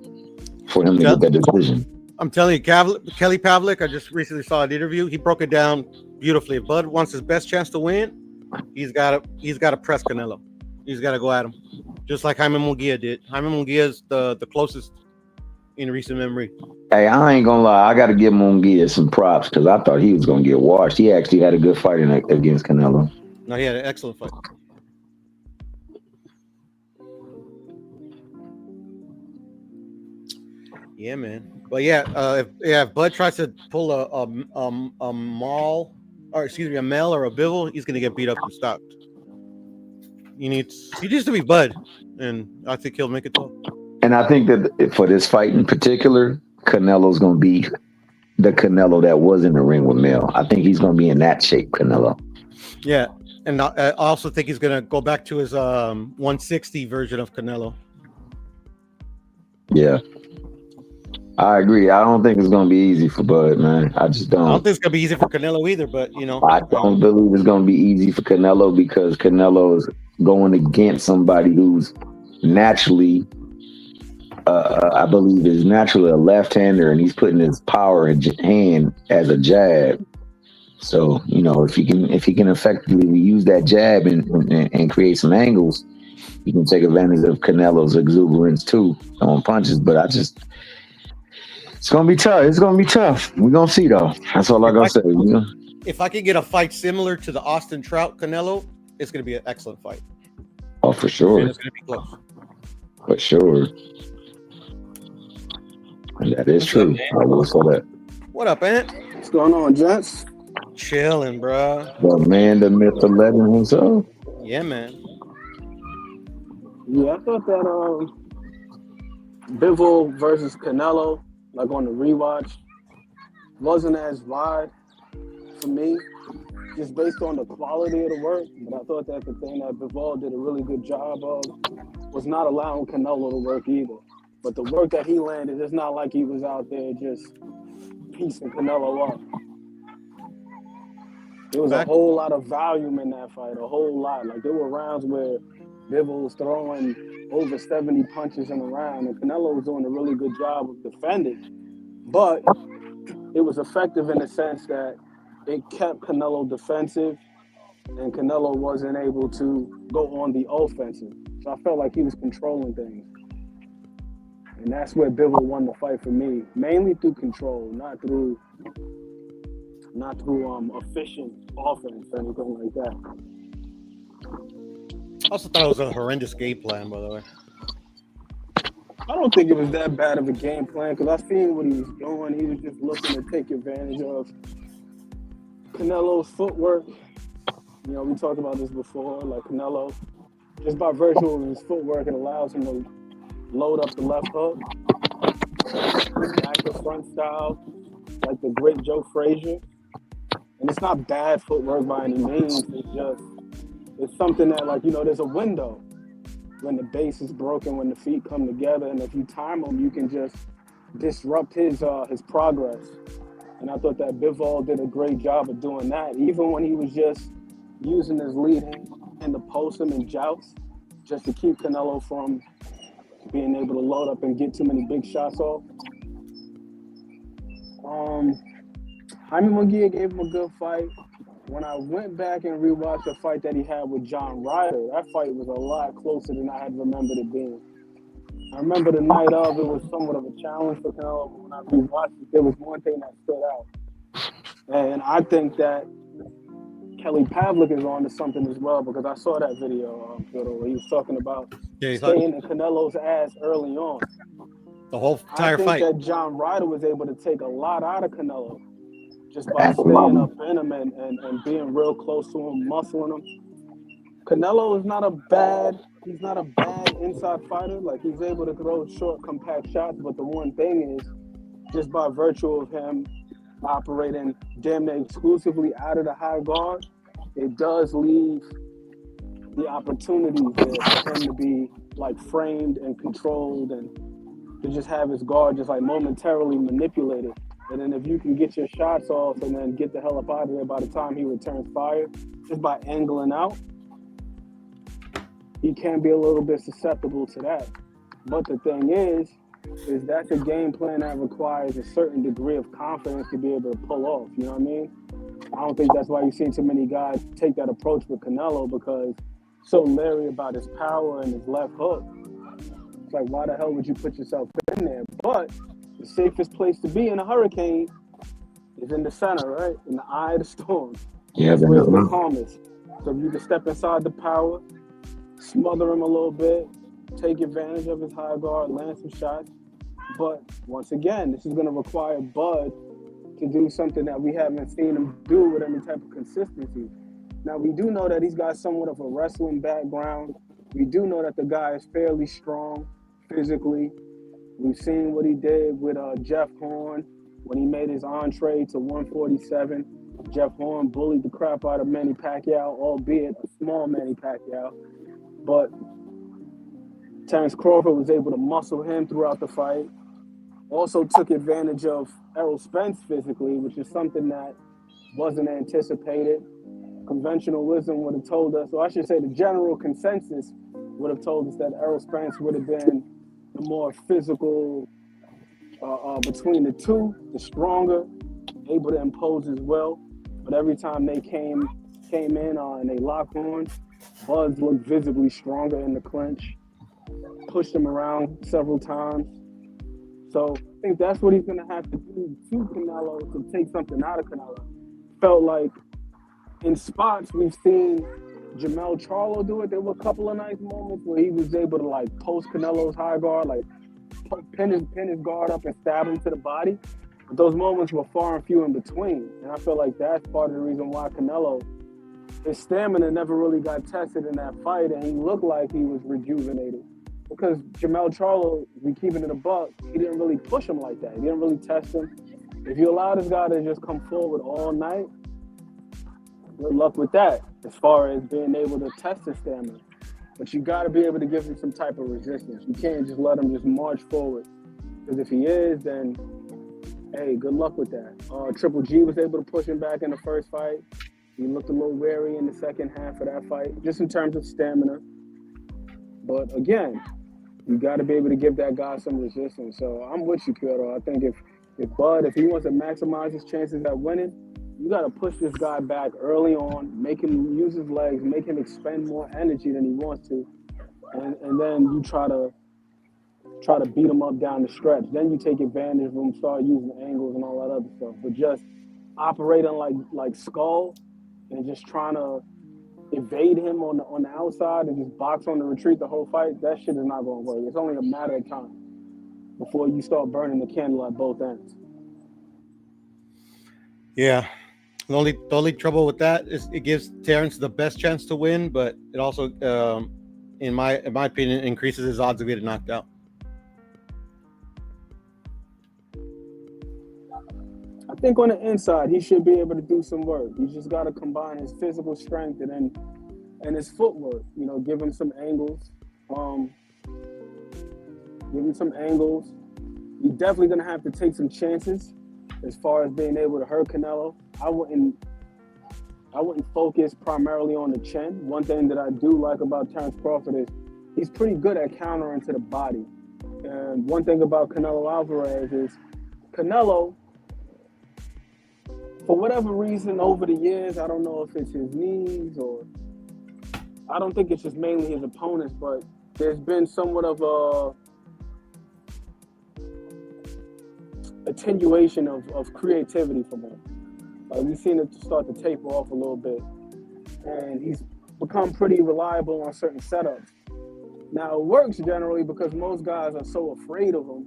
G: for him to get that decision.
E: I'm telling you, Kelly Pavlik, I just recently saw an interview. He broke it down beautifully. If Bud wants his best chance to win, he's got to press Canelo. He's got to go at him, just like Jaime Munguia did. Jaime Munguia is the closest in recent memory.
G: Hey, I ain't gonna lie. I got to give Munguia some props because I thought he was gonna get washed. He actually had a good fight against Canelo.
E: No, he had an excellent fight. Yeah, man. But if Bud tries to pull a Mel or a Bivol, he's gonna get beat up and stopped. He needs to be Bud, and I think he'll make it tough.
G: And I think that for this fight in particular, Canelo's gonna be the Canelo that was in the ring with Mel. I think he's gonna be in that shape, Canelo.
E: Yeah, and I also think he's gonna go back to his 160 version of Canelo.
G: Yeah. I agree. I don't think it's going to be easy for Bud, man. I just don't.
E: I don't think it's going to be easy for Canelo either, but,
G: I don't believe it's going to be easy for Canelo because Canelo is going against somebody who's naturally, I believe is naturally a left-hander, and he's putting his power in hand as a jab. So, if he can effectively use that jab and create some angles, he can take advantage of Canelo's exuberance too on punches. But it's gonna be tough. It's gonna be tough. We're gonna see though. That's all I gotta say.
E: If I could get a fight similar to the Austin Trout Canelo, it's gonna be an excellent fight.
G: Oh, for sure.
E: And it's gonna be close.
G: For sure. And that is true. I will say that.
E: What up, Ant?
H: What's going on, gents?
E: Chilling, bro.
G: The man, the myth, the legend himself.
E: Yeah, man.
H: Yeah, I thought that Bivol versus Canelo, like on the rewatch, wasn't as wide for me, just based on the quality of the work. But I thought that the thing that Bivol did a really good job of was not allowing Canelo to work either. But the work that he landed, it's not like he was out there just piecing Canelo up. There was a whole lot of volume in that fight, a whole lot. Like, there were rounds where Bivol was throwing over 70 punches in a round, and Canelo was doing a really good job of defending. But it was effective in the sense that it kept Canelo defensive, and Canelo wasn't able to go on the offensive. So I felt like he was controlling things. And that's where Bivol won the fight for me, mainly through control, not through efficient offense or anything like that.
E: I also thought it was a horrendous game plan, by the way.
H: I don't think it was that bad of a game plan because I seen what he was doing. He was just looking to take advantage of Canelo's footwork. We talked about this before. Like, Canelo, just by virtue of his footwork, it allows him to load up the left hook, back the front style, like the great Joe Frazier. And it's not bad footwork by any means. It's something that, there's a window when the base is broken, when the feet come together, and if you time them, you can just disrupt his progress. And I thought that Bivol did a great job of doing that, even when he was just using his lead hand to post him in jouts, just to keep Canelo from being able to load up and get too many big shots off. Jaime Munguia gave him a good fight. When I went back and rewatched the fight that he had with John Ryder, that fight was a lot closer than I had remembered it being. I remember the night of, it was somewhat of a challenge for Canelo, but when I rewatched it, there was one thing that stood out. And I think that Kelly Pavlik is on to something as well, because I saw that video where he was talking about staying in Canelo's ass early on.
E: The whole entire fight.
H: I think that John Ryder was able to take a lot out of Canelo just by staying up in him and being real close to him, muscling him. Canelo is not a bad inside fighter. Like, he's able to throw short, compact shots, but the one thing is, just by virtue of him operating damn near exclusively out of the high guard, it does leave the opportunities there for him to be like framed and controlled and to just have his guard just like momentarily manipulated. And then if you can get your shots off and then get the hell up out of there by the time he returns fire, just by angling out, he can be a little bit susceptible to that. But the thing is that's a game plan that requires a certain degree of confidence to be able to pull off. You know what I mean? I don't think that's why you've seen too many guys take that approach with Canelo, because so leery about his power and his left hook. It's like, why the hell would you put yourself in there? But the safest place to be in a hurricane is in the center, right? In the eye of the storm.
G: Yeah,
H: that's where it's the calmest. So if you can step inside the power, smother him a little bit, take advantage of his high guard, land some shots. But once again, this is going to require Bud to do something that we haven't seen him do with any type of consistency. Now, we do know that he's got somewhat of a wrestling background. We do know that the guy is fairly strong physically. We've seen what he did with Jeff Horn when he made his entree to 147. Jeff Horn bullied the crap out of Manny Pacquiao, albeit a small Manny Pacquiao. But Terrence Crawford was able to muscle him throughout the fight. Also took advantage of Errol Spence physically, which is something that wasn't anticipated. Conventional wisdom would have told us, or I should say the general consensus would have told us that Errol Spence would have been the more physical between the two, the stronger, able to impose as well. But every time they came in and they locked horns, Buzz looked visibly stronger in the clinch, pushed him around several times. So I think that's what he's going to have to do to Canelo to take something out of Canelo. Felt like in spots we've seen Jermell Charlo do it. There were a couple of nice moments where he was able to like post Canelo's high guard, like pin his guard up and stab him to the body. But those moments were far and few in between. And I feel like that's part of the reason why Canelo, his stamina never really got tested in that fight, and he looked like he was rejuvenated. Because Jermell Charlo, we keep it in a buck, he didn't really push him like that. He didn't really test him. If you allow this guy to just come forward all night, good luck with that as far as being able to test his stamina. But you got to be able to give him some type of resistance. You can't just let him just march forward. Because if he is, then, hey, good luck with that. Triple G was able to push him back in the first fight. He looked a little wary in the second half of that fight, just in terms of stamina. But again, you got to be able to give that guy some resistance. So I'm with you, Kyoto. I think if Bud, if he wants to maximize his chances at winning, you got to push this guy back early on, make him use his legs, make him expend more energy than he wants to, and then you try to beat him up down the stretch. Then you take advantage of him, start using angles and all that other stuff. But just operating like Skull and just trying to evade him on the outside and just box on the retreat the whole fight, that shit is not going to work. It's only a matter of time before you start burning the candle at both ends.
E: Yeah. The only trouble with that is it gives Terrence the best chance to win, but it also, in my opinion, increases his odds of getting knocked out.
H: I think on the inside, he should be able to do some work. He's just got to combine his physical strength and his footwork. You know, give him some angles. He's definitely going to have to take some chances as far as being able to hurt Canelo. I wouldn't focus primarily on the chin. One thing that I do like about Terrence Crawford is he's pretty good at countering to the body. And one thing about Canelo Alvarez is Canelo, for whatever reason over the years, I don't know if it's his knees or I don't think it's just mainly his opponents, but there's been somewhat of a attenuation of creativity from him. We've seen it start to taper off a little bit, and he's become pretty reliable on certain setups. Now, it works generally because most guys are so afraid of him.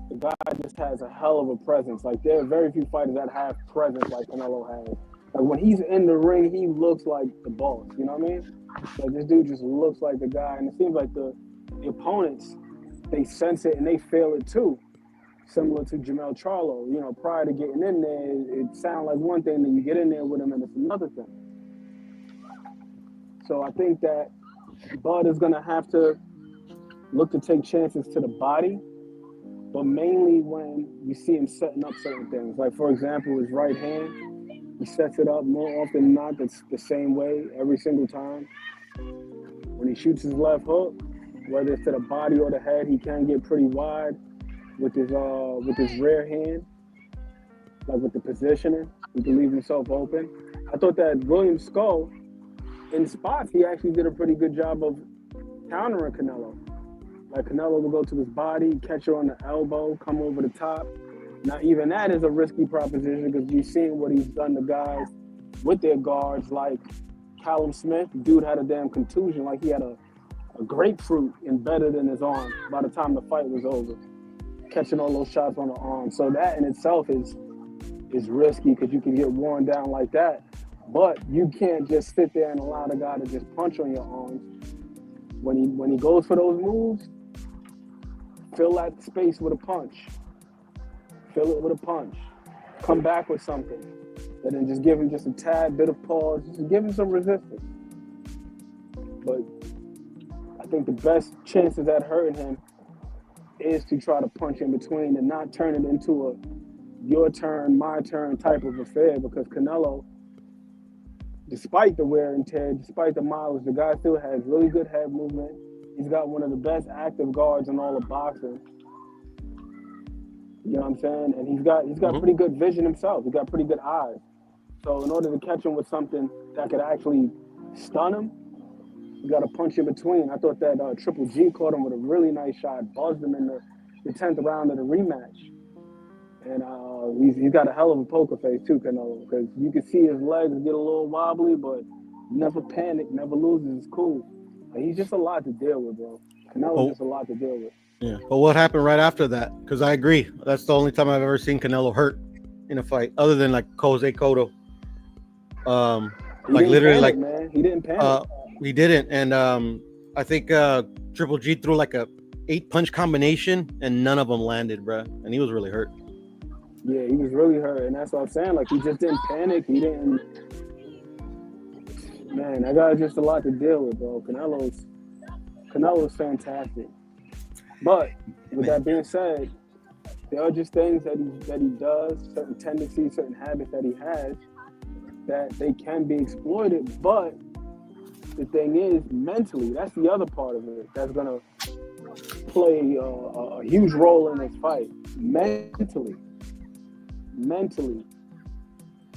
H: The guy just has a hell of a presence. Like, there are very few fighters that have presence like Canelo has. Like, when he's in the ring, he looks like the boss, you know what I mean? Like, this dude just looks like the guy, and it seems like the opponents, they sense it and they feel it too. similar to Jamel Charlo. You know, prior to getting in there, it sounded like one thing, then you get in there with him and it's another thing. So I think that Bud is going to have to look to take chances to the body, but mainly when you see him setting up certain things. Like, for example, his right hand, he sets it up more often than not the same way every single time. When he shoots his left hook, whether it's to the body or the head, he can get pretty wide with his rear hand, like with the positioning. He can leave himself open. I thought that William Skull, in spots, he actually did a pretty good job of countering Canelo. Like, Canelo will go to his body, catch her on the elbow, come over the top. Now, even that is a risky proposition because we've seen what he's done to guys with their guards, like Callum Smith. Dude had a damn contusion, like he had a grapefruit embedded in his arm by the time the fight was over, catching all those shots on the arm. So that in itself is risky because you can get worn down like that. But you can't just sit there and allow the guy to just punch on your arms. When he goes for those moves, fill that space with a punch. Fill it with a punch. Come back with something. And then just give him just a tad bit of pause. Just give him some resistance. But I think the best chances at hurting him is to try to punch in between and not turn it into a your turn, my turn type of affair, because Canelo, despite the wear and tear, despite the mileage, the guy still has really good head movement. He's got one of the best active guards in all of boxing. You know what I'm saying? And he's got pretty good vision himself. He's got pretty good eyes. So in order to catch him with something that could actually stun him, you got to punch in between. I thought that Triple G caught him with a really nice shot, buzzed him in the 10th round of the rematch. And he's got a hell of a poker face too, Canelo, because you can see his legs get a little wobbly, but never panic, never loses. It's cool. He's just a lot to deal with, bro. Canelo's just a lot to deal with.
E: Yeah, but what happened right after that? Because I agree, that's the only time I've ever seen Canelo hurt in a fight, other than like Jose Cotto. Like literally,
H: panic,
E: like
H: man. He didn't panic.
E: He didn't, and I think Triple G threw like a 8-punch combination, and none of them landed, bro. And he was really hurt.
H: Yeah, he was really hurt, and that's what I'm saying. Like, he just didn't panic. He didn't. Man, that guy's just a lot to deal with, bro. Canelo's fantastic. But with that being said, there are just things that he does, certain tendencies, certain habits that he has, that they can be exploited. But the thing is, mentally, that's the other part of it that's gonna play a huge role in this fight. Mentally,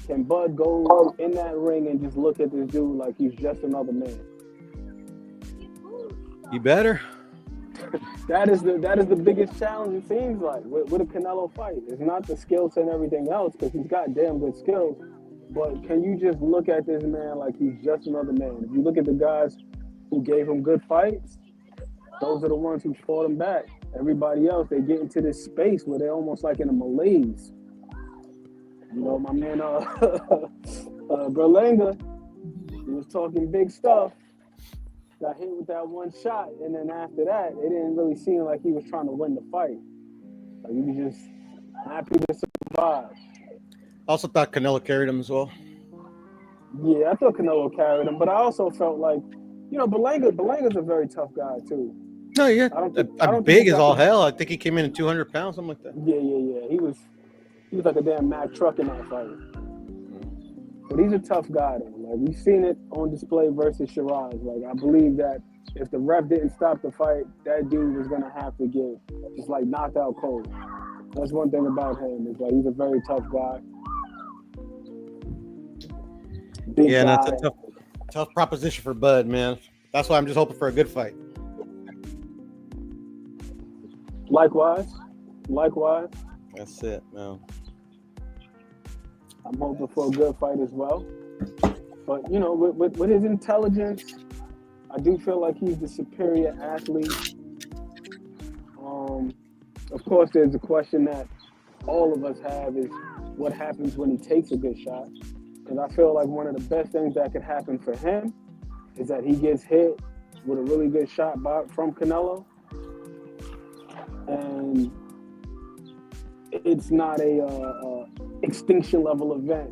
H: can Bud go in that ring and just look at this dude like he's just another man?
E: You better.
H: That is the biggest challenge, it seems like, with a Canelo fight. It's not the skill set and everything else, because he's got damn good skills, but can you just look at this man like he's just another man? If you look at the guys who gave him good fights, those are the ones who fought him back. Everybody else, they get into this space where they're almost like in a malaise. You know, my man Berlanga, he was talking big stuff, got hit with that one shot, and then after that, it didn't really seem like he was trying to win the fight. Like, he was just happy to survive.
E: I also thought Canelo carried him as well.
H: Yeah, I thought Canelo carried him, but I also felt like, you know, Berlanga's a very tough guy too.
E: No, yeah,
H: I don't
E: big
H: think
E: as all hell. I think he came in at 200 pounds, something like that.
H: Yeah. He was like a damn Mack truck in that fight. But he's a tough guy, though. Like, we've seen it on display versus Shiraz. Like, I believe that if the ref didn't stop the fight, that dude was gonna have to get just like knocked out cold. That's one thing about him. Is like, he's a very tough guy. Big guy.
E: That's a tough proposition for Bud, man. That's why I'm just hoping for a good fight.
H: Likewise.
E: That's it, man.
H: I'm hoping for a good fight as well. But, you know, with his intelligence, I do feel like he's the superior athlete. Of course, there's a question that all of us have is what happens when he takes a good shot. Because I feel like one of the best things that could happen for him is that he gets hit with a really good shot from Canelo. And it's not a extinction level event.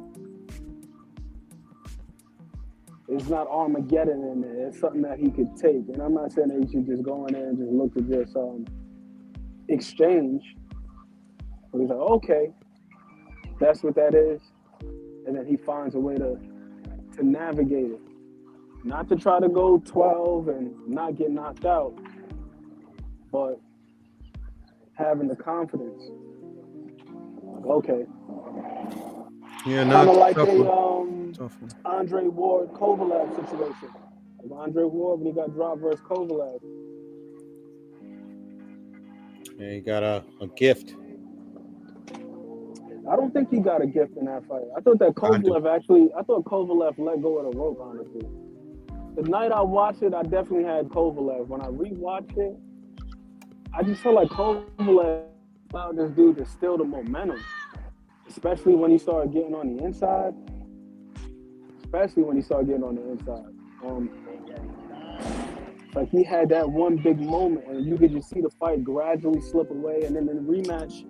H: It's not Armageddon in there. It's something that he could take. And I'm not saying that he should just go in there and just look to just exchange. But he's like, okay, that's what that is. And then he finds a way to navigate it. Not to try to go 12 and not get knocked out, but having the confidence. Like, okay.
E: Yeah,
H: Kind of like
E: tough
H: a
E: one.
H: Andre Ward Kovalev situation. Like Andre Ward when he got dropped versus Kovalev.
E: Yeah, he got a gift.
H: I don't think he got a gift in that fight. I thought Kovalev let go of the rope, honestly. The night I watched it, I definitely had Kovalev. When I rewatched it, I just felt like Kovalev allowed this dude to steal the momentum. Especially when he started getting on the inside. Like he had that one big moment and you could just see the fight gradually slip away. And then in the rematch,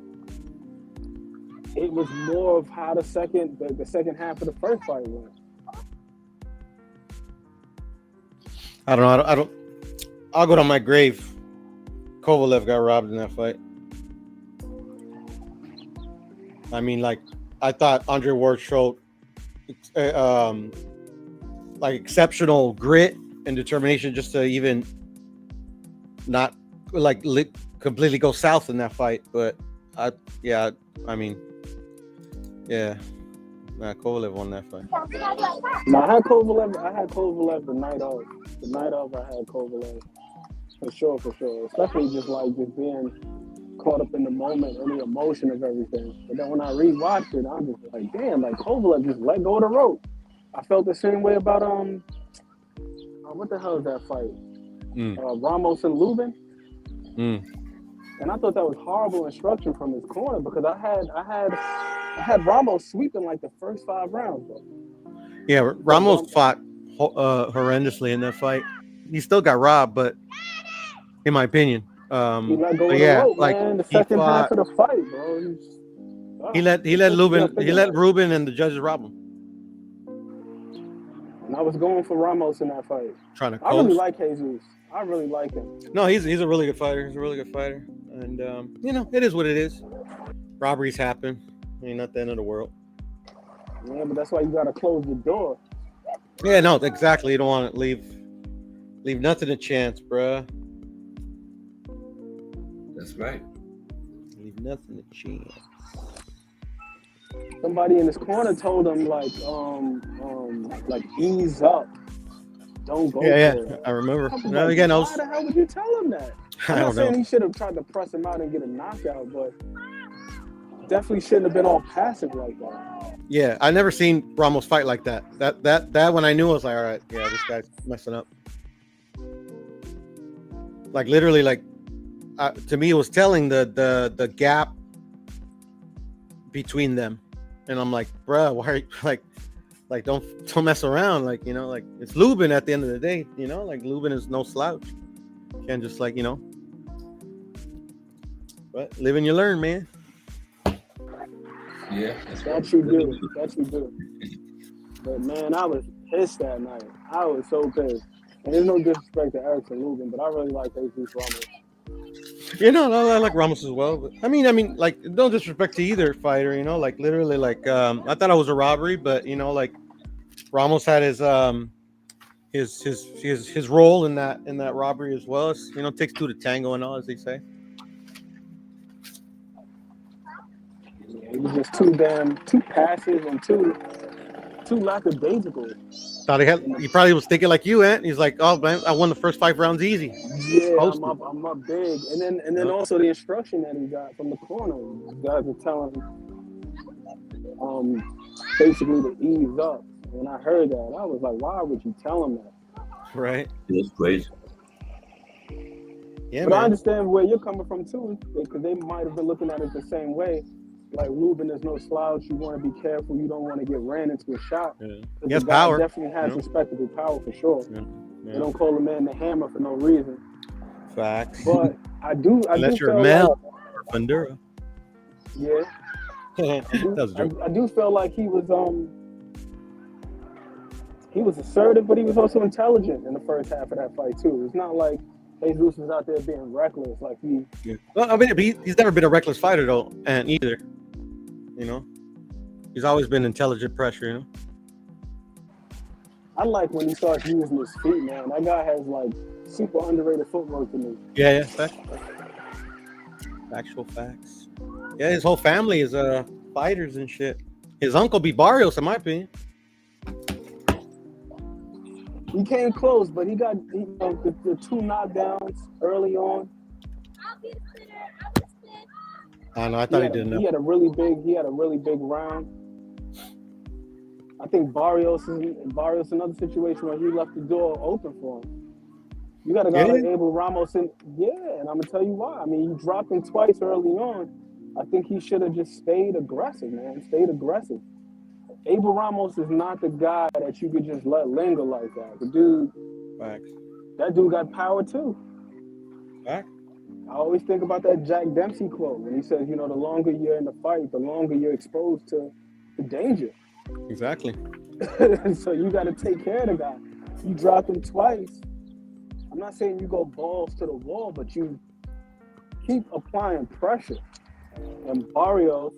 H: it was more of how the second half of the first fight went.
E: I don't. I'll go to my grave. Kovalev got robbed in that fight. I mean, like, I thought Andre Ward showed like exceptional grit and determination just to even not like completely go south in that fight. But Kovalev won that fight.
H: No, I had Kovalev the night of. The night of, I had Kovalev for sure. Especially just being caught up in the moment and the emotion of everything. But then when I rewatched it, I'm just like, damn, like Kovalev just let go of the rope. I felt the same way about what the hell is that fight? Ramos and Lubin. And I thought that was horrible instruction from his corner because I had Ramos sweeping like the first 5 rounds, bro.
E: Yeah, Ramos fought horrendously in that fight. He still got robbed, but in my opinion,
H: he let go of the rope,
E: like
H: man. The second half of the fight, bro.
E: He let Rubin and the judges rob him.
H: And I was going for Ramos in that fight.
E: Trying to
H: I really like Jesus. I really like him.
E: No, he's a really good fighter. And it is what it is. Robberies happen. I mean, not the end of the world.
H: Yeah, but that's why you gotta close the door.
E: Yeah, no, exactly. You don't want to leave nothing to chance, bruh.
D: That's right.
E: Leave nothing to chance.
H: Somebody in his corner told him like ease up. Don't go for it.
E: I remember.
H: Why
E: The
H: hell would you tell him that? I'm not saying he should have tried to press him out and get a knockout, but definitely shouldn't have been all passive like that.
E: Yeah, I never seen Ramos fight like that. That when I knew, I was like, all right, yeah, this guy's messing up. Like literally, like to me, it was telling the gap between them, and I'm like, bruh, why are you like don't mess around, like like it's Lubin at the end of the day, like Lubin is no slouch. You can't just but live and you learn, man.
D: Yeah,
H: that you do. But man, I was pissed that night. I was so pissed. And there's no disrespect to Erickson Lubin, but I really like Jesus Ramos.
E: I like Ramos as well. But I mean, like no disrespect to either fighter, like literally, like I thought it was a robbery, but like Ramos had his role in that robbery as well. It's, takes two to tango and all, as they say.
H: Yeah, it was just too passive and too lackadaisical.
E: Thought he probably was thinking like you, Ant. He's like, oh man, I won the first 5 rounds easy.
H: Yeah, I'm up big. And then also the instruction that he got from the corner. The guys were telling him basically to ease up. When I heard that, I was like, why would you tell him that?
E: Right.
D: It's crazy.
E: Yeah,
H: but
E: man.
H: I understand where you're coming from too, because they might have been looking at it the same way. Like Lubin is no slouch. You want to be careful. You don't want to get ran into a shot.
E: Yeah. He has
H: the guy
E: power.
H: Definitely has respectable power for sure.
E: Yeah.
H: They don't call the man the Hammer for no reason.
E: Facts.
H: But I do.
E: Unless you're
H: feel
E: Mel
H: like,
E: or Fundura.
H: Yeah.
E: That was a joke.
H: I do feel like he was assertive, but he was also intelligent in the first half of that fight too. It's not like Jesus was out there being reckless like he.
E: Yeah. Well, I mean, he's never been a reckless fighter though, and either, you know, he's always been intelligent pressure. You know.
H: I like when he starts using his feet, man. That guy has like super underrated footwork to me.
E: Yeah. Factual facts. Yeah, his whole family is fighters and shit. His uncle beat Barrios, in my opinion.
H: He came close, but he got the two knockdowns early on.
E: I know. I thought he did enough.
H: He had a really big round. I think Barrios another situation where he left the door open for him. You got a guy like Abel Ramos and I'm gonna tell you why. I mean, he dropped him twice early on. I think he should have just stayed aggressive, man. Stayed aggressive. Abel Ramos is not the guy that you could just let linger like that. The dude,
E: Facts.
H: That dude got power too.
E: Facts.
H: I always think about that Jack Dempsey quote when he says, the longer you're in the fight, the longer you're exposed to the danger.
E: Exactly.
H: So you got to take care of the guy. You dropped him twice. I'm not saying you go balls to the wall, but you keep applying pressure. And Barrios,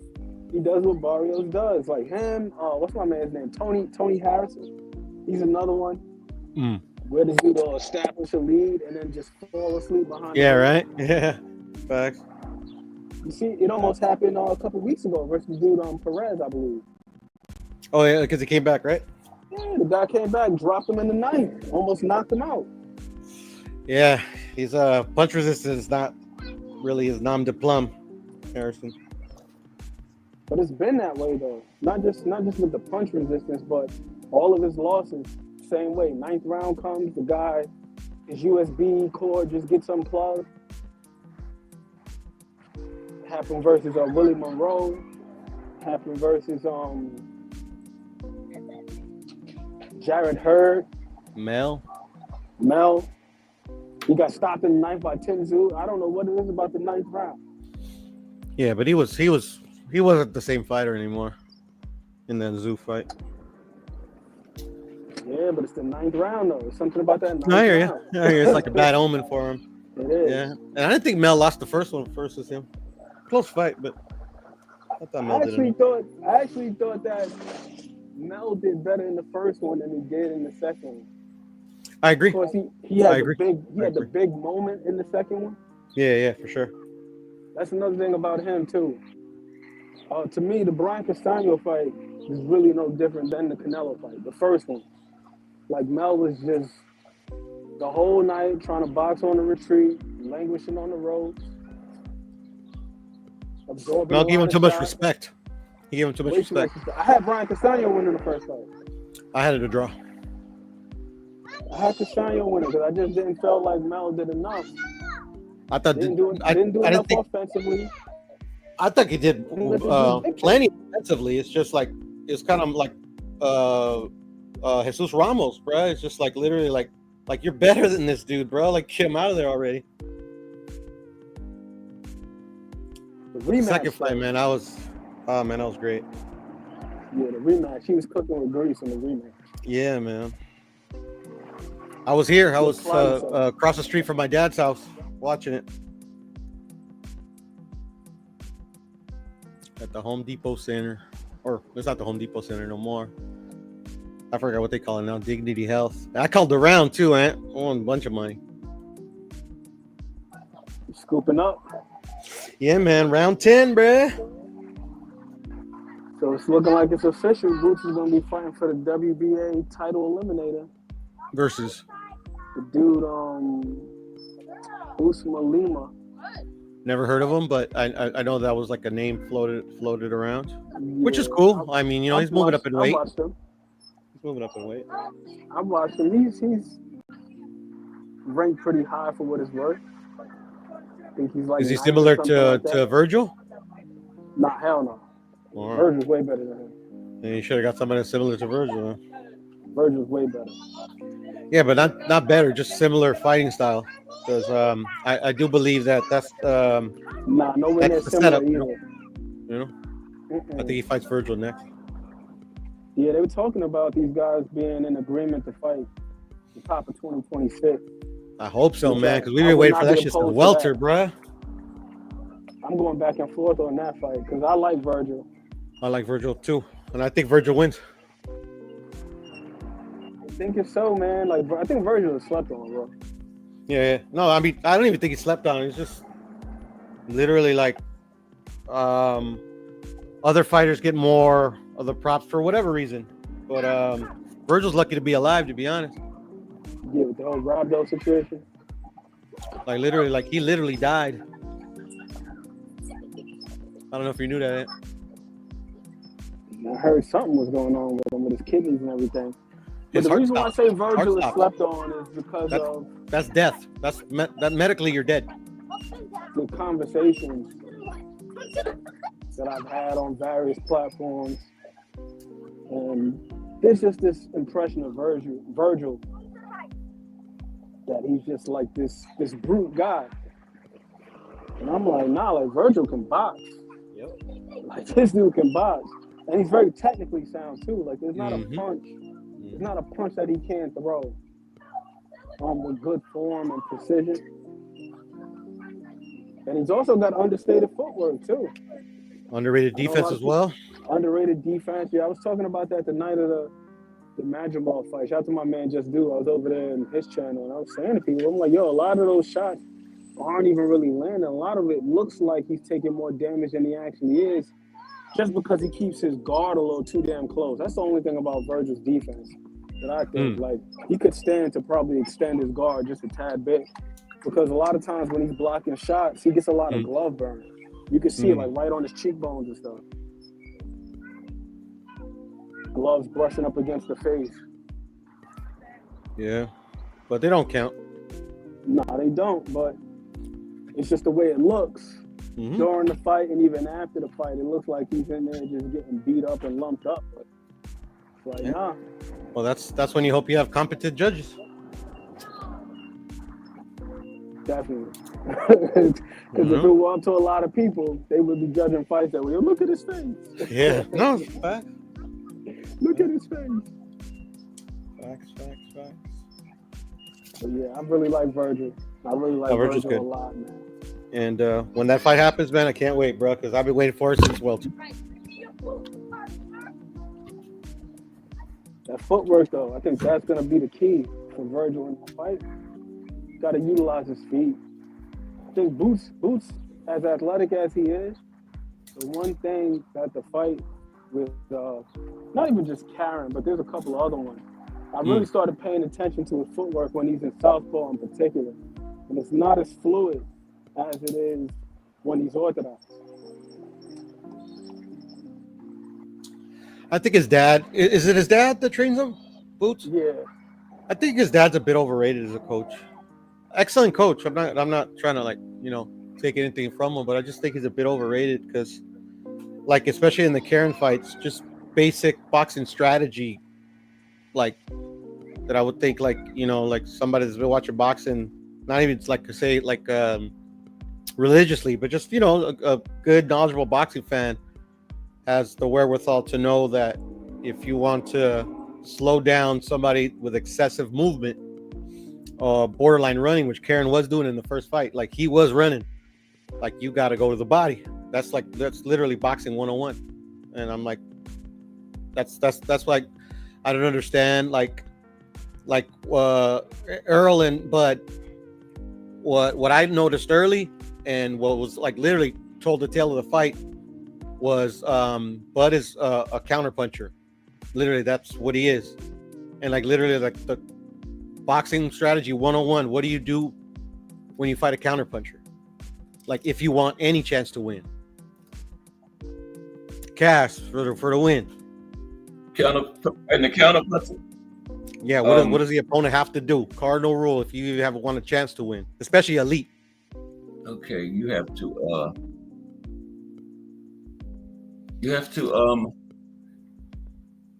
H: he does what Barrios does. Like him, what's my man's name? Tony Harrison. He's another one. Where does he establish a lead and then just fall asleep behind him?
E: Right? Yeah. Facts.
H: You see, it almost happened a couple weeks ago versus dude Perez, I believe.
E: Oh, yeah, because he came back, right?
H: Yeah, the guy came back, dropped him in the ninth, almost knocked him out.
E: Yeah, he's punch resistance, not really his nom de plume, Harrison.
H: But it's been that way though. Not just with the punch resistance, but all of his losses, same way. Ninth round comes, the guy, his USB cord just gets unplugged. Happened versus Willie Monroe. Happened versus Jared Hurd. Mel. He got stopped in the ninth by Tenzu. I don't know what it is about the ninth round.
E: Yeah, but he wasn't the same fighter anymore in that Zoo fight.
H: Yeah, but it's the ninth round though. There's something about that ninth
E: I hear
H: round.
E: you. It's like a bad omen for him.
H: It is.
E: Yeah, and I didn't think Mel lost the first one versus him. Close fight, but I thought Mel did enough.
H: I actually thought that Mel did better in the first one than he did in the second one.
E: I agree.
H: Of course, he had the big moment in the second one.
E: Yeah, for sure.
H: That's another thing about him too. To me, the Brian Castano fight is really no different than the Canelo fight. The first one, like Mel was just the whole night trying to box on the retreat, languishing on the ropes.
E: Mel gave him too much respect. He gave him too much respect.
H: I had Brian Castano winning the first fight.
E: I had it a draw.
H: I had Castano winning because I just didn't feel like Mel did enough.
E: I thought
H: didn't do enough offensively.
E: I think he did plenty offensively. It's just like it's kind of like Jesus Ramos, bro. It's just like literally like you're better than this dude, bro. Like get him out of there already.
H: The rematch,
E: second fight, man, that was great.
H: Yeah, the rematch. He was cooking with grease in the rematch.
E: Yeah, man. I was here. I was across the street from my dad's house watching it at the Home Depot Center, or it's not the Home Depot Center no more. I forgot what they call it now. Dignity Health. I called around too, Ant. I won a bunch of money.
H: Scooping up.
E: Yeah, man. Round 10, bruh.
H: So it's looking like it's official. Boots is gonna be fighting for the WBA title eliminator
E: versus
H: the dude Usman Lima.
E: Never heard of him, but I know that was like a name floated around, which is cool. I mean, he's moving up in weight. He's moving up in weight.
H: I watched him. He's ranked pretty high for what it's worth. I think he's like.
E: Is he similar to Virgil?
H: Nah, hell no. Right. Virgil's way better than him.
E: And you should have got somebody similar to Virgil. Huh?
H: Virgil's way better.
E: Yeah, but not better, just similar fighting style. Because I do believe that's
H: nowhere near similar
E: setup,
H: either.
E: You know, I think he fights Virgil next.
H: Yeah, they were talking about these guys being in agreement to fight the top of 2026.
E: I hope so, man, because we've
H: I
E: been
H: would
E: waiting
H: not
E: for
H: be
E: that shit to
H: opposed to
E: welter,
H: that.
E: bruh.
H: I'm going back and forth on that fight because I like Virgil.
E: I like Virgil too, and I think Virgil wins.
H: I think it's so, man. Like, I think Virgil is slept on, bro.
E: Yeah. No, I mean, I don't even think he slept on. It's just literally like other fighters get more of the props for whatever reason. But Virgil's lucky to be alive, to be honest.
H: Yeah, with the whole Robdo situation.
E: Like literally, like he literally died. I don't know if you knew that.
H: I heard something was going on with him, with his kidneys and everything. But
E: His
H: the
E: heart
H: reason why I
E: stopped.
H: say Virgil
E: Heart
H: is
E: stopped.
H: slept on is because of
E: That's death. That medically you're dead.
H: the conversations that I've had on various platforms. And there's just this impression of Virgil that he's just like this brute guy. And I'm like, nah, like Virgil can box.
E: Yep.
H: Like this dude can box. And he's very technically sound too. Like there's not a punch. There's not a punch that he can't throw. With good form and precision. And he's also got understated footwork too.
E: Underrated defense as well.
H: Underrated defense. Yeah, I was talking about that the night of the Madrigal fight. Shout out to my man Just Do. I was over there in his channel and I was saying to people, I'm like, yo, a lot of those shots aren't even really landing. A lot of it looks like he's taking more damage than he actually is, just because he keeps his guard a little too damn close. That's the only thing about Virgil's defense that I think. Like, he could stand to probably extend his guard just a tad bit, because a lot of times when he's blocking shots, he gets a lot of glove burn. You can see it like right on his cheekbones and stuff. Gloves brushing up against the face.
E: Yeah, but they don't count.
H: No, they don't, but it's just the way it looks during the fight and even after the fight. It looks like he's in there just getting beat up and lumped up. But it's like, nah.
E: Well, that's when you hope you have competent judges.
H: Definitely. Because if it were up to a lot of people, they would be judging fights that way. Yo, look at his face.
E: Yeah. No, facts.
H: Look at his face.
E: Facts.
H: But yeah, I really like Virgil. I really like
E: Virgil's
H: Virgil
E: good.
H: a lot, man.
E: And when that fight happens, man, I can't wait, bro, because I've been waiting for it since welter.
H: That footwork, though, I think that's going to be the key for Virgil in the fight. Got to utilize his feet. I think Boots, as athletic as he is, the one thing that the fight with, not even just Karen, but there's a couple of other ones. I really started paying attention to his footwork when he's in southpaw in particular. And it's not as fluid as it is when he's orthodox.
E: I think his dad, is it his dad that trains him? Boots?
H: Yeah.
E: I think his dad's a bit overrated as a coach. Excellent coach. I'm not trying to take anything from him, but I just think he's a bit overrated because, like, especially in the Karen fights, just basic boxing strategy, like that I would think like somebody that's been watching boxing, not even religiously, but just a good knowledgeable boxing fan has the wherewithal to know that if you want to slow down somebody with excessive movement, borderline running, which Karen was doing in the first fight, like he was running, like you got to go to the body. That's literally boxing 101. And I'm like, that's like, I don't understand, like Earl and Bud. What I noticed early and what was like literally told the tale of the fight was Bud is a counterpuncher. Literally, that's what he is. And like literally, like the boxing strategy 101. What do you do when you fight a counterpuncher? Like if you want any chance to win, cash for the win.
D: Counterpuncher.
E: Yeah, what does the opponent have to do? Cardinal rule if you want a chance to win, especially elite.
D: Okay, you have to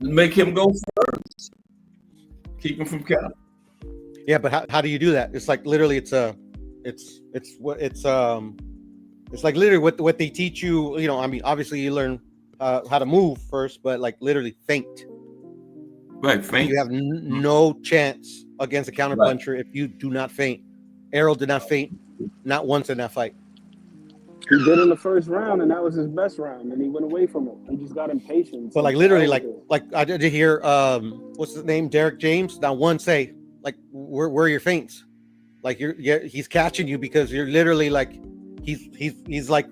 D: make him go first. Keep him from counter.
E: Yeah, but how do you do that? It's like literally It's like literally what they teach you. You know, I mean, obviously you learn how to move first, but like literally feint.
D: Right, feint.
E: You have no chance against a counterpuncher if you do not feint. Errol did not feint, not once in that fight.
H: He did in the first round, and that was his best round, and he went away from it. He just got impatient.
E: But like literally, like I did hear what's his name, Derek James. Not one say like where are your feints? Like he's catching you because you're literally like he's like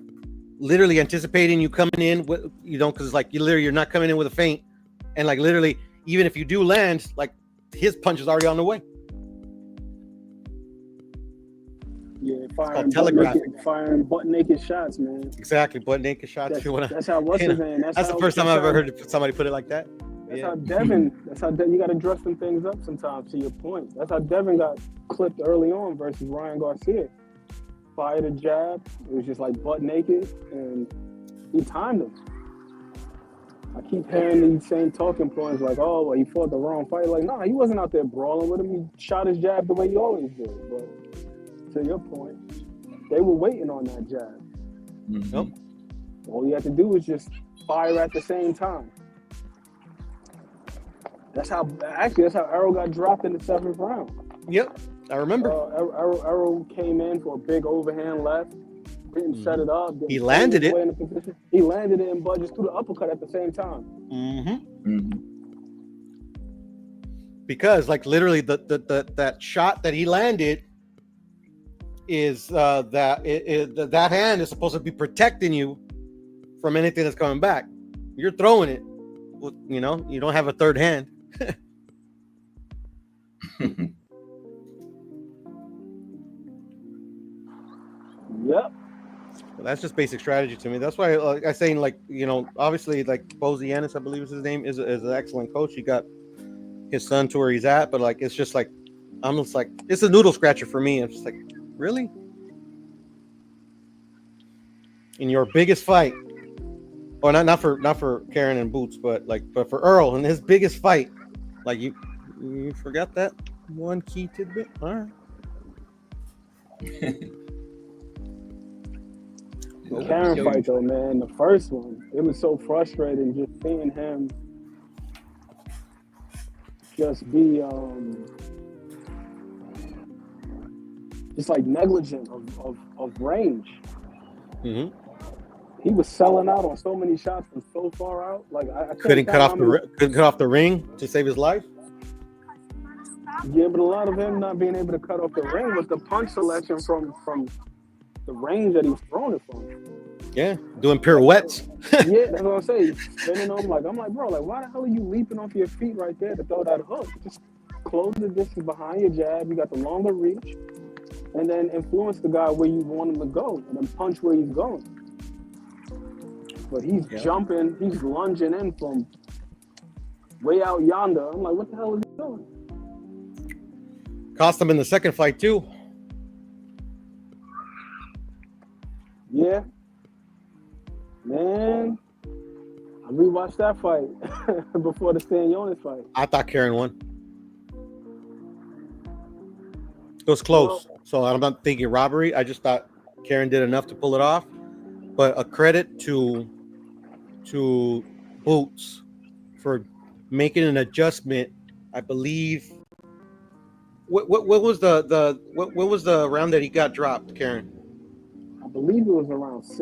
E: literally anticipating you coming in with, you know, because like you're not coming in with a feint, and like literally even if you do land, like his punch is already on the way.
H: Yeah, firing butt naked shots, man.
E: Exactly, butt naked shots.
H: That's how what's his name.
E: That's the first time I've ever heard somebody put it like that.
H: That's how Devin. That's how you got to dress some things up sometimes. To your point, that's how Devin got clipped early on versus Ryan Garcia. Fired a jab. It was just like butt naked, and he timed him. I keep hearing these same talking points like, "Oh, well, he fought the wrong fight." Like, nah, he wasn't out there brawling with him. He shot his jab the way he always did. But to your point, they were waiting on that jab.
E: Mm-hmm.
H: All you have to do is just fire at the same time. That's how Errol got dropped in the 7th round.
E: Yep, I remember.
H: Errol came in for a big overhand left, didn't set it up.
E: He landed it.
H: He landed it and Bud just threw the uppercut at the same time.
E: Because like literally that shot that he landed is that hand is supposed to be protecting you from anything that's coming back. You're throwing it, you know, you don't have a third hand.
H: Yep.
E: Well, that's just basic strategy to me. That's why I saying, like, you know, obviously like Bozianis, I believe is his name, is an excellent coach. He got his son to where he's at, but like it's just like I'm just like it's a noodle scratcher for me. I'm just like, really? In your biggest fight, or not for Karen and Boots, but for Earl in his biggest fight, like you forgot that one key tidbit. All right.
H: The Karen fight though, man, the first one, it was so frustrating just seeing him just be just like negligent of range.
E: Mm-hmm.
H: He was selling out on so many shots from so far out. Like I
E: couldn't cut off the ring to save his life.
H: Yeah, but a lot of him not being able to cut off the ring with the punch selection from the range that he's throwing it from.
E: Yeah, doing pirouettes.
H: Yeah, that's what I'm saying. Spinning them I'm like, bro, like why the hell are you leaping off your feet right there to throw that hook? Just close the distance behind your jab. You got the longer reach, and then influence the guy where you want him to go, and then punch where he's going. But he's jumping, he's lunging in from way out yonder. I'm like, what the hell is he doing?
E: Cost him in the second fight too.
H: Yeah. Man, I rewatched that fight before the Stanionis fight.
E: I thought Karen won. It was close. So I'm not thinking robbery. I just thought Karen did enough to pull it off. But a credit to Boots for making an adjustment. I believe. What was the round that he got dropped, Karen?
H: I believe it was around 6.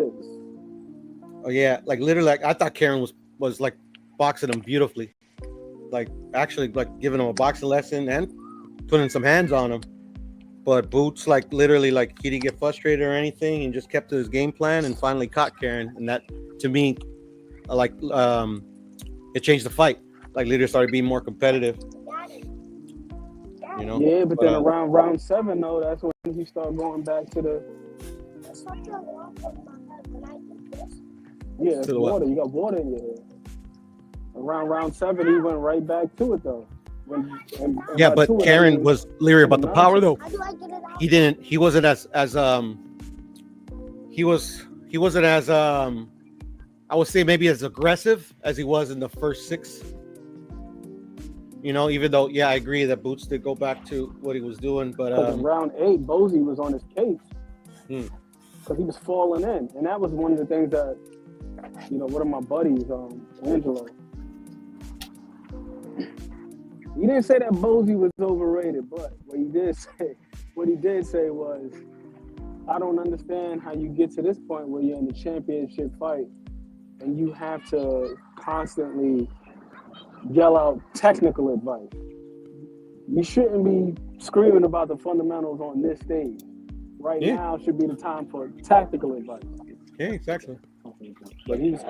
E: Oh yeah, like literally, like I thought Karen was like boxing him beautifully, like actually like giving him a boxing lesson and putting some hands on him. But Boots like literally like he didn't get frustrated or anything and just kept to his game plan and finally caught Karen. And that to me, like it changed the fight. Like literally started being more competitive. You know? Yeah,
H: but then around round 7 though, that's when he started going back to the. Yeah, it's water. You got water in your head. Around round 7, he went right back to it though.
E: But Karen was leery about the power though. He wasn't as I would say maybe as aggressive as he was in the first 6. You know, even though I agree that Boots did go back to what he was doing, but
H: round 8, Bozy was on his case. because he was falling in, and that was one of the things that, you know, one of my buddies, Angelo, he didn't say that Bozy was overrated, but what he did say was, I don't understand how you get to this point where you're in the championship fight and you have to constantly yell out technical advice. You shouldn't be screaming about the fundamentals on this stage. Right now should be the time for tactical advice.
E: Yeah, exactly.
H: But he was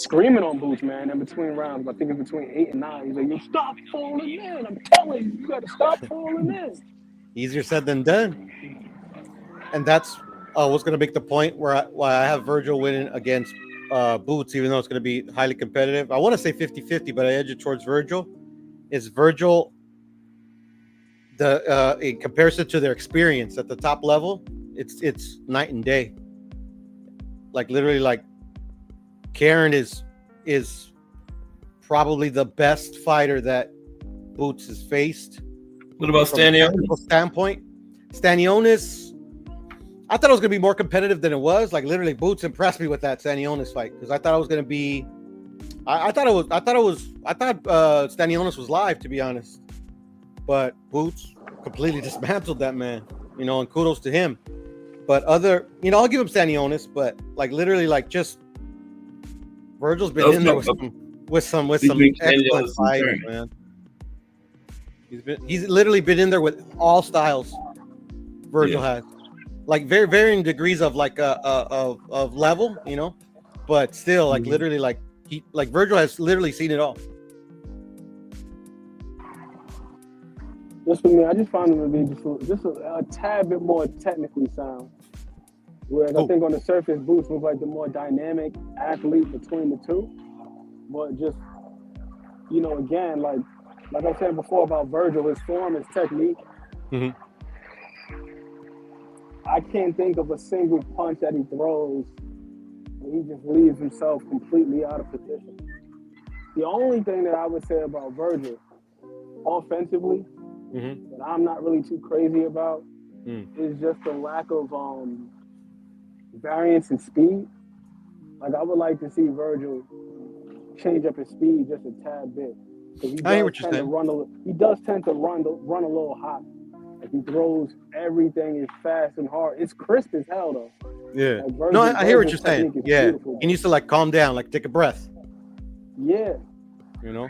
H: screaming on Boots, man, in between rounds. I think it's between 8 and 9. He's like, "You stop falling in. I'm telling you, you got to stop falling in."
E: Easier said than done. And that's what's going to make the point why I have Virgil winning against Boots, even though it's going to be highly competitive. I want to say 50-50, but I edge it towards Virgil. Is Virgil, in comparison to their experience at the top level, it's night and day. Like literally, like Karen is probably the best fighter that Boots has faced.
D: What about Stanionis?
E: Standpoint, Stanionis, I thought it was gonna be more competitive than it was. Like literally, Boots impressed me with that Stanionis fight because I thought it was gonna be. I thought Stanionis was live, to be honest, but Boots completely dismantled that man. You know, and kudos to him. But I'll give him Stanionis, but like literally, like just Virgil's been in there with some excellent fighters, man. He's literally been in there with all styles. Virgil has, like varying degrees of like of level, you know, but still like literally like Virgil has literally seen it all.
H: Just for me, I just found him to be just a tad bit more technically sound. Whereas I think on the surface, Boots was like the more dynamic athlete between the two. But just, you know, again, like I said before about Virgil, his form, his technique. Mm-hmm. I can't think of a single punch that he throws where he just leaves himself completely out of position. The only thing that I would say about Virgil, offensively, that I'm not really too crazy about, is just the lack of variance in speed. Like I would like to see Virgil change up his speed just a tad bit.
E: I hear what you're saying.
H: He does tend to run a little hot. Like he throws everything is fast and hard. It's crisp as hell though.
E: Yeah.
H: Like
E: No, I hear what you're saying. Yeah. He needs to like calm down, like take a breath.
H: Yeah.
E: You know.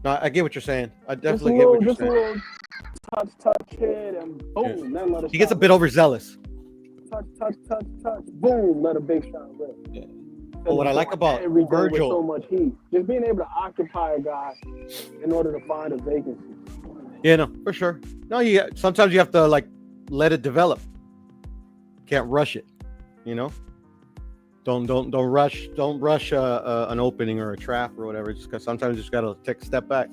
E: No, I get what you're saying. I definitely get what you're saying.
H: Just a little touch hit and boom. Then let it
E: he gets a bit overzealous.
H: Touch, boom, let a big shot rip.
E: Yeah. But what I like about Virgil,
H: with so much heat, just being able to occupy a guy in order to find a vacancy.
E: Yeah, no, for sure. No, sometimes you have to like let it develop. Can't rush it, you know. Don't rush an opening or a trap or whatever. Just because sometimes you just gotta take a step back,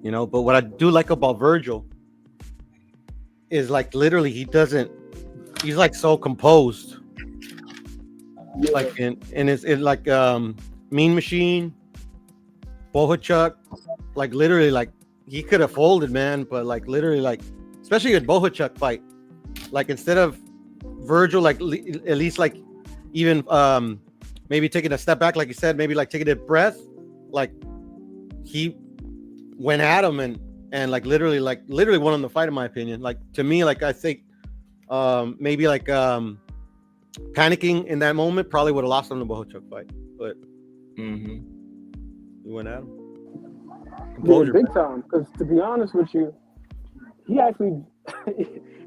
E: you know. But what I do like about Virgil is like literally he's like so composed. Yeah. Like in like Mean Machine, Bohachuk, like literally like he could have folded, man, but like literally like especially in Bohachuk fight, like instead of Virgil like at least like even maybe taking a step back, like you said, maybe like taking a breath, like he went at him and like literally won on the fight in my opinion. Like to me, like I think maybe like panicking in that moment probably would have lost him the Bohachuk fight, but he went at him.
H: Yeah, big time. Because to be honest with you, he actually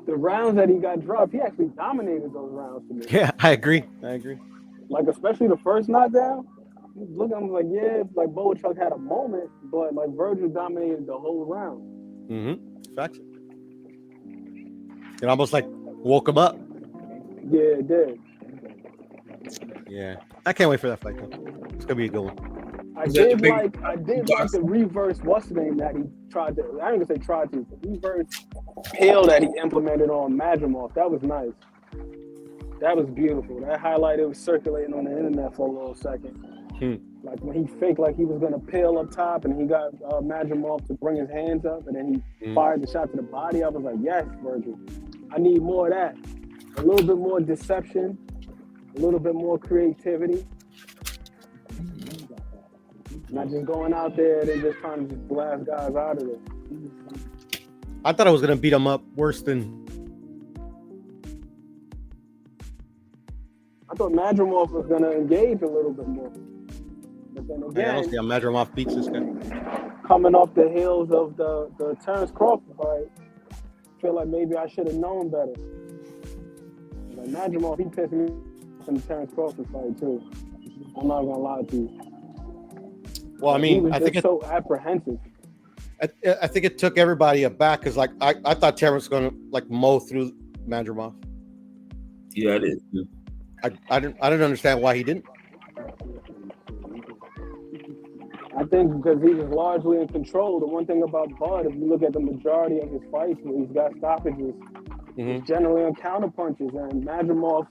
H: the rounds that he got dropped, he actually dominated those rounds to me.
E: Yeah, I agree.
H: Like especially the first knockdown. Look, I'm like, yeah, like Bohachuk had a moment, but like Virgil dominated the whole round.
E: Facts. It almost like woke him up.
H: Yeah, it did.
E: Yeah, I can't wait for that fight though. It's gonna be a good one.
H: I did like the reverse what's the name that he tried to. I ain't gonna say tried to. The reverse pill that he implemented on Madrimov. That was nice. That was beautiful. That highlight was circulating on the internet for a little second. Like when he faked like he was gonna peel up top, and he got Madrimov to bring his hands up, and then he fired the shot to the body. I was like, yes, Virgil. I need more of that. a little bit more deception, a little bit more creativity. Not just going out there and just trying to just blast guys out of there.
E: I thought I was gonna beat him up worse than.
H: I thought Madrimov was gonna engage a little bit more, but then
E: I don't
H: again,
E: see how Madrimov beats this guy.
H: coming off the heels of the Terrence Crawford fight, I feel like maybe I should have known better. Like Madrimov, he pissed me off in the Terrence Crawford fight too. I'm not gonna lie to you.
E: Well, I
H: He
E: mean,
H: was
E: I think
H: just so apprehensive.
E: I think it took everybody aback because, like, I thought Terrence was gonna like mow through Madrimov.
D: Yeah, it is.
E: I didn't understand why he didn't.
H: I think because he was largely in control. The one thing about Bud, if you look at the majority of his fights where he's got stoppages, it's generally on counter punches. And Madrimov,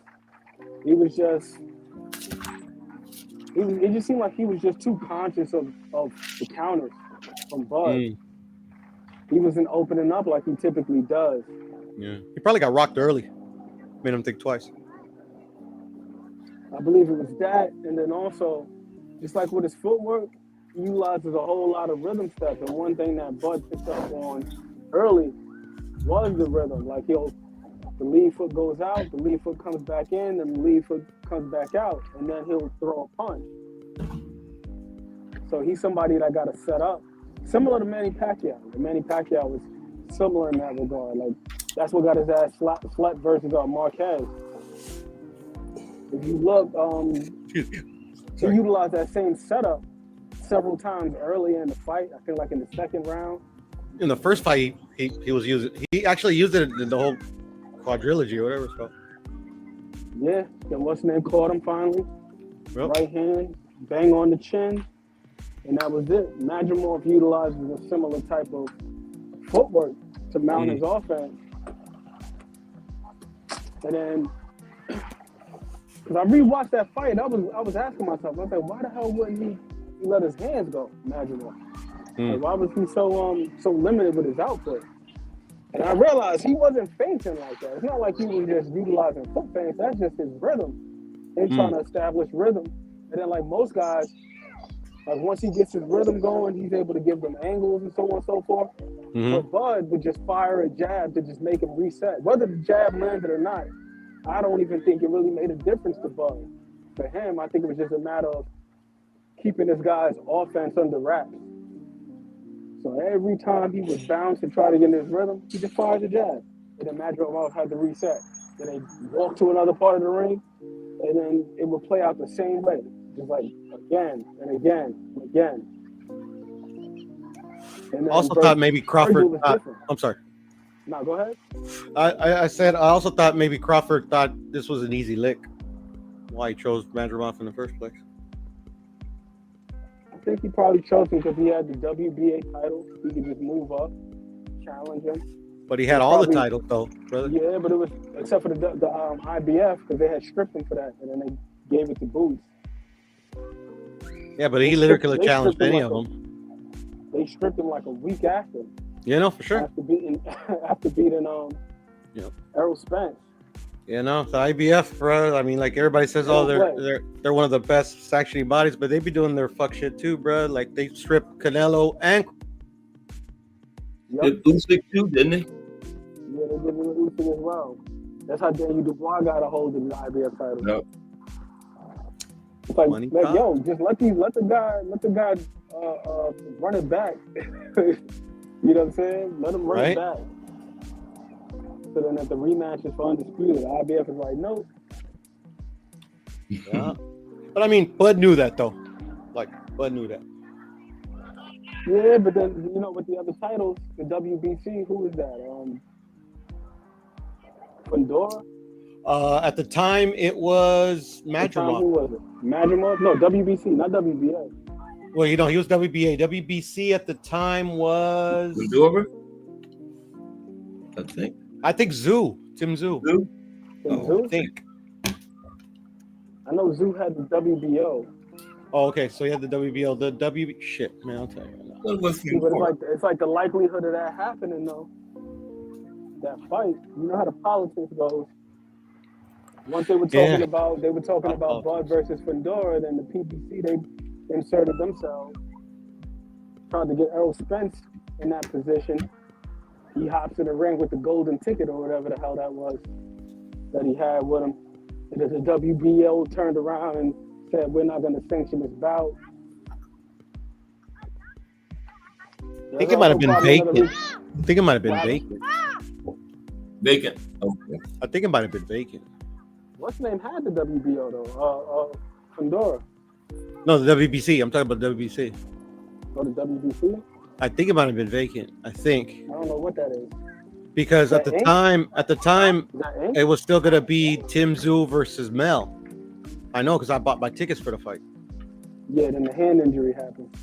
H: he was just, it just seemed like he was just too conscious of the counters from Bud. He wasn't opening up like he typically does.
E: Yeah, he probably got rocked early, made him think twice.
H: I believe it was that, and then also, just like with his footwork, he utilizes a whole lot of rhythm steps. And one thing that Bud picked up on early was the rhythm. Like the lead foot goes out, the lead foot comes back in, and the lead foot comes back out, and then he'll throw a punch. So he's somebody that got to set up, similar to Manny Pacquiao. Manny Pacquiao was similar in that regard. Like that's what got his ass slapped versus Marquez. If you look, he utilized that same setup several times early in the fight. I feel like in the second round.
E: In the first fight, he was using. He actually used it in the whole quadrilogy or whatever it's called.
H: Yeah, then what's his name caught him finally.
E: Yep.
H: Right hand, bang on the chin, and that was it. Madrimov utilizes a similar type of footwork to mount his offense. And then, because I rewatched that fight, I was asking myself, I was like, why the hell wouldn't he let his hands go, Madrimov? Like, why was he so limited with his output? And I realized he wasn't feinting like that. It's not like he was just utilizing foot feints. That's just his rhythm. Him trying to establish rhythm. And then like most guys, like once he gets his rhythm going, he's able to give them angles and so on and so forth. But Bud would just fire a jab to just make him reset. Whether the jab landed or not, I don't even think it really made a difference to Bud. For him, I think it was just a matter of keeping this guy's offense under wraps. So every time he would bounce and try to get in his rhythm, he just fired a jab. And then Madrimov had to reset. Then they walk to another part of the ring, and then it would play out the same way. Just like again and again and again. And
E: I also thought maybe Crawford. I'm sorry.
H: No, go ahead.
E: I said I also thought maybe Crawford thought this was an easy lick. Why he chose Madrimov in the first place?
H: I think he probably chose him because he had the WBA title. He could just move up, challenge him.
E: But he had all the titles, though, brother.
H: Yeah, but it was except for the IBF because they had stripped him for that, and then they gave it to Boots.
E: Yeah, but he literally could have challenged any of them.
H: They stripped him like a week after.
E: Yeah, no, for sure.
H: After beating Errol Spence.
E: You know, the IBF, bro. I mean, like everybody says, they're one of the best sanctioning bodies, but they be doing their fuck shit too, bro. Like they stripped Canelo and
D: did Usyk too, didn't they?
H: Yeah, they did Usyk as well. That's how Daniel Dubois got a hold of the IBF title.
D: Yep.
H: It's like, yo, just let the guy run it back. You know what I'm saying? Let him run it back. So then at the rematch is for undisputed. IBF is like, nope.
E: Yeah. But I mean, Bud knew that though. Like, Bud knew that.
H: Yeah, but then, you know, with the other titles, the WBC, who was that? Fundora?
E: At the time, it was Madrimov.
H: Who was it? Madrimov? No, WBC, not WBA.
E: Well, you know, he was WBA. WBC at the time was...
D: Fundora?
E: I think Zoo. Tim Zoo.
D: Zoo?
H: Zoo?
E: I think.
H: I know Zoo had the WBO.
E: Oh, okay. So he had the WBO. The WB... Shit, man, I'll tell you.
H: But it's like the likelihood of that happening, though. That fight. You know how the politics goes. Once they were talking about Bud versus Fedora, then the PBC they inserted themselves, tried to get Errol Spence in that position. He hops in the ring with the golden ticket or whatever the hell that was that he had with him. And then the WBO turned around and said, "We're not going to sanction this bout."
E: I think it might have been vacant. I think it might have been vacant.
D: Vacant. Okay.
E: I think it might have been vacant.
H: What's name had the WBO though? Fedora.
E: No, the WBC. I'm talking about WBC.
H: Or the WBC?
E: I think it might have been vacant. I think.
H: I don't know what that is.
E: Because at the time, it was still gonna be Tim Tszyu versus Mel. I know because I bought my tickets for the fight.
H: Yeah, then the hand injury happened.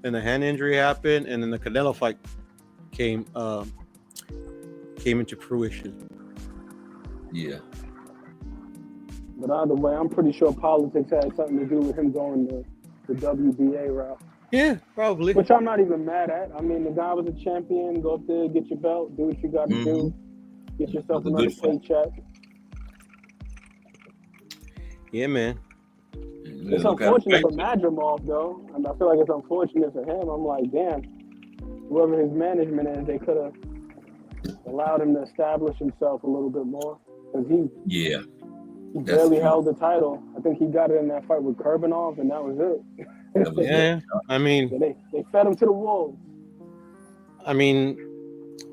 E: And the hand injury happened, and then the Canelo fight came into fruition.
D: Yeah.
H: But either way, I'm pretty sure politics had something to do with him going the WBA route.
E: Yeah, probably.
H: Which I'm not even mad at. I mean, the guy was a champion. Go up there, get your belt, do what you got to do, get yourself another paycheck.
E: Yeah, man.
H: It's unfortunate for Madrimov, though. I feel like it's unfortunate for him. I'm like, damn, whoever his management is, they could have allowed him to establish himself a little bit more. Because he barely held the title. I think he got it in that fight with Kurbanov, and that was it.
E: Yeah, I mean,
H: so they fed him to the wolves.
E: I mean,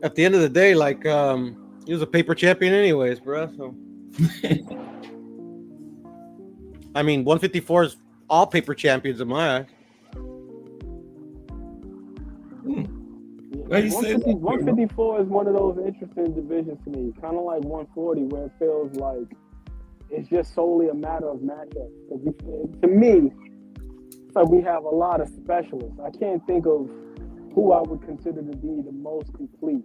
E: at the end of the day, like, he was a paper champion anyways, bro. So, I mean, 154 is all paper champions in my eyes.
H: 154 is one of those interesting divisions to me, kind of like 140, where it feels like it's just solely a matter of matchup. To me, so we have a lot of specialists. I can't think of who I would consider to be the most complete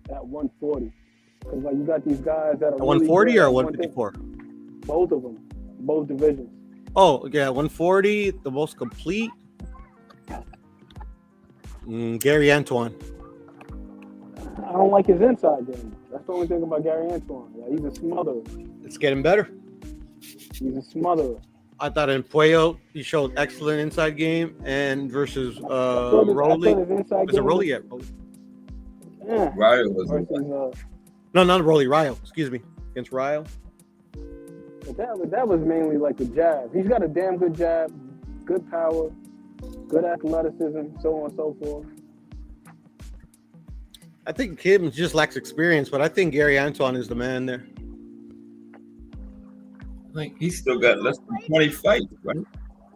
H: at 140. Because like you got these guys that are
E: 140 or 154?
H: Both of them, both divisions.
E: Oh yeah, 140, the most complete. Gary Antoine.
H: I don't like his inside game. That's the only thing about Gary Antoine. Like, he's a smotherer.
E: It's getting better.
H: He's a smotherer.
E: I thought in Puello he showed excellent inside game, and versus Rolly. Was it Rolly yet?
H: Yeah.
D: Ryo was
E: no, not Rolly. Ryo. Excuse me. Against Ryo.
H: But that was mainly like the jab. He's got a damn good jab, good power, good athleticism, so on and so forth.
E: I think Kim just lacks experience, but I think Gary Antoine is the man there.
D: Like he's still got less than 20 fights, right?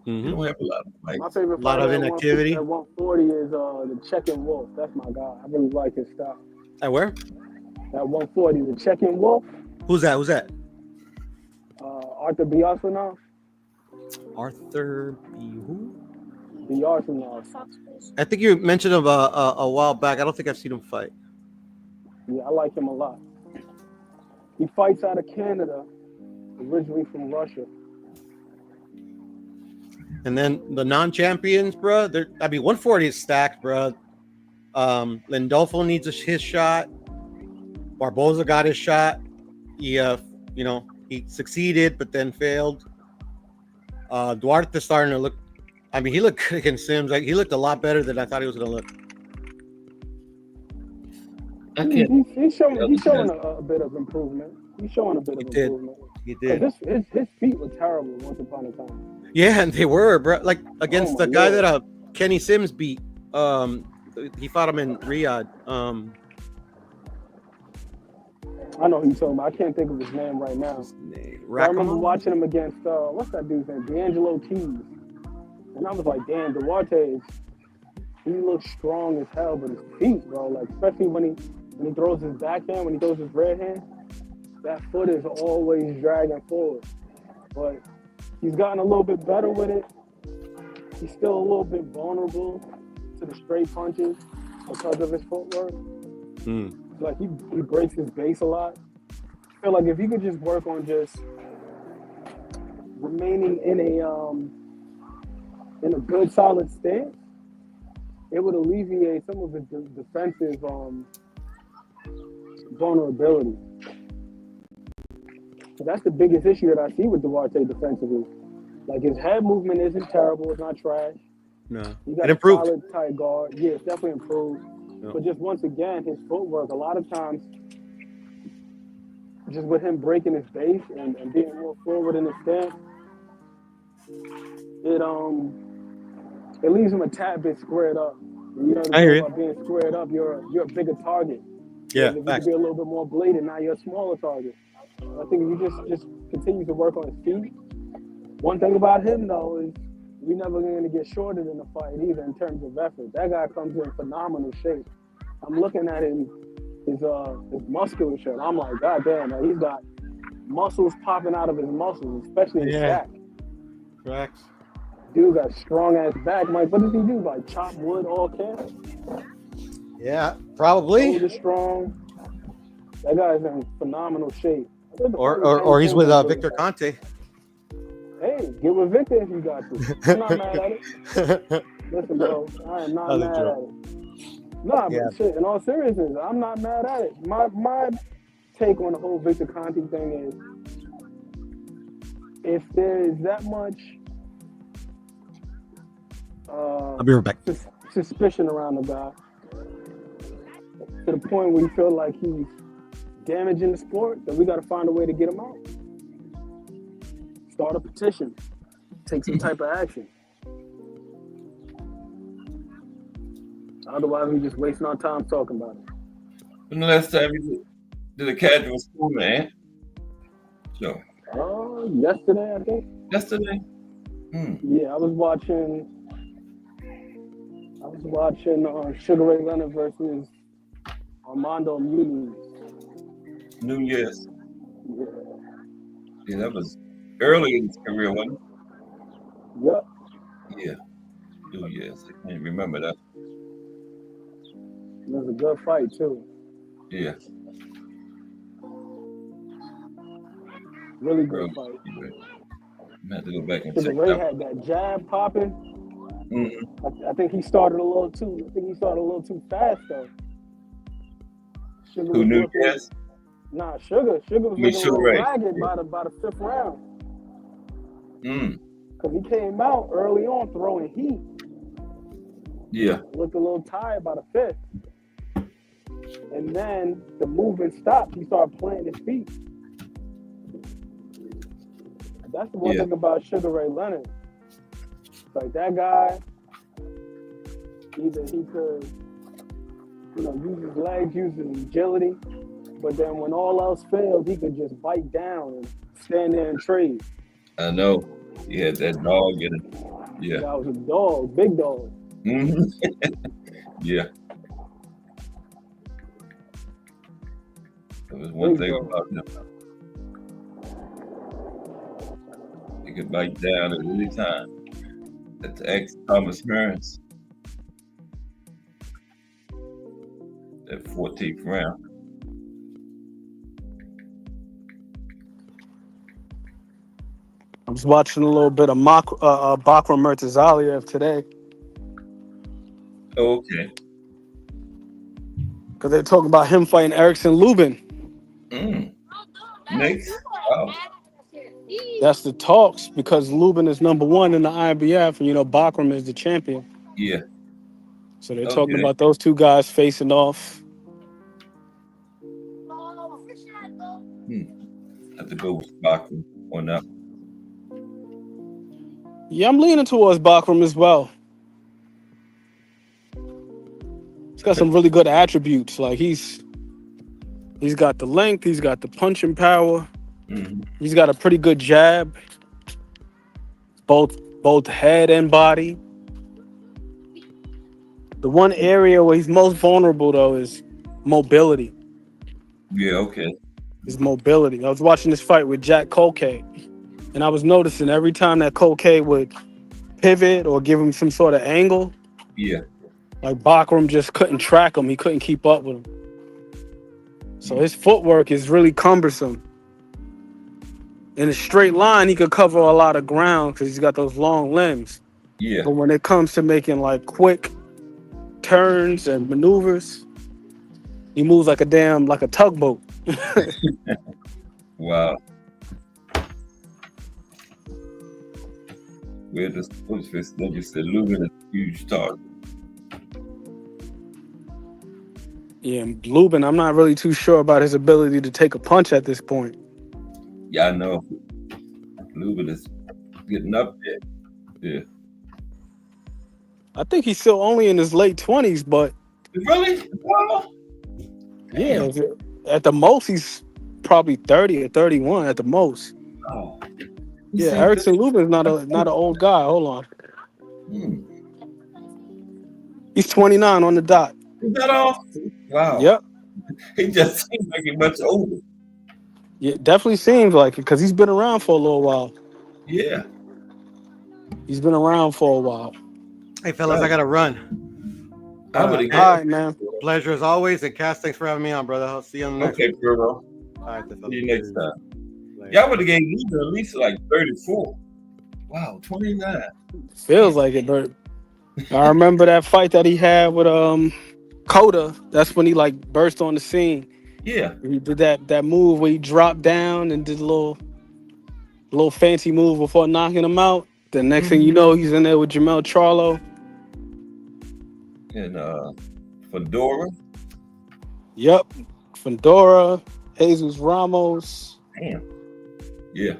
E: Mm-hmm.
D: He don't have a lot of fights.
H: My favorite
E: lot of inactivity.
H: At 140 is the Check-in Wolf. That's my guy. I really like his style.
E: At where?
H: At 140, the Check-in Wolf.
E: Who's that?
H: Arthur Biarsanov.
E: Arthur who?
H: Biarsanov.
E: I think you mentioned him a while back. I don't think I've seen him fight.
H: Yeah, I like him a lot. He fights out of Canada, originally from Russia.
E: And then the non-champions, bro. 140 is stacked, bro. Lindolfo needs his shot. Barboza got his shot. He, he succeeded, but then failed. Duarte starting to look. I mean, he looked good against Sims. Like he looked a lot better than I thought he was going to look.
H: He's showing a bit of improvement. He's showing a bit of improvement.
E: He did.
H: His feet were terrible once upon a time.
E: Yeah, and they were, bro. Like against the guy that Kenny Sims beat. He fought him in Riyadh.
H: I know who you're talking about. I can't think of his name right now. I remember watching him against what's that dude's name? D'Angelo Keys. And I was like, damn, Duarte, he looks strong as hell, but his feet, bro, like especially when he throws his backhand, when he throws his red hand, that foot is always dragging forward. But he's gotten a little bit better with it. He's still a little bit vulnerable to the straight punches because of his footwork. Like he breaks his base a lot. I feel like if he could just work on just remaining in a good solid stance, it would alleviate some of his defensive vulnerability. That's the biggest issue that I see with Duarte defensively. Like, his head movement isn't terrible. It's not trash.
E: No,
H: He got
E: it
H: a
E: improved.
H: solid tight guard. Yeah, it's definitely improved.
E: Yeah.
H: But just once again, his footwork, a lot of times, just with him breaking his base and being more forward in his stance, it leaves him a tad bit squared up. You know, the
E: I hear
H: thing
E: you.
H: about being squared up, you're a bigger target.
E: Yeah,
H: If you
E: facts.
H: could be a little bit more bladed, now you're a smaller target. I think if you just continue to work on his feet. One thing about him, though, is we're never going to get shorted in the fight either in terms of effort. That guy comes in phenomenal shape. I'm looking at him, his musculature, and I'm like, God damn, man, he's got muscles popping out of his muscles, especially his
E: Yeah.
H: back.
E: Facts.
H: Dude got strong ass back. Mike, what does he do? Like chop wood all camp?
E: Yeah, probably.
H: Shoulder strong. That guy's in phenomenal shape.
E: Or he's with Victor Conte.
H: Hey, get with Victor if you got to. I'm not mad at it. Listen, bro, I am not mad at it. Nah,
E: Yeah.
H: but shit, in all seriousness, I'm not mad at it. My take on the whole Victor Conte thing is, if there is that much
E: I'll be right back.
H: suspicion around the guy, to the point where you feel like he's damaging the sport, then we got to find a way to get him out. Start a petition. Take some type of action. Otherwise, we just wasting our time talking about it.
D: When the last time you did a casual school, man? So.
H: Yesterday, I think.
D: Yesterday?
H: Yeah, I was watching Sugar Ray Leonard versus Armando Muniz.
D: Nunez.
H: Yeah.
D: Yeah, that was early in his career, wasn't it?
H: Yep.
D: Yeah. Nunez. I can't remember that.
H: It was a good fight too.
D: Yeah.
H: Really good fight.
D: I have to go back and
H: Sugar
D: check
H: Ray
D: that.
H: had that jab popping. I think he started a little too fast though. Sugar
D: Who
H: was
D: knew
H: looking-
D: yes?
H: Nah, Sugar was looking a little
D: Sugar Ray.
H: ragged by the fifth round. Because he came out early on throwing heat.
D: Yeah.
H: Looked a little tired by the fifth. And then the movement stopped. He started playing his feet. That's the one thing about Sugar Ray Leonard. Like that guy, either he could, use his legs, use his agility, but then when all else failed, he could just bite down and stand there and trade.
D: I know. He had that dog in it. Yeah.
H: That was a dog, big dog.
D: Yeah. That was one thing about him. He could bite down at any time. That's ex Thomas Hearns. That 14th round.
H: I was watching a little bit of Bakram Murtazaliev today.
D: Oh, okay.
H: Because they're talking about him fighting Erickson Lubin.
D: Next. Wow.
H: That's the talks because Lubin is number one in the IBF and Bakram is the champion.
D: Yeah.
H: So they're talking about those two guys facing off.
D: Have to go with Bakram on that.
H: Yeah, I'm leaning towards Bakram as well. He's got some really good attributes. Like he's got the length, he's got the punching power. He's got a pretty good jab, both head and body. The one area where he's most vulnerable, though, is mobility.
D: Yeah, okay.
H: His mobility. I was watching this fight with Jack Colque, and I was noticing every time that Colque would pivot or give him some sort of angle, like Bakram just couldn't track him. He couldn't keep up with him. So his footwork is really cumbersome. In a straight line, he could cover a lot of ground because he's got those long limbs.
D: Yeah.
H: But when it comes to making like quick turns and maneuvers, he moves like a tugboat.
D: Wow. Where the sports fist, like you said, Lubin is a huge target.
H: Yeah, Lubin, I'm not really too sure about his ability to take a punch at this point.
D: Yeah, I know. Lubin is getting up there. Yeah.
H: I think he's still only in his late 20s, but
D: really? Wow.
H: Yeah, at the most he's probably 30 or 31 at the most.
D: Oh.
H: Yeah, Erickson Lubin's not an old guy. Hold on. He's 29 on the dot.
D: Is that all? Wow.
H: Yep.
D: He just seems like he's much older.
H: Yeah, definitely seems like it because he's been around for a little while.
D: Yeah.
H: He's been around for a while.
E: Hey, fellas, I got to run.
H: All right, man.
E: Pleasure as always. And Cass, thanks for having me on, brother. I'll see you on the next one.
D: Okay, bro.
E: All right,
D: see you next time. Y'all would have gave Lubin at least like 34. Wow, 29.
H: Feels like it, but I remember that fight that he had with Coda. That's when he like burst on the scene.
D: Yeah.
H: He did that move where he dropped down and did a little fancy move before knocking him out. The next thing you know, he's in there with Jamel Charlo.
D: And Fedora.
H: Yep. Fedora, Jesus Ramos.
D: Damn. Yeah.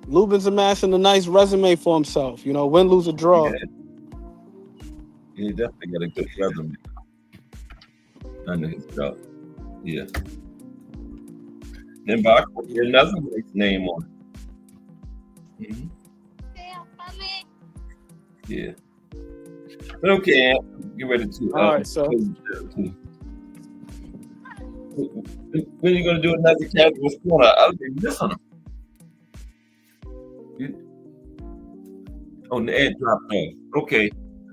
H: Lubin's amassing a nice resume for himself. You know, win, lose, or draw.
D: Yeah. He definitely got a good resume under his belt. Yeah. Then Bach put another name on it. Mm-hmm. Yeah. But okay, get ready to.
H: All right, so.
D: When are you gonna do another casual corner? I'll be missing them. On the air dropped off. Okay.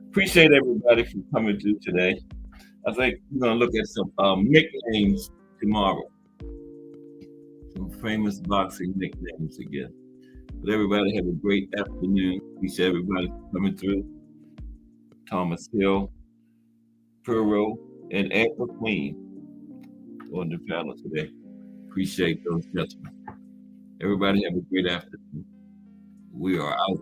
D: Appreciate everybody for coming through today. I think we're gonna look at some nicknames tomorrow. Some famous boxing nicknames again. But everybody have a great afternoon. Appreciate everybody for coming through. Thomas Hill, Puro, and Amber Queen on the panel today. Appreciate those gentlemen. Everybody have a great afternoon. We are out.